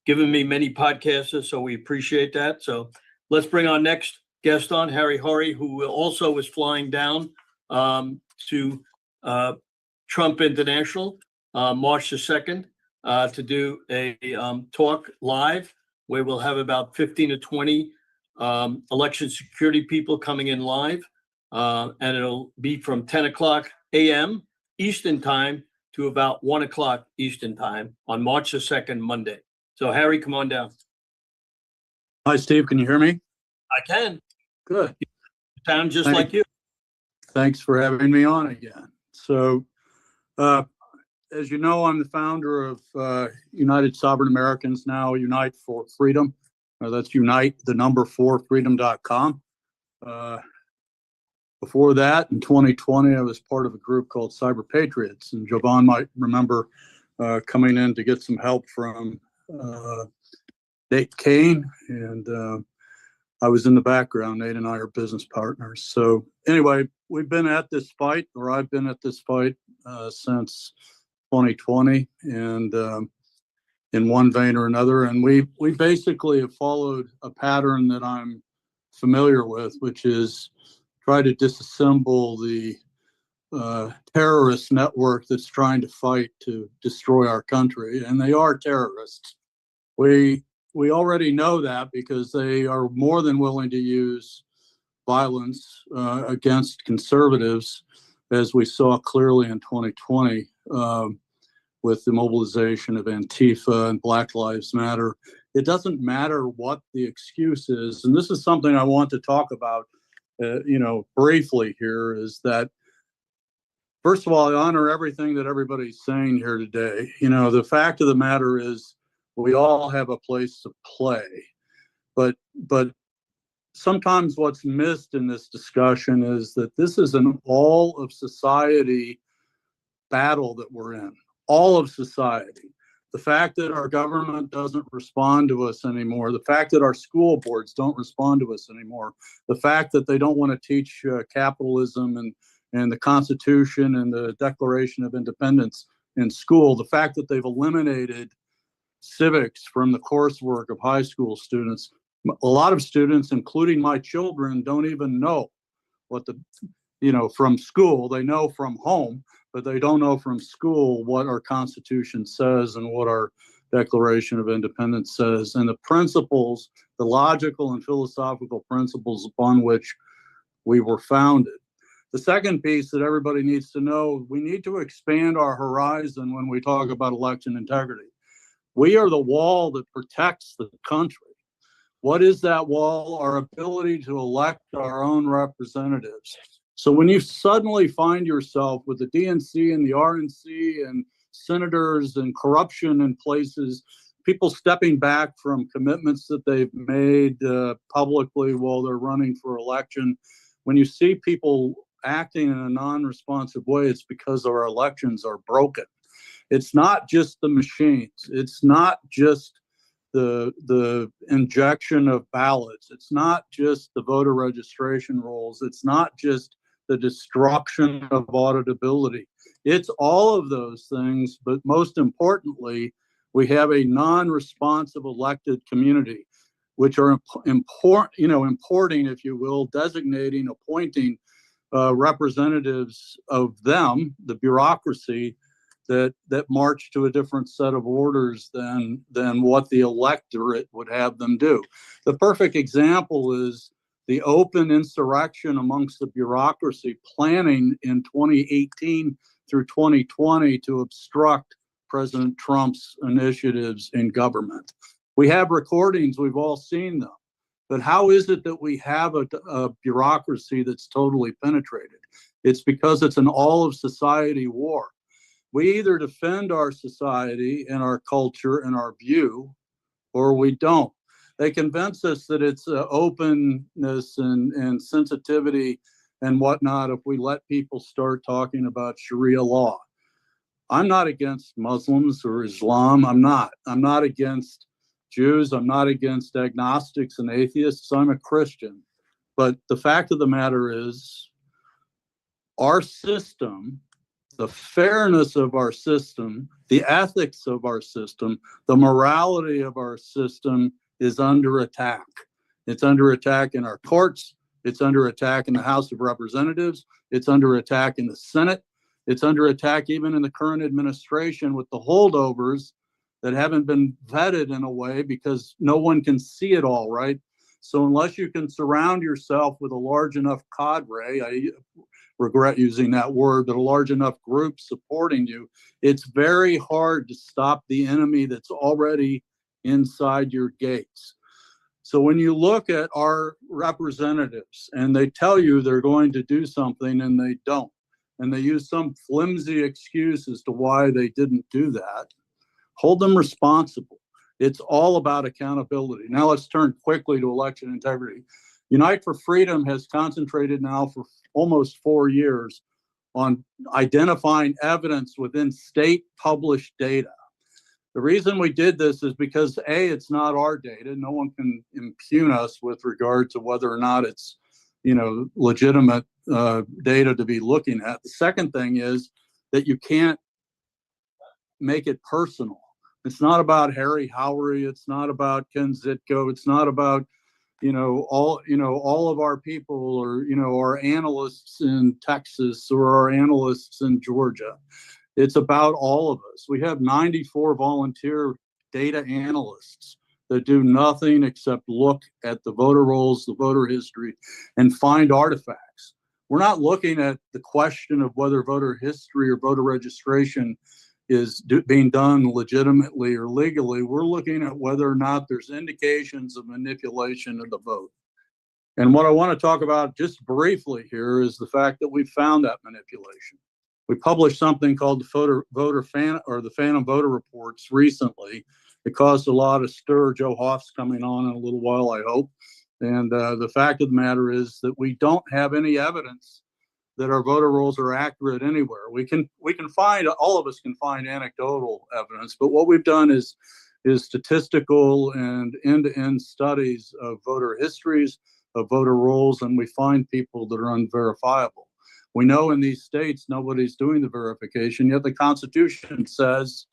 given me many podcasters, so we appreciate that. So let's bring our next guest on, Harry Horry, who also is flying down to Trump International, March the 2nd, to do a talk live where we'll have about 15 to 20 election security people coming in live. And it'll be from 10 o'clock a.m. Eastern time to about 1 o'clock Eastern time on March the 2nd, Monday. So Harry, come on down. Hi, Steve. Can you hear me? I can. Good. Sound just Thank- like you. Thanks for having me on again. So, as you know, I'm the founder of United Sovereign Americans, now Unite for Freedom. That's Unite, the number 4freedom.com. Before that, in 2020, I was part of a group called Cyber Patriots, and Jovan might remember coming in to get some help from Nate Kane, and I was in the background. Nate and I are business partners. So anyway, we've been at this fight, or I've been at this fight since 2020, and in one vein or another. And we basically have followed a pattern that I'm familiar with, which is try to disassemble the terrorist network that's trying to fight to destroy our country. And they are terrorists. We already know that because they are more than willing to use violence against conservatives, as we saw clearly in 2020 with the mobilization of Antifa and Black Lives Matter. It doesn't matter what the excuse is. And this is something I want to talk about, briefly here, is that, first of all, I honor everything that everybody's saying here today. The fact of the matter is we all have a place to play, but sometimes what's missed in this discussion is that this is an all of society battle that we're in, all of society. The fact that our government doesn't respond to us anymore, the fact that our school boards don't respond to us anymore, the fact that they don't want to teach capitalism and the Constitution and the Declaration of Independence in school, the fact that they've eliminated civics from the coursework of high school students. A lot of students, including my children, don't even know what from school. They know from home, but they don't know from school what our Constitution says and what our Declaration of Independence says, and the principles, the logical and philosophical principles upon which we were founded. The second piece that everybody needs to know, we need to expand our horizon when we talk about election integrity. We are the wall that protects the country. What is that wall? Our ability to elect our own representatives. So when you suddenly find yourself with the DNC and the RNC and senators and corruption in places, people stepping back from commitments that they've made publicly while they're running for election, when you see people acting in a non-responsive way, it's because our elections are broken. It's not just the machines. It's not just the injection of ballots. It's not just the voter registration rolls. It's not just the destruction of auditability. It's all of those things, but most importantly, we have a non-responsive elected community, which are importing, if you will, designating, appointing representatives of them, the bureaucracy, that march to a different set of orders than what the electorate would have them do. The perfect example is the open insurrection amongst the bureaucracy planning in 2018 through 2020 to obstruct President Trump's initiatives in government. We have recordings, we've all seen them. But how is it that we have a bureaucracy that's totally penetrated? It's because it's an all of society war. We either defend our society and our culture and our view, or we don't. They convince us that it's openness and sensitivity and whatnot if we let people start talking about Sharia law. I'm not against Muslims or Islam. I'm not against Jews. I'm not against agnostics and atheists. I'm a Christian. But the fact of the matter is, our system, the fairness of our system, the ethics of our system, the morality of our system is under attack. It's under attack in our courts. It's under attack in the House of Representatives. It's under attack in the Senate. It's under attack even in the current administration with the holdovers that haven't been vetted in a way because no one can see it all, right? So unless you can surround yourself with a large enough cadre, I regret using that word, but a large enough group supporting you, it's very hard to stop the enemy that's already inside your gates. So when you look at our representatives and they tell you they're going to do something and they don't, and they use some flimsy excuse as to why they didn't do that, hold them responsible. It's all about accountability. Now let's turn quickly to election integrity. Unite for Freedom has concentrated now for almost 4 years on identifying evidence within state published data. The reason we did this is because A, it's not our data. No one can impugn us with regard to whether or not it's, legitimate data to be looking at. The second thing is that you can't make it personal. It's not about Harry Howery. It's not about Ken Zitko. It's not about, all of our people or, our analysts in Texas or our analysts in Georgia. It's about all of us. We have 94 volunteer data analysts that do nothing except look at the voter rolls, the voter history, and find artifacts. We're not looking at the question of whether voter history or voter registration is being done legitimately or legally. We're looking at whether or not there's indications of manipulation of the vote. And what I want to talk about just briefly here is the fact that we found that manipulation. We published something called the Phantom Voter Reports recently. It caused a lot of stir. Joe Hoff's coming on in a little while, I hope. And the fact of the matter is that we don't have any evidence that our voter rolls are accurate anywhere. We can find, all of us can find anecdotal evidence, but what we've done is statistical and end-to-end studies of voter histories, of voter rolls, and we find people that are unverifiable. We know in these states nobody's doing the verification, yet the Constitution says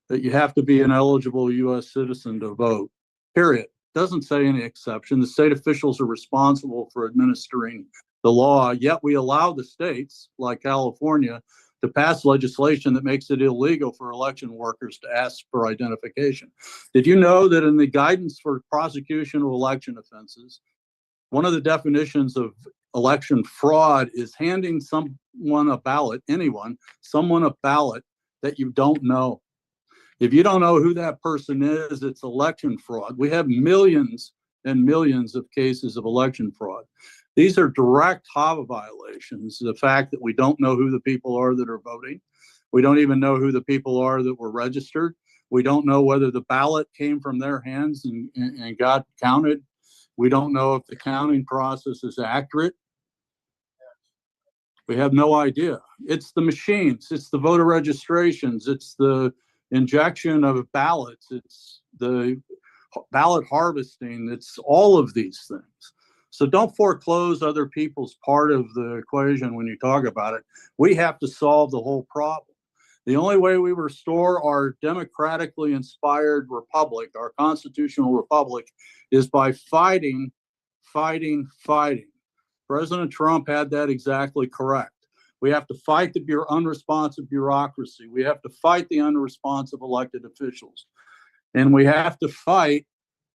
that you have to be an eligible U.S. citizen to vote, period. Doesn't say any exception. The state officials are responsible for administering the law, yet we allow the states, like California, to pass legislation that makes it illegal for election workers to ask for identification. Did you know that in the guidance for prosecution of election offenses, one of the definitions of election fraud is handing someone a ballot that you don't know. If you don't know who that person is, it's election fraud. We have millions and millions of cases of election fraud. These are direct HAVA violations. The fact that we don't know who the people are that are voting. We don't even know who the people are that were registered. We don't know whether the ballot came from their hands and got counted. We don't know if the counting process is accurate. We have no idea. It's the machines, it's the voter registrations, it's the injection of ballots, it's the ballot harvesting, it's all of these things. So don't foreclose other people's part of the equation when you talk about it. We have to solve the whole problem. The only way we restore our democratically inspired republic, our constitutional republic, is by fighting. President Trump had that exactly correct. We have to fight the unresponsive bureaucracy. We have to fight the unresponsive elected officials. And we have to fight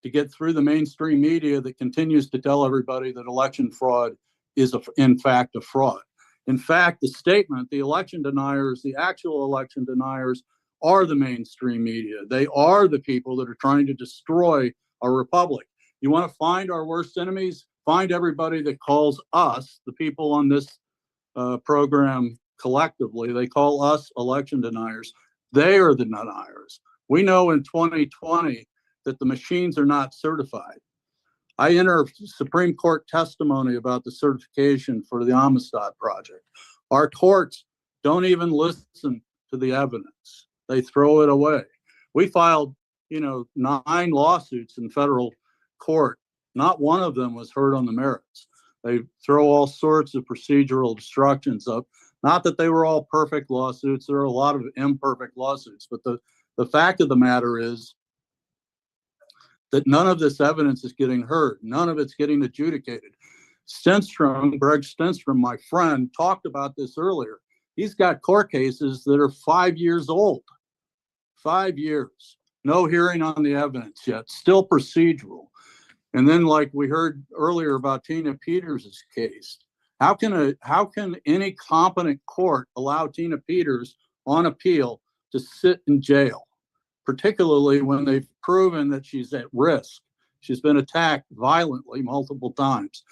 to get through the mainstream media that continues to tell everybody that election fraud is in fact a fraud. In fact, the statement, the election deniers, the actual election deniers are the mainstream media. They are the people that are trying to destroy our republic. You want to find our worst enemies? Find everybody that calls us, the people on this program collectively, they call us election deniers. They are the deniers. We know in 2020 that the machines are not certified. I enter Supreme Court testimony about the certification for the Amistad Project. Our courts don't even listen to the evidence. They throw it away. We filed, 9 lawsuits in federal court. Not one of them was heard on the merits. They throw all sorts of procedural obstructions up. Not that they were all perfect lawsuits. There are a lot of imperfect lawsuits. But the fact of the matter is that none of this evidence is getting heard. None of it's getting adjudicated. Greg Stenstrom, my friend, talked about this earlier. He's got court cases that are 5 years old. 5 years. No hearing on the evidence yet. Still procedural. And then, like we heard earlier about Tina Peters' case, how can any competent court allow Tina Peters on appeal to sit in jail, particularly when they've proven that she's at risk? She's been attacked violently multiple times.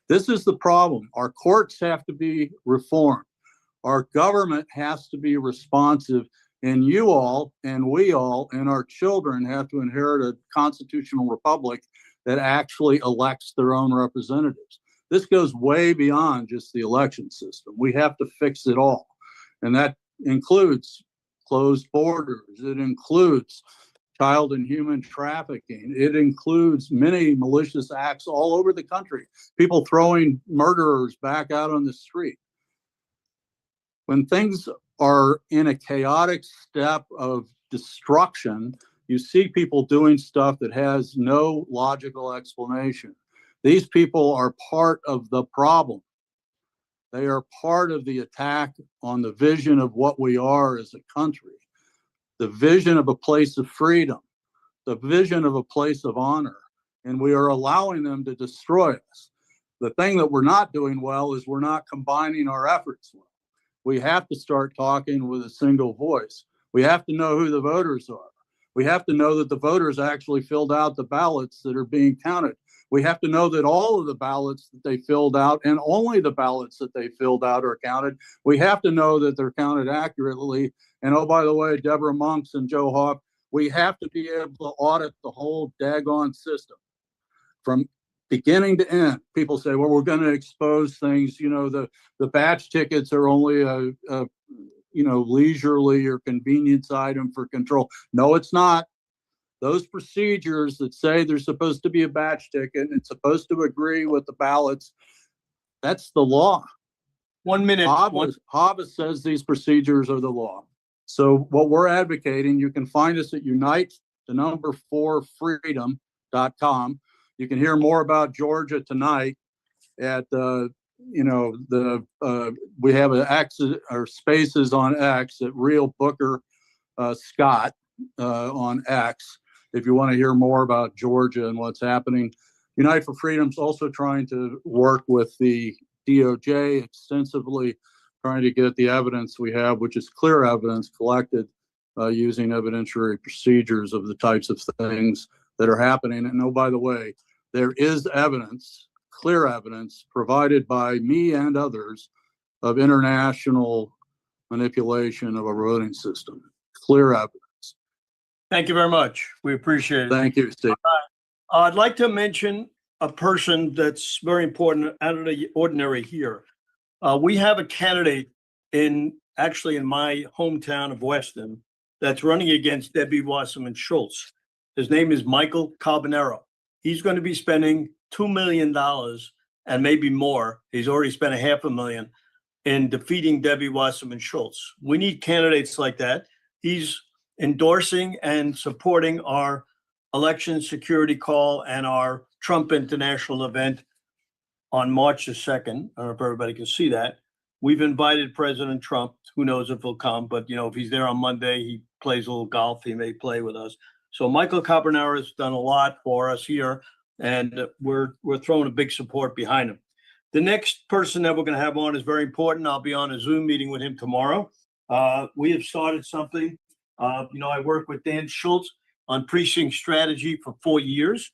This is the problem. Our courts have to be reformed. Our government has to be responsive, and you all and we all and our children have to inherit a constitutional republic that actually elects their own representatives. This goes way beyond just the election system. We have to fix it all. And that includes closed borders. It includes child and human trafficking. It includes many malicious acts all over the country. People throwing murderers back out on the street. When things are in a chaotic step of destruction, you see people doing stuff that has no logical explanation. These people are part of the problem. They are part of the attack on the vision of what we are as a country, the vision of a place of freedom, the vision of a place of honor, and we are allowing them to destroy us. The thing that we're not doing well is we're not combining our efforts well. We have to start talking with a single voice. We have to know who the voters are. We have to know that the voters actually filled out the ballots that are being counted. We have to know that all of the ballots that they filled out and only the ballots that they filled out are counted. We have to know that they're counted accurately. And oh, by the way, Deborah Monks and Joe Hawk, we have to be able to audit the whole daggone system from beginning to end. People say, well, we're going to expose things. You know, the batch tickets are only a leisurely or convenience item for control. No, it's not. Those procedures that say there's supposed to be a batch ticket and it's supposed to agree with the ballots, that's the law. 1 minute. Hobbes says these procedures are the law. So what we're advocating, you can find us at unite4freedom.com. You can hear more about Georgia tonight at we have an X or spaces on X at Real Booker Scott on X. If you want to hear more about Georgia and what's happening, Unite for Freedom is also trying to work with the DOJ extensively, trying to get the evidence we have, which is clear evidence collected using evidentiary procedures of the types of things that are happening. And oh, by the way, there is evidence, clear evidence provided by me and others of international manipulation of a voting system. Clear evidence. Thank you very much. We appreciate it. Thank you, Steve. I'd like to mention a person that's very important out of the ordinary here. We have a candidate in my hometown of Weston that's running against Debbie Wasserman Schultz. His name is Michael Carbonaro. He's going to be spending $2 million and maybe more. He's already spent $500,000 in defeating Debbie Wasserman Schultz. We need candidates like that. He's endorsing and supporting our election security call and our Trump International event on March the 2nd. I don't know if everybody can see that. We've invited President Trump. Who knows if he'll come, but if he's there on Monday, he plays a little golf, he may play with us. So Michael Carbonaro has done a lot for us here, and we're throwing a big support behind him. The next person that we're going to have on is very important. I'll be on a Zoom meeting with him tomorrow. We have started something. I work with Dan Schultz on precinct strategy for 4 years.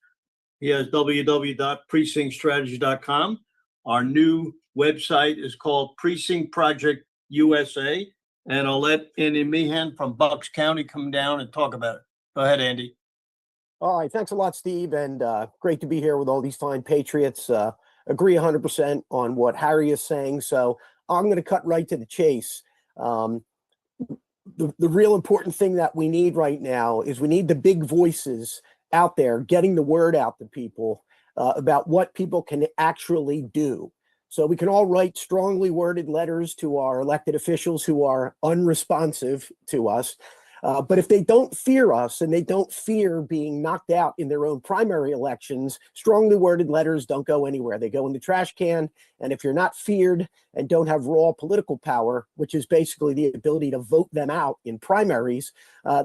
He has www.precinctstrategy.com. Our new website is called Precinct Project USA. And I'll let Andy Meehan from Bucks County come down and talk about it. Go ahead, Andy. All right. Thanks a lot, Steve. And great to be here with all these fine patriots. Agree 100% on what Harry is saying. So I'm going to cut right to the chase. The real important thing that we need right now is we need the big voices out there getting the word out to people about what people can actually do. So we can all write strongly worded letters to our elected officials who are unresponsive to us. But if they don't fear us and they don't fear being knocked out in their own primary elections, strongly worded letters don't go anywhere. They go in the trash can. And if you're not feared and don't have raw political power, which is basically the ability to vote them out in primaries,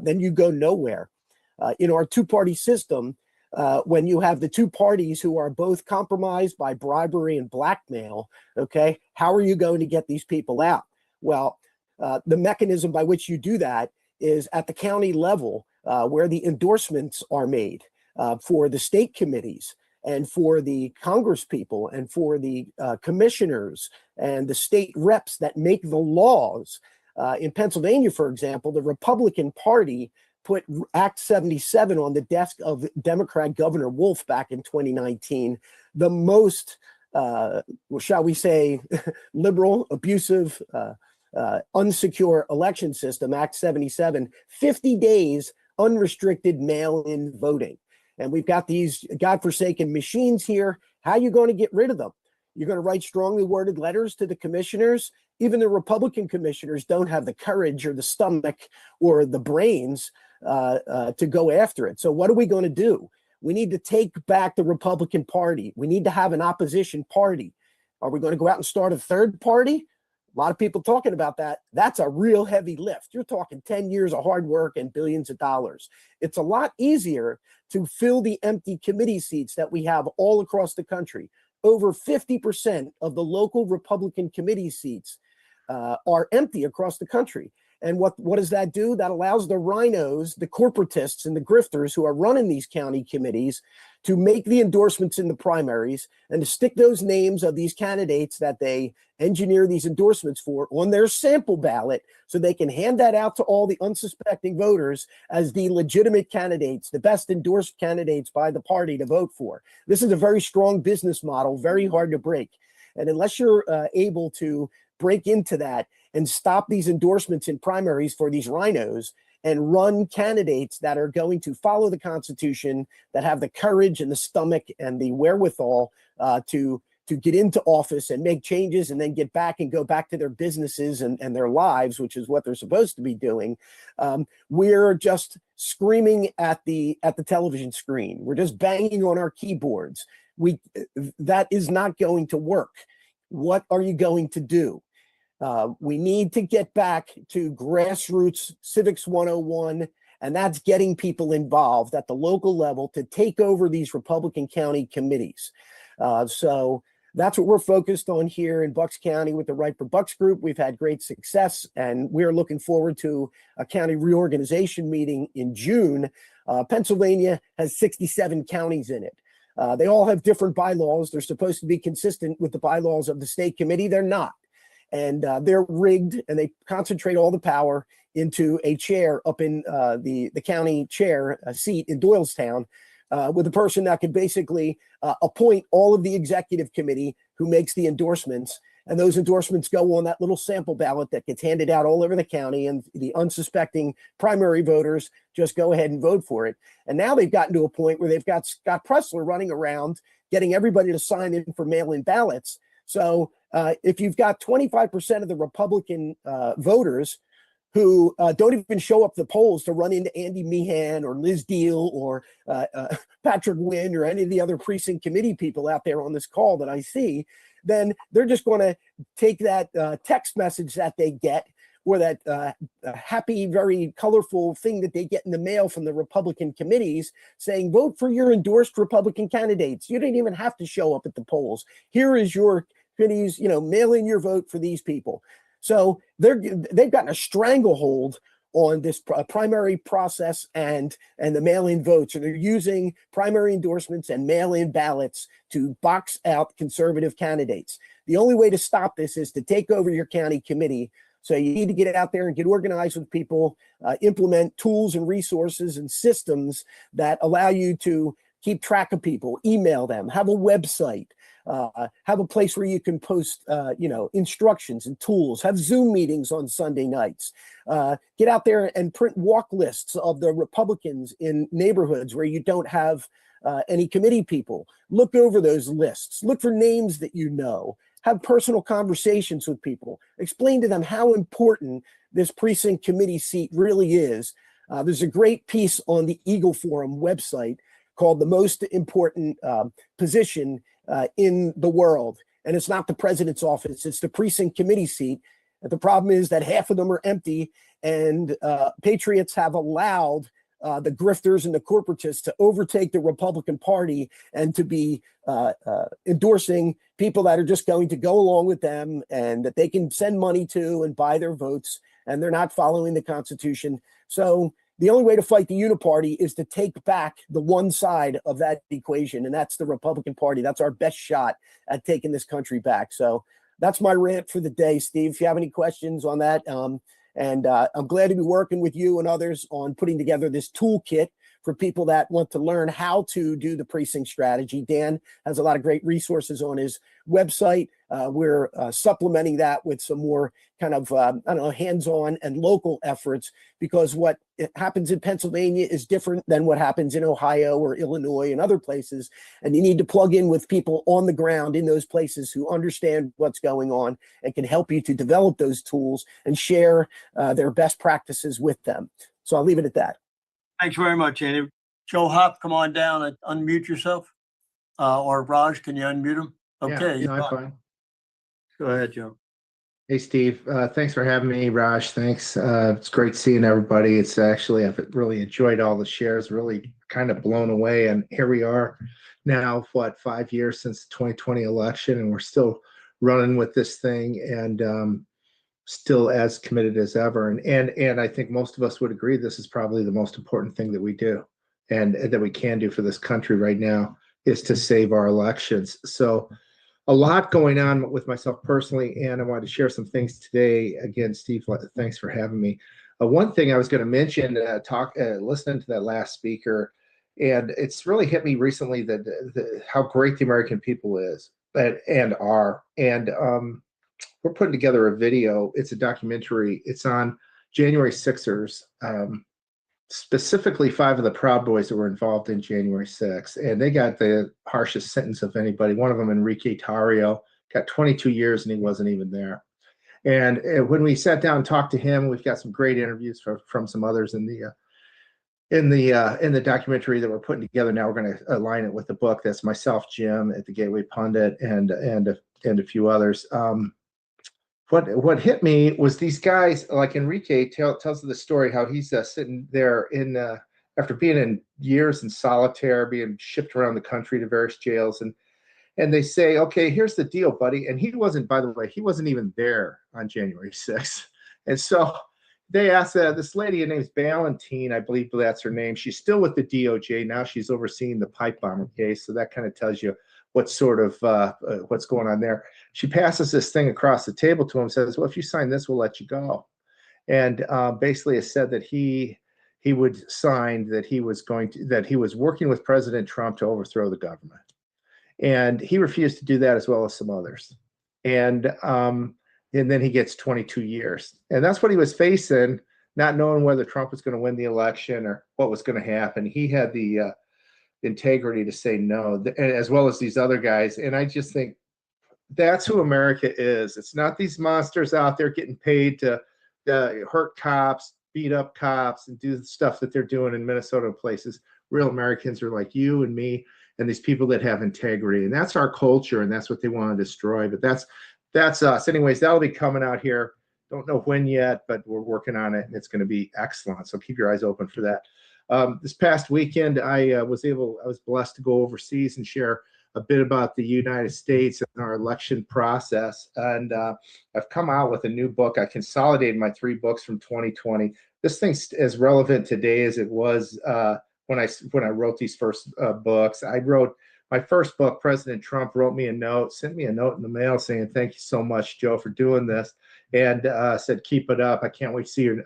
then you go nowhere. In our two-party system, when you have the two parties who are both compromised by bribery and blackmail, okay, how are you going to get these people out? Well, the mechanism by which you do that is at the county level, where the endorsements are made for the state committees and for the Congress people and for the commissioners and the state reps that make the laws. In Pennsylvania, for example, the Republican Party put Act 77 on the desk of Democrat Governor Wolf back in 2019, the most, shall we say, liberal, abusive, unsecure election system, Act 77, 50 days unrestricted mail-in voting. And we've got these godforsaken machines here. How are you going to get rid of them? You're going to write strongly worded letters to the commissioners. Even the Republican commissioners don't have the courage or the stomach or the brains to go after it. So what are we going to do? We need to take back the Republican Party. We need to have an opposition party. Are we going to go out and start a third party? A lot of people talking about that. That's a real heavy lift. You're talking 10 years of hard work and billions of dollars. It's a lot easier to fill the empty committee seats that we have all across the country. Over 50% of the local Republican committee seats are empty across the country. And what does that do? That allows the rhinos, the corporatists, and the grifters who are running these county committees to make the endorsements in the primaries and to stick those names of these candidates that they engineer these endorsements for on their sample ballot so they can hand that out to all the unsuspecting voters as the legitimate candidates, the best endorsed candidates by the party to vote for. This is a very strong business model, very hard to break. And unless you're able to break into that and stop these endorsements in primaries for these rhinos and run candidates that are going to follow the Constitution, that have the courage and the stomach and the wherewithal to get into office and make changes and then get back and go back to their businesses and their lives, which is what they're supposed to be doing. We're just screaming at the television screen. We're just banging on our keyboards. That is not going to work. What are you going to do? We need to get back to grassroots civics 101, and that's getting people involved at the local level to take over these Republican county committees. So that's what we're focused on here in Bucks County with the Right for Bucks group. We've had great success, and we're looking forward to a county reorganization meeting in June. Pennsylvania has 67 counties in it. They all have different bylaws. They're supposed to be consistent with the bylaws of the state committee. They're not. And they're rigged, and they concentrate all the power into a chair up in the county chair seat in Doylestown with a person that could basically appoint all of the executive committee who makes the endorsements. And those endorsements go on that little sample ballot that gets handed out all over the county, and the unsuspecting primary voters just go ahead and vote for it. And now they've gotten to a point where they've got Scott Pressler running around getting everybody to sign in for mail-in ballots. So if you've got 25% of the Republican voters who don't even show up to the polls to run into Andy Meehan or Liz Deal or Patrick Wynn or any of the other precinct committee people out there on this call that I see, then they're just going to take that text message that they get or that happy, very colorful thing that they get in the mail from the Republican committees saying, vote for your endorsed Republican candidates. You didn't even have to show up at the polls. Here is your committees, mail in your vote for these people. So they've gotten a stranglehold on this primary process and the mail-in votes, and they're using primary endorsements and mail-in ballots to box out conservative candidates. The only way to stop this is to take over your county committee. So you need to get out there and get organized with people, implement tools and resources and systems that allow you to keep track of people, email them, have a website, have a place where you can post, instructions and tools, have Zoom meetings on Sunday nights, get out there and print walk lists of the Republicans in neighborhoods where you don't have any committee people. Look over those lists, look for names that you know, have personal conversations with people, explain to them how important this precinct committee seat really is There's a great piece on the Eagle Forum website called The Most Important Position in the World. And it's not the president's office, it's the precinct committee seat. And the problem is that half of them are empty, and patriots have allowed the grifters and the corporatists to overtake the Republican Party and to be endorsing people that are just going to go along with them and that they can send money to and buy their votes, and they're not following the Constitution. So the only way to fight the uniparty is to take back the one side of that equation, and that's the Republican Party. That's our best shot at taking this country back. So that's my rant for the day, Steve. If you have any questions on that, and I'm glad to be working with you and others on putting together this toolkit for people that want to learn how to do the precinct strategy. Dan has a lot of great resources on his website. We're supplementing that with some more kind of, hands-on and local efforts, because what happens in Pennsylvania is different than what happens in Ohio or Illinois and other places. And you need to plug in with people on the ground in those places who understand what's going on and can help you to develop those tools and share their best practices with them. So I'll leave it at that. Thanks very much, Andy. Joe Hop, come on down and unmute yourself. Or Raj, can you unmute him? Okay. Yeah, I'm fine. Go ahead, Joe. Hey, Steve. Thanks for having me. Raj, thanks. It's great seeing everybody. It's actually, I've really enjoyed all the shares, really kind of blown away. And here we are now, 5 years since the 2020 election, and we're still running with this thing and still as committed as ever. And I think most of us would agree this is probably the most important thing that we do and that we can do for this country right now is to save our elections. So a lot going on with myself personally, and I wanted to share some things today. Again, Steve, thanks for having me. One thing I was going to mention, listening to that last speaker, and it's really hit me recently that how great the American people is and are. And we're putting together a video. It's a documentary. It's on January 6ers, specifically 5 of the Proud Boys that were involved in January 6th. And they got the harshest sentence of anybody. One of them, Enrique Tarrio, got 22 years and he wasn't even there. And when we sat down and talked to him, we've got some great interviews from some others in the documentary that we're putting together. Now we're going to align it with the book. That's myself, Jim at the Gateway Pundit, and a few others. What hit me was these guys, like Enrique tells the story how he's sitting there after being in years in solitaire, being shipped around the country to various jails, and they say, okay, here's the deal, buddy. And he wasn't, by the way, he wasn't even there on January 6th. And so they asked this lady, her name's Valentine, I believe that's her name. She's still with the DOJ. Now she's overseeing the pipe bomber case. So that kind of tells you what sort of what's going on there. She passes this thing across the table to him, says, well, if you sign this, we'll let you go. And basically it said that he would sign that he was working with President Trump to overthrow the government. And he refused to do that, as well as some others. And then he gets 22 years. And that's what he was facing, not knowing whether Trump was going to win the election or what was going to happen. He had the integrity to say no, as well as these other guys. And I just think that's who America is. It's not these monsters out there getting paid to hurt cops, beat up cops, and do the stuff that they're doing in Minnesota and places. Real Americans are like you and me and these people that have integrity. And that's our culture, and that's what they want to destroy. But that's us. Anyways, that'll be coming out here. Don't know when yet, but we're working on it, and it's going to be excellent. So keep your eyes open for that. This past weekend, I was blessed to go overseas and share a bit about the United States and our election process. And I've come out with a new book. I consolidated my 3 books from 2020. This thing's as relevant today as it was when I wrote these first books. I wrote my first book. President Trump sent me a note in the mail saying, "Thank you so much, Joe, for doing this," and said, "Keep it up. I can't wait to see your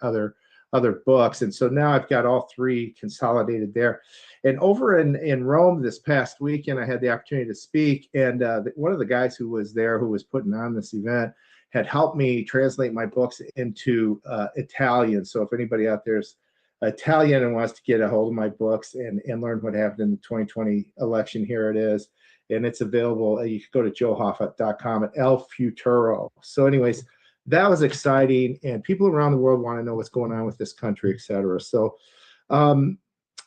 other books." And so now I've got all 3 consolidated there. And over in Rome this past weekend, I had the opportunity to speak. And one of the guys who was there, who was putting on this event, had helped me translate my books into Italian. So if anybody out there is Italian and wants to get a hold of my books and learn what happened in the 2020 election, here it is. And it's available. You can go to joehoff.com at El Futuro. So anyways, that was exciting. And people around the world want to know what's going on with this country, et cetera. So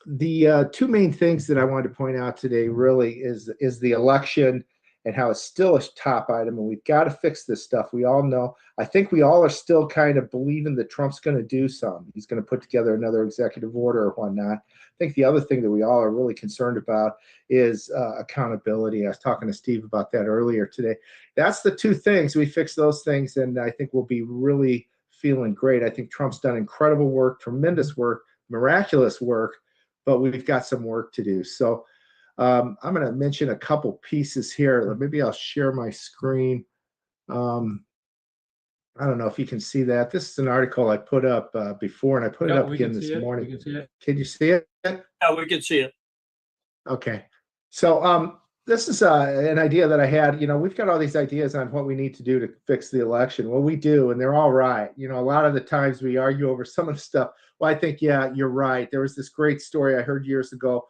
the two main things that I wanted to point out today really is the election and how it's still a top item. And we've got to fix this stuff. We all know. I think we all are still kind of believing that Trump's going to do something. He's going to put together another executive order or whatnot. I think the other thing that we all are really concerned about is accountability. I was talking to Steve about that earlier today. That's the two things. We fix those things, and I think we'll be really feeling great. I think Trump's done incredible work, tremendous work, miraculous work, but we've got some work to do. So I'm going to mention a couple pieces here. Maybe I'll share my screen. I don't know if you can see that. This is an article I put up before, and I put it up again this morning. Can you see it? Yeah, we can see it. Okay. So this is an idea that I had. You know, we've got all these ideas on what we need to do to fix the election. Well, we do, and they're all right. You know, a lot of the times we argue over some of the stuff. Well, I think, yeah, you're right. There was this great story I heard years ago.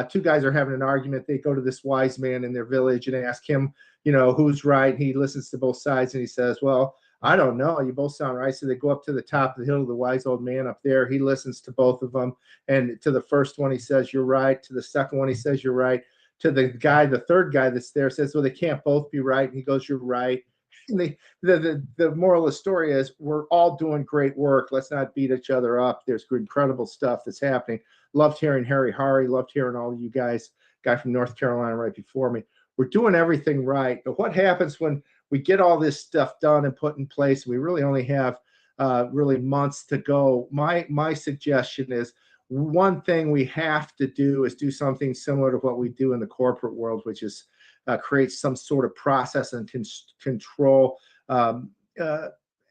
Two guys are having an argument. They go to this wise man in their village and ask him, you know, who's right. He listens to both sides and he says, well, I don't know. You both sound right. So they go up to the top of the hill to the wise old man up there. He listens to both of them. And to the first one, he says, you're right. To the second one, he says, you're right. To the guy, the third guy that's there says, well, they can't both be right. And he goes, you're right. And the moral of the story is we're all doing great work. Let's not beat each other up. There's incredible stuff that's happening. Loved hearing Harry Hari. Loved hearing all of you guys. Guy from North Carolina right before me. We're doing everything right. But what happens when we get all this stuff done and put in place? We really only have really months to go. My suggestion is one thing we have to do is do something similar to what we do in the corporate world, which is create some sort of process and control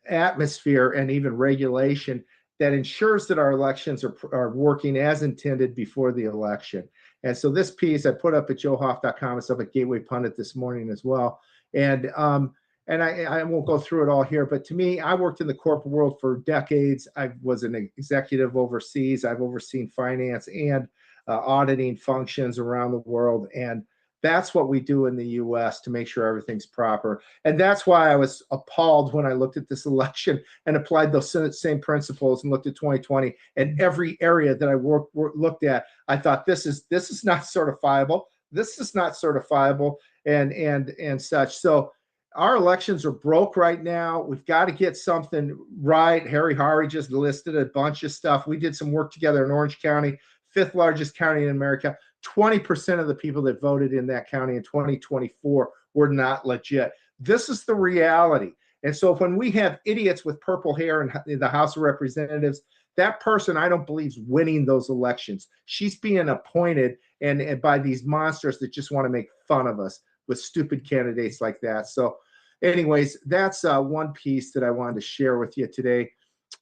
atmosphere and even regulation that ensures that our elections are working as intended before the election. And so this piece I put up at joehoff.com. It's up at Gateway Pundit this morning as well. And I won't go through it all here, but to me, I worked in the corporate world for decades. I was an executive overseas. I've overseen finance and auditing functions around the world. And that's what we do in the US to make sure everything's proper. And that's why I was appalled when I looked at this election and applied those same principles and looked at 2020 and every area that I looked at. I thought this is not certifiable. This is not certifiable and such. So our elections are broke right now. We've got to get something right. Harry Hari just listed a bunch of stuff. We did some work together in Orange County, 5th largest county in America. 20% of the people that voted in that county in 2024 were not legit. This is the reality. And so when we have idiots with purple hair in the House of Representatives, that person I don't believe is winning those elections. She's being appointed and by these monsters that just want to make fun of us with stupid candidates like that. So anyways, that's one piece that I wanted to share with you today.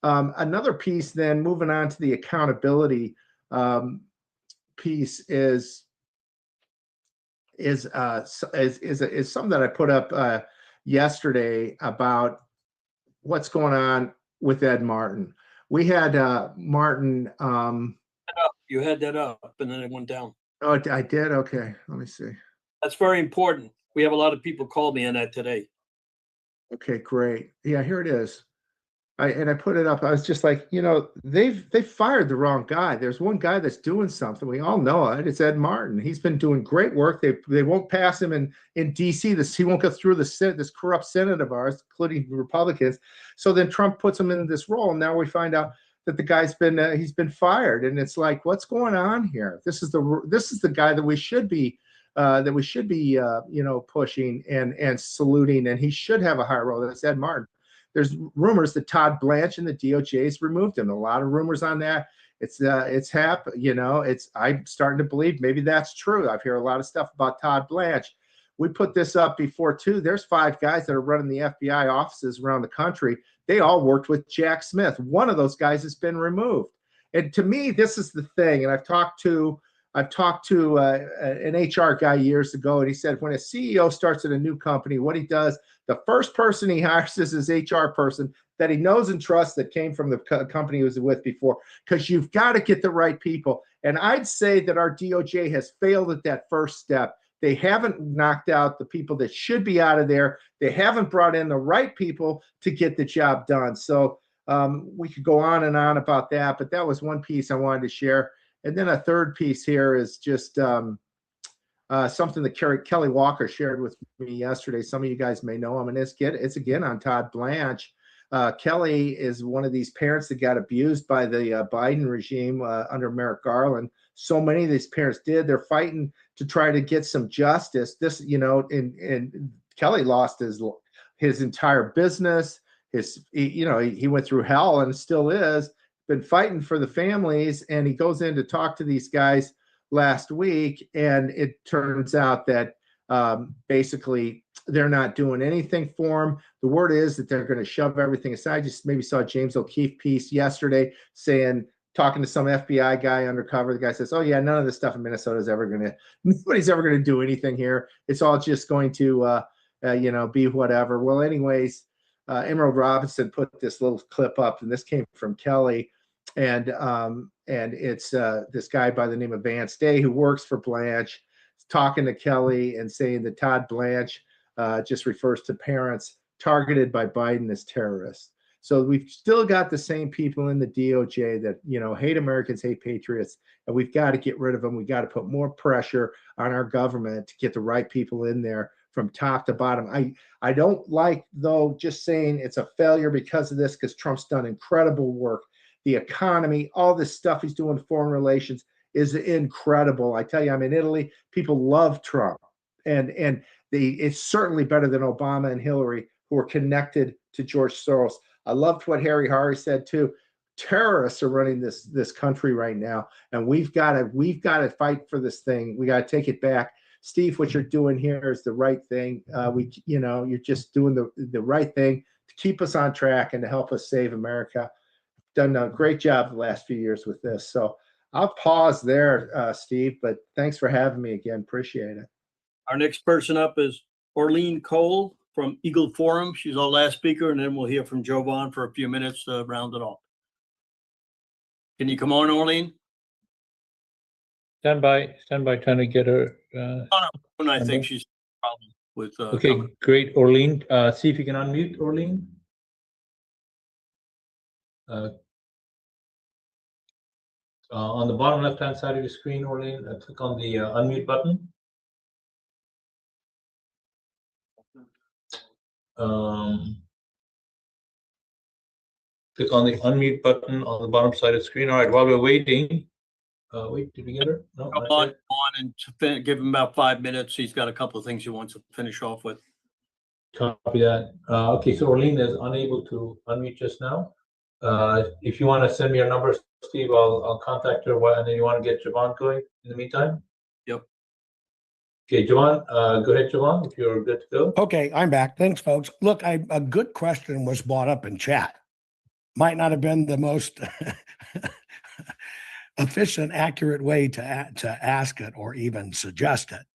Another piece then, moving on to the accountability piece is something that I put up yesterday about what's going on with Ed Martin. We had Martin. You had that up and then it went down. Oh, I did? Okay, let me see. That's very important. We have a lot of people call me on that today. Okay, great. Yeah, here it is. I put it up. I was just like, you know, they've fired the wrong guy. There's one guy that's doing something. We all know it. It's Ed Martin. He's been doing great work. They won't pass him in DC. He won't go through the Senate, this corrupt Senate of ours, including Republicans. So then Trump puts him in this role, and now we find out that the guy's been he's been fired. And it's like, what's going on here? This is the guy that we should be pushing and saluting, and he should have a higher role. That's Ed Martin. There's rumors that Todd Blanche and the DOJ has removed him. A lot of rumors on that. It's happened. You know, I'm starting to believe maybe that's true. I've heard a lot of stuff about Todd Blanche. We put this up before too. There's 5 guys that are running the FBI offices around the country. They all worked with Jack Smith. One of those guys has been removed. And to me, this is the thing. And I've talked to an HR guy years ago, and he said when a CEO starts at a new company, what he does, the first person he hires is his HR person that he knows and trusts that came from the company he was with before, because you've got to get the right people. And I'd say that our DOJ has failed at that first step. They haven't knocked out the people that should be out of there. They haven't brought in the right people to get the job done. So we could go on and on about that, but that was one piece I wanted to share. And then a third piece here is just something that Kelly Walker shared with me yesterday. Some of you guys may know him, and it's again on Todd Blanche. Kelly is one of these parents that got abused by the Biden regime under Merrick Garland. So many of these parents did. They're fighting to try to get some justice. This, and Kelly lost his entire business. He went through hell and still is. Been fighting for the families, and he goes in to talk to these guys last week, and it turns out that basically they're not doing anything for him. The word is that they're going to shove everything aside. I just maybe saw a James O'Keefe piece yesterday talking to some FBI guy undercover. The guy says, "Oh yeah, none of this stuff in Minnesota is nobody's ever going to do anything here. It's all just going to, be whatever." Well, anyways, Emerald Robinson put this little clip up, and this came from Kelly. And it's this guy by the name of Vance Day who works for Blanche, talking to Kelly and saying that Todd Blanche just refers to parents targeted by Biden as terrorists. So we've still got the same people in the DOJ that, hate Americans, hate patriots, and we've got to get rid of them. We got to put more pressure on our government to get the right people in there from top to bottom. I don't like, though, just saying it's a failure because of this, because Trump's done incredible work. The economy, all this stuff he's doing, foreign relations is incredible. I tell you, I'm in Italy. People love Trump, and it's certainly better than Obama and Hillary, who are connected to George Soros. I loved what Harry Hari said too. Terrorists are running this country right now, and we've got to fight for this thing. We got to take it back. Steve, what you're doing here is the right thing. You're just doing the right thing to keep us on track and to help us save America. Done a great job the last few years with this. So I'll pause there, Steve, but thanks for having me again. Appreciate it. Our next person up is Orlean Cole from Eagle Forum. She's our last speaker, and then we'll hear from Jovan for a few minutes to round it off. Can you come on, Orlean? Stand by, trying to get her. I think she's problem with. Okay, great, Orlean. See if you can unmute, Orlean. On the bottom left-hand side of your screen, Orlean, click on the unmute button. Click on the unmute button on the bottom side of the screen. All right, while we're waiting, wait, did we get her? No. Come on and give him about 5 minutes. He's got a couple of things he wants to finish off with. Copy that. Okay, so Orlean is unable to unmute just now. If you want to send me your number, Steve, I'll contact her, and then you want to get Jovan going in the meantime? Yep. Okay, Jovan, go ahead, Jovan, if you're good to go. Okay, I'm back. Thanks, folks. Look, a good question was brought up in chat. Might not have been the most efficient, accurate way to ask it or even suggest it.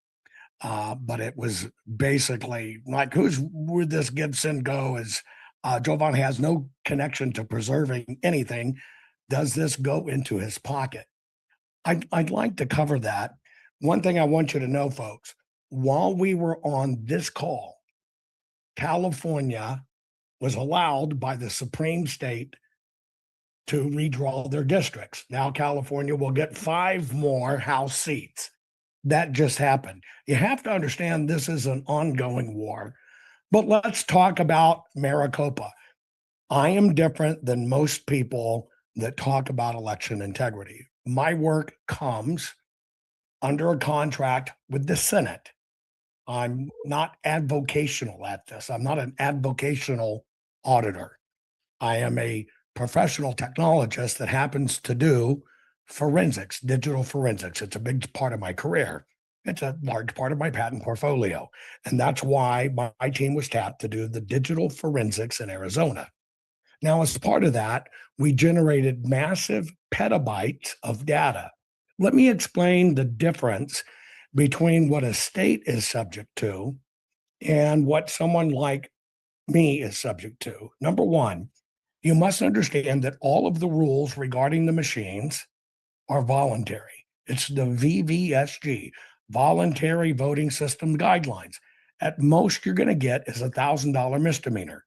But it was basically like, where'd this Gibson go? Jovan has no connection to preserving anything. Does this go into his pocket? I'd like to cover that. One thing I want you to know, folks, while we were on this call, California was allowed by the Supreme State to redraw their districts. Now California will get 5 more House seats. That just happened. You have to understand this is an ongoing war. But let's talk about Maricopa. I am different than most people that talk about election integrity. My work comes under a contract with the Senate. I'm not advocational at this. I'm not an advocational auditor. I am a professional technologist that happens to do forensics, digital forensics. It's a big part of my career. It's a large part of my patent portfolio. And that's why my team was tapped to do the digital forensics in Arizona. Now, as part of that, we generated massive petabytes of data. Let me explain the difference between what a state is subject to and what someone like me is subject to. Number one, you must understand that all of the rules regarding the machines are voluntary. It's the VVSG, voluntary voting system guidelines. At most, you're going to get is $1,000 misdemeanor.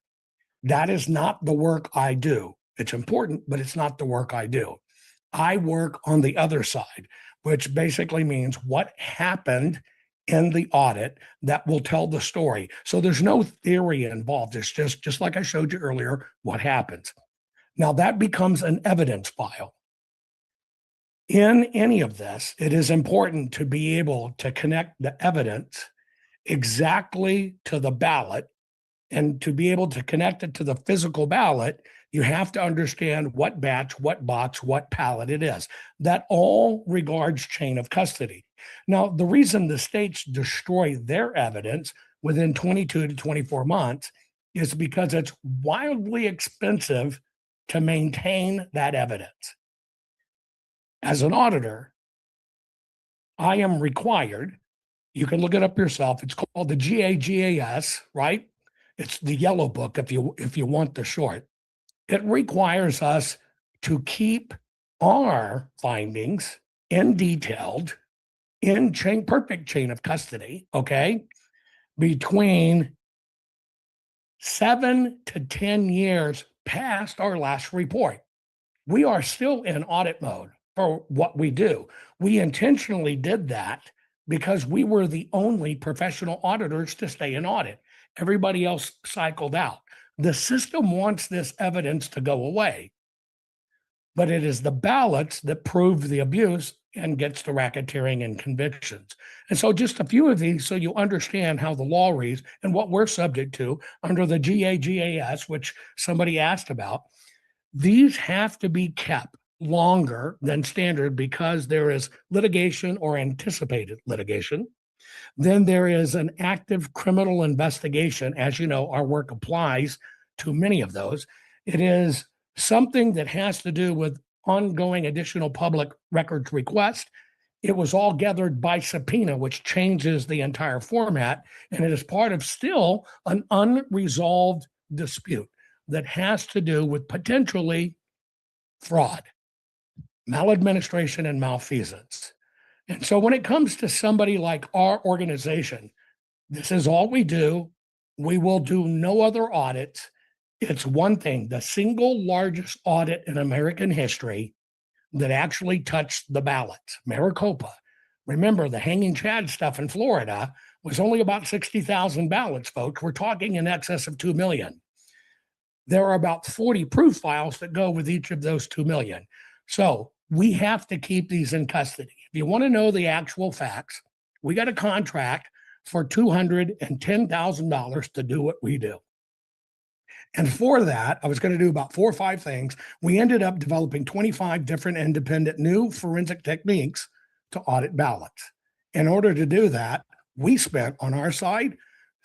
That is not the work I do. It's important, but it's not the work I do. I work on the other side, which basically means what happened in the audit that will tell the story. So there's no theory involved. It's just like I showed you earlier, what happens. Now that becomes an evidence file. In any of this, it is important to be able to connect the evidence exactly to the ballot, and to be able to connect it to the physical ballot, you have to understand what batch, what box, what pallet it is. That all regards chain of custody. Now, the reason the states destroy their evidence within 22 to 24 months is because it's wildly expensive to maintain that evidence. As an auditor, I am required, you can look it up yourself, it's called the GAGAS, right? It's the yellow book if you want the short. It requires us to keep our findings detailed in perfect chain of custody, okay, between 7 to 10 years past our last report. We are still in audit mode for what we do. We intentionally did that because we were the only professional auditors to stay in audit. Everybody else cycled out. The system wants this evidence to go away, but it is the ballots that prove the abuse and gets the racketeering and convictions. And so just a few of these so you understand how the law reads and what we're subject to under the GAGAS, which somebody asked about. These have to be kept longer than standard because there is litigation or anticipated litigation. Then there is an active criminal investigation. As you know, our work applies to many of those. It is something that has to do with ongoing additional public records request. It was all gathered by subpoena, which changes the entire format. And it is part of still an unresolved dispute that has to do with potentially fraud, maladministration, and malfeasance. And so when it comes to somebody like our organization, this is all we do. We will do no other audits. It's one thing, the single largest audit in American history that actually touched the ballots, Maricopa. Remember, the Hanging Chad stuff in Florida was only about 60,000 ballots, folks. We're talking in excess of 2 million. There are about 40 proof files that go with each of those 2 million. So we have to keep these in custody. If you want to know the actual facts, we got a contract for $210,000 to do what we do. And for that, I was going to do about 4 or 5 things. We ended up developing 25 different independent new forensic techniques to audit ballots. In order to do that, we spent on our side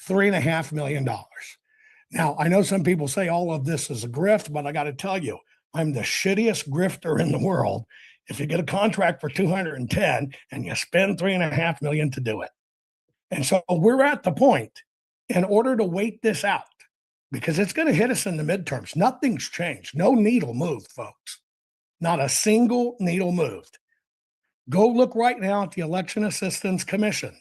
$3.5 million. Now, I know some people say all of this is a grift, but I got to tell you, I'm the shittiest grifter in the world. If you get a contract for 210 and you spend $3.5 million to do it. And so we're at the point, in order to wait this out, because it's going to hit us in the midterms. Nothing's changed. No needle moved, folks. Not a single needle moved. Go look right now at the Election Assistance Commission.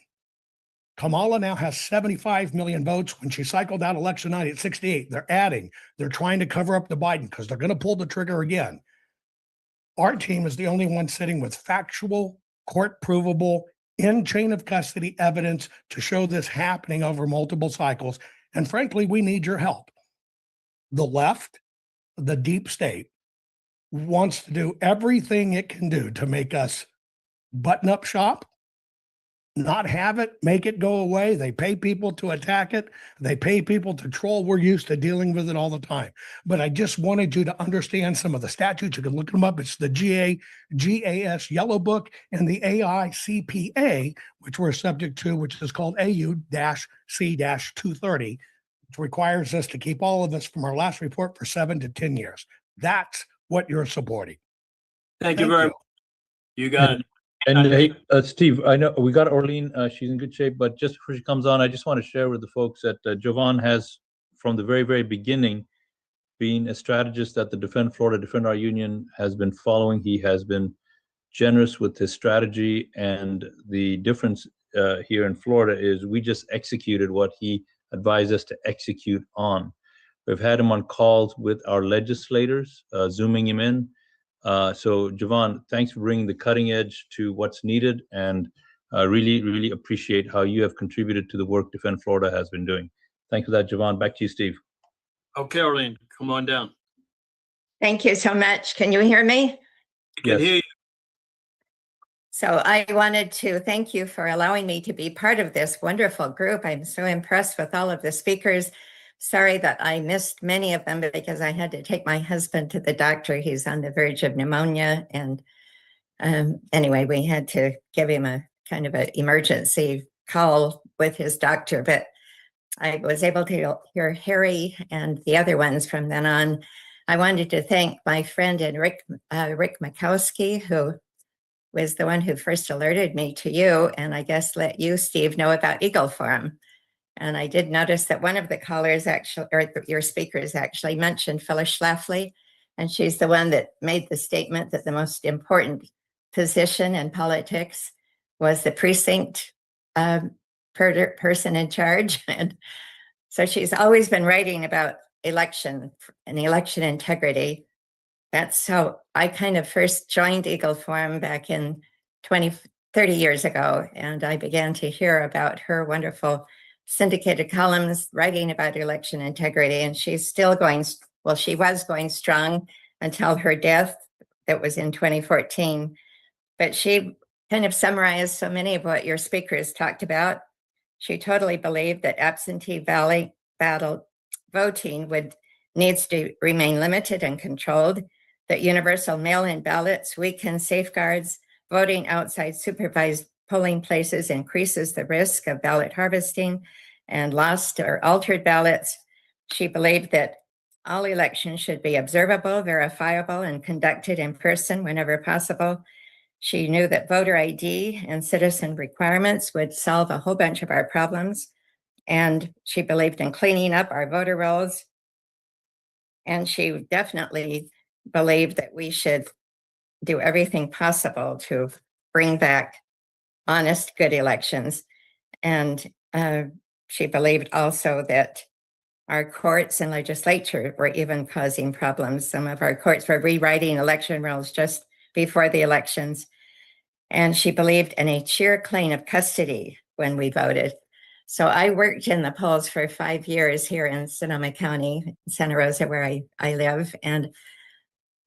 Kamala now has 75 million votes when she cycled out election night at 68. They're adding. They're trying to cover up the Biden because they're going to pull the trigger again. Our team is the only one sitting with factual, court provable, in chain of custody evidence to show this happening over multiple cycles. And frankly, we need your help. The left, the deep state, wants to do everything it can do to make us button up shop, not have it, make it go away. They pay people to attack it. They pay people to troll. We're used to dealing with it all the time. But I just wanted you to understand some of the statutes. You can look them up. It's the GAS Yellow Book and the AICPA, which we're subject to, which is called AU-C-230, which requires us to keep all of this from our last report for 7 to 10 years. That's what you're supporting. Thank you very much. You got it. And hey, Steve, I know we got Orlean. She's in good shape, but just before she comes on, I just want to share with the folks that Jovan has, from the very, very beginning, been a strategist that the Florida Defend Our Union has been following. He has been generous with his strategy, and the difference here in Florida is we just executed what he advised us to execute on. We've had him on calls with our legislators, zooming him in. So Javon, thanks for bringing the cutting edge to what's needed, and really, really appreciate how you have contributed to the work Defend Florida has been doing. Thanks for that, Javon. Back to you, Steve. Okay, Arlene, come on down. Thank you so much. Can you hear me? Can hear you. So I wanted to thank you for allowing me to be part of this wonderful group. I'm so impressed with all of the speakers. Sorry that I missed many of them because I had to take my husband to the doctor. He's on the verge of pneumonia. And anyway, we had to give him a kind of an emergency call with his doctor. But I was able to hear Harry and the other ones from then on. I wanted to thank my friend Rick Makowski, who was the one who first alerted me to you, and I guess let you, Steve, know about Eagle Forum. And I did notice that one of the callers actually, or your speakers actually mentioned Phyllis Schlafly, and she's the one that made the statement that the most important position in politics was the precinct person in charge. And so she's always been writing about election and election integrity. That's how I kind of first joined Eagle Forum back in 30 years ago. And I began to hear about her wonderful syndicated columns writing about election integrity. And she's still going, well, she was going strong until her death. That was in 2014. But she kind of summarized so many of what your speakers talked about. She totally believed that absentee ballot voting needs to remain limited and controlled, that universal mail-in ballots weaken safeguards, voting outside supervised polling places increases the risk of ballot harvesting and lost or altered ballots. She believed that all elections should be observable, verifiable, and conducted in person whenever possible. She knew that voter ID and citizen requirements would solve a whole bunch of our problems. And she believed in cleaning up our voter rolls. And she definitely believed that we should do everything possible to bring back honest, good elections. And she believed also that our courts and legislature were even causing problems. Some of our courts were rewriting election rules just before the elections. And she believed in a sheer claim of custody when we voted. So I worked in the polls for 5 years here in Sonoma County, Santa Rosa, where I live. And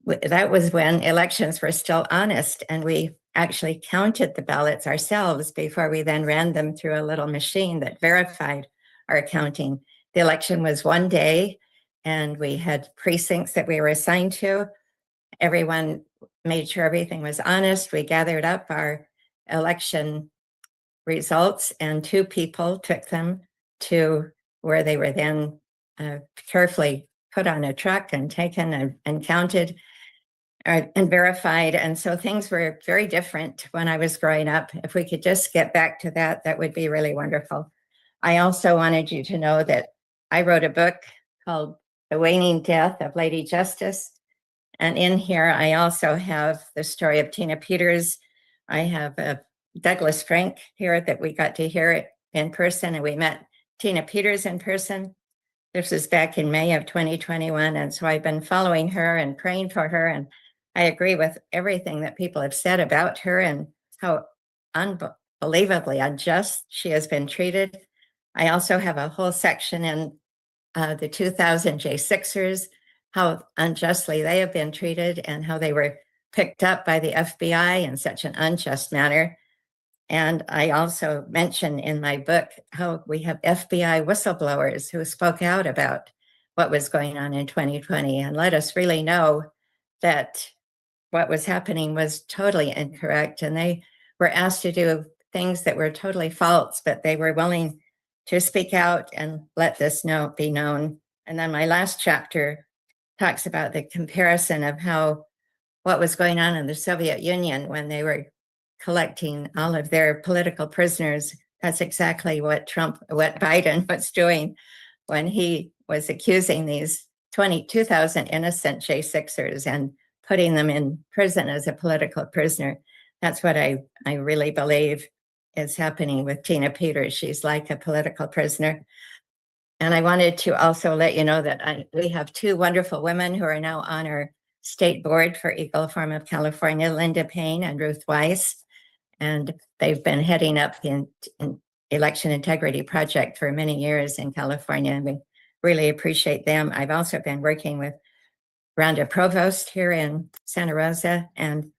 that was when elections were still honest. And we actually counted the ballots ourselves before we then ran them through a little machine that verified our counting. The election was one day, and we had precincts that we were assigned to. Everyone made sure everything was honest. We gathered up our election results, and 2 people took them to where they were then carefully put on a truck and taken and counted and verified. And so things were very different when I was growing up. If we could just get back to that, that would be really wonderful. I also wanted you to know that I wrote a book called The Waning Death of Lady Justice. And in here, I also have the story of Tina Peters. I have Douglas Frank here that we got to hear it in person, and we met Tina Peters in person. This was back in May of 2021. And so I've been following her and praying for her. And I agree with everything that people have said about her and how unbelievably unjust she has been treated. I also have a whole section in the 2000 J6ers, how unjustly they have been treated and how they were picked up by the FBI in such an unjust manner. And I also mention in my book how we have FBI whistleblowers who spoke out about what was going on in 2020 and let us really know that what was happening was totally incorrect. And they were asked to do things that were totally false, but they were willing to speak out and let this be known. And then my last chapter talks about the comparison of what was going on in the Soviet Union when they were collecting all of their political prisoners. That's exactly what Biden was doing when he was accusing these 22,000 innocent J6ers and putting them in prison as a political prisoner. That's what I really believe. is happening with Tina Peters. She's like a political prisoner. And I wanted to also let you know that we have two wonderful women who are now on our state board for Eagle Forum of California, Linda Payne and Ruth Weiss. And they've been heading up the election integrity project for many years in California, and we really appreciate them. I've also been working with Rhonda Provost here in Santa Rosa, and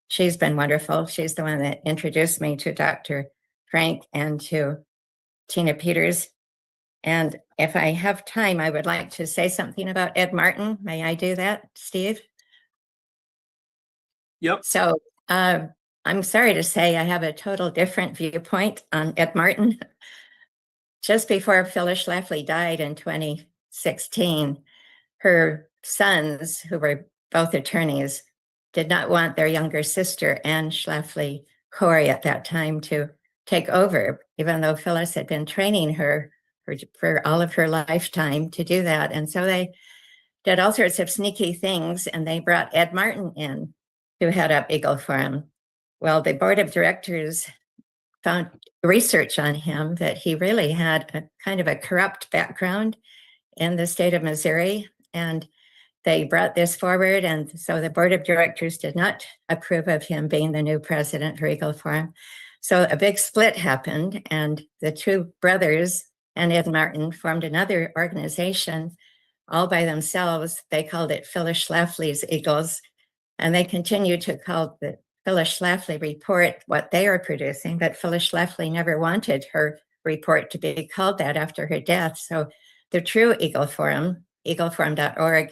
she's been wonderful. She's the one that introduced me to Dr. Frank and to Tina Peters. And if I have time, I would like to say something about Ed Martin. May I do that, Steve? Yep. So I'm sorry to say I have a total different viewpoint on Ed Martin. Just before Phyllis Schlafly died in 2016, her sons, who were both attorneys, did not want their younger sister, Anne Schlafly Corey, at that time to take over, even though Phyllis had been training her for all of her lifetime to do that. And so they did all sorts of sneaky things, and they brought Ed Martin in to head up Eagle Forum. Well, the board of directors found research on him that he really had a kind of a corrupt background in the state of Missouri, and they brought this forward. And so the board of directors did not approve of him being the new president for Eagle Forum. So a big split happened, and the two brothers and Ed Martin formed another organization all by themselves. They called it Phyllis Schlafly's Eagles, and they continue to call the Phyllis Schlafly report what they are producing, but Phyllis Schlafly never wanted her report to be called that after her death. So the true Eagle Forum, eagleforum.org,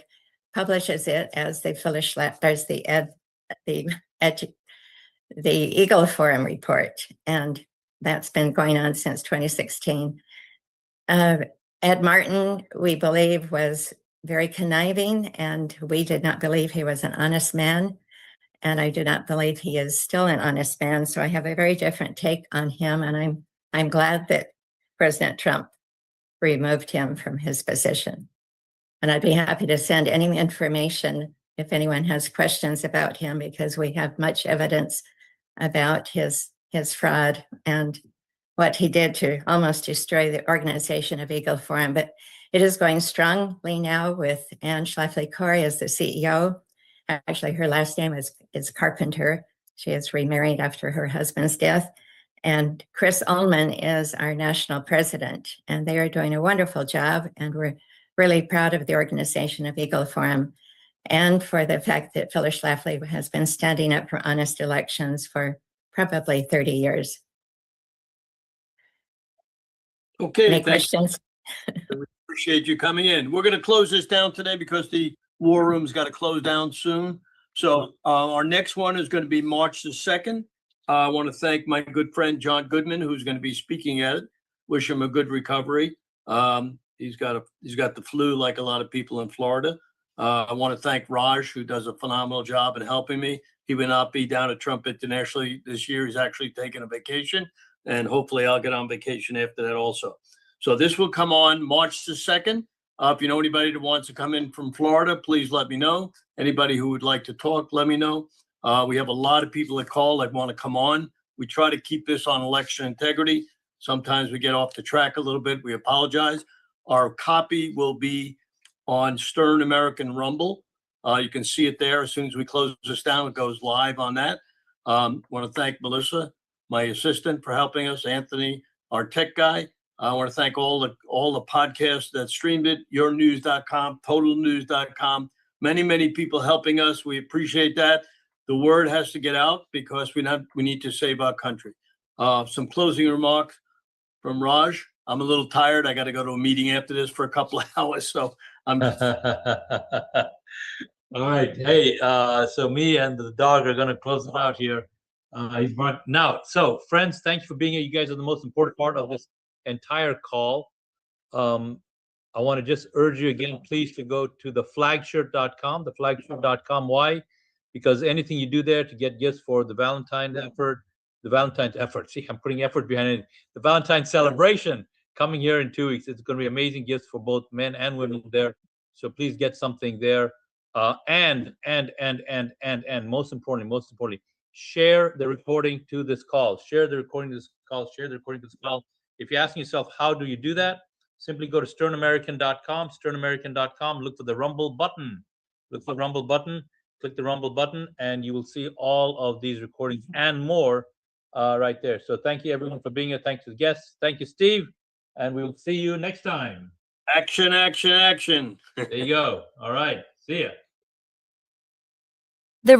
publishes it as the Phyllis as the Eagle Forum report, and that's been going on since 2016. Ed Martin, we believe, was very conniving, and we did not believe he was an honest man. And I do not believe he is still an honest man. So I have a very different take on him, and I'm glad that President Trump removed him from his position. And I'd be happy to send any information if anyone has questions about him, because we have much evidence about his fraud and what he did to almost destroy the organization of Eagle Forum. But it is going strongly now with Anne Schlafly Corey as the CEO. Actually, her last name is Carpenter. She is remarried after her husband's death. And Chris Ullman is our national president, and they are doing a wonderful job. And we're really proud of the organization of Eagle Forum and for the fact that Phyllis Schlafly has been standing up for honest elections for probably 30 years. Okay. Any questions? We appreciate you coming in. We're going to close this down today because the War Room's got to close down soon. So our next one is going to be March the 2nd. I want to thank my good friend, John Goodman, who's going to be speaking at it. Wish him a good recovery. He's got the flu like a lot of people in Florida. I want to thank Raj, who does a phenomenal job in helping me. He will not be down at Trump Internationally this year. He's actually taking a vacation, and hopefully I'll get on vacation after that also. So this will come on March the 2nd. If you know anybody that wants to come in from Florida, please let me know. Anybody who would like to talk, let me know. We have a lot of people that call that want to come on. We try to keep this on election integrity. Sometimes we get off the track a little bit. We apologize. Our copy will be on Stern American Rumble. You can see it there. As soon as we close this down, it goes live on that. Want to thank Melissa, my assistant, for helping us. Anthony, our tech guy. I want to thank all the podcasts that streamed it, yournews.com, totalnews.com. Many, many people helping us. We appreciate that. The word has to get out because we need to save our country. Some closing remarks from Raj. I'm a little tired. I got to go to a meeting after this for a couple of hours. So I'm All right. Hey, so me and the dog are going to close it out here. He's running out. So friends, thanks for being here. You guys are the most important part of this entire call. I want to just urge you again, please, to go to theflagshirt.com, theflagshirt.com. Why? Because anything you do there to get gifts for the Valentine's effort. See, I'm putting effort behind it. The Valentine's celebration coming here in 2 weeks. It's going to be amazing gifts for both men and women there. So please get something there. And most importantly, share the recording to this call. Share the recording to this call. Share the recording to this call. If you're asking yourself, how do you do that? Simply go to sternamerican.com, sternamerican.com, look for the Rumble button. Look for the Rumble button, click the Rumble button, and you will see all of these recordings and more right there. So thank you everyone for being here. Thank you to the guests. Thank you, Steve. And we will see you next time. Action, action, action. There you go. All right. See ya. The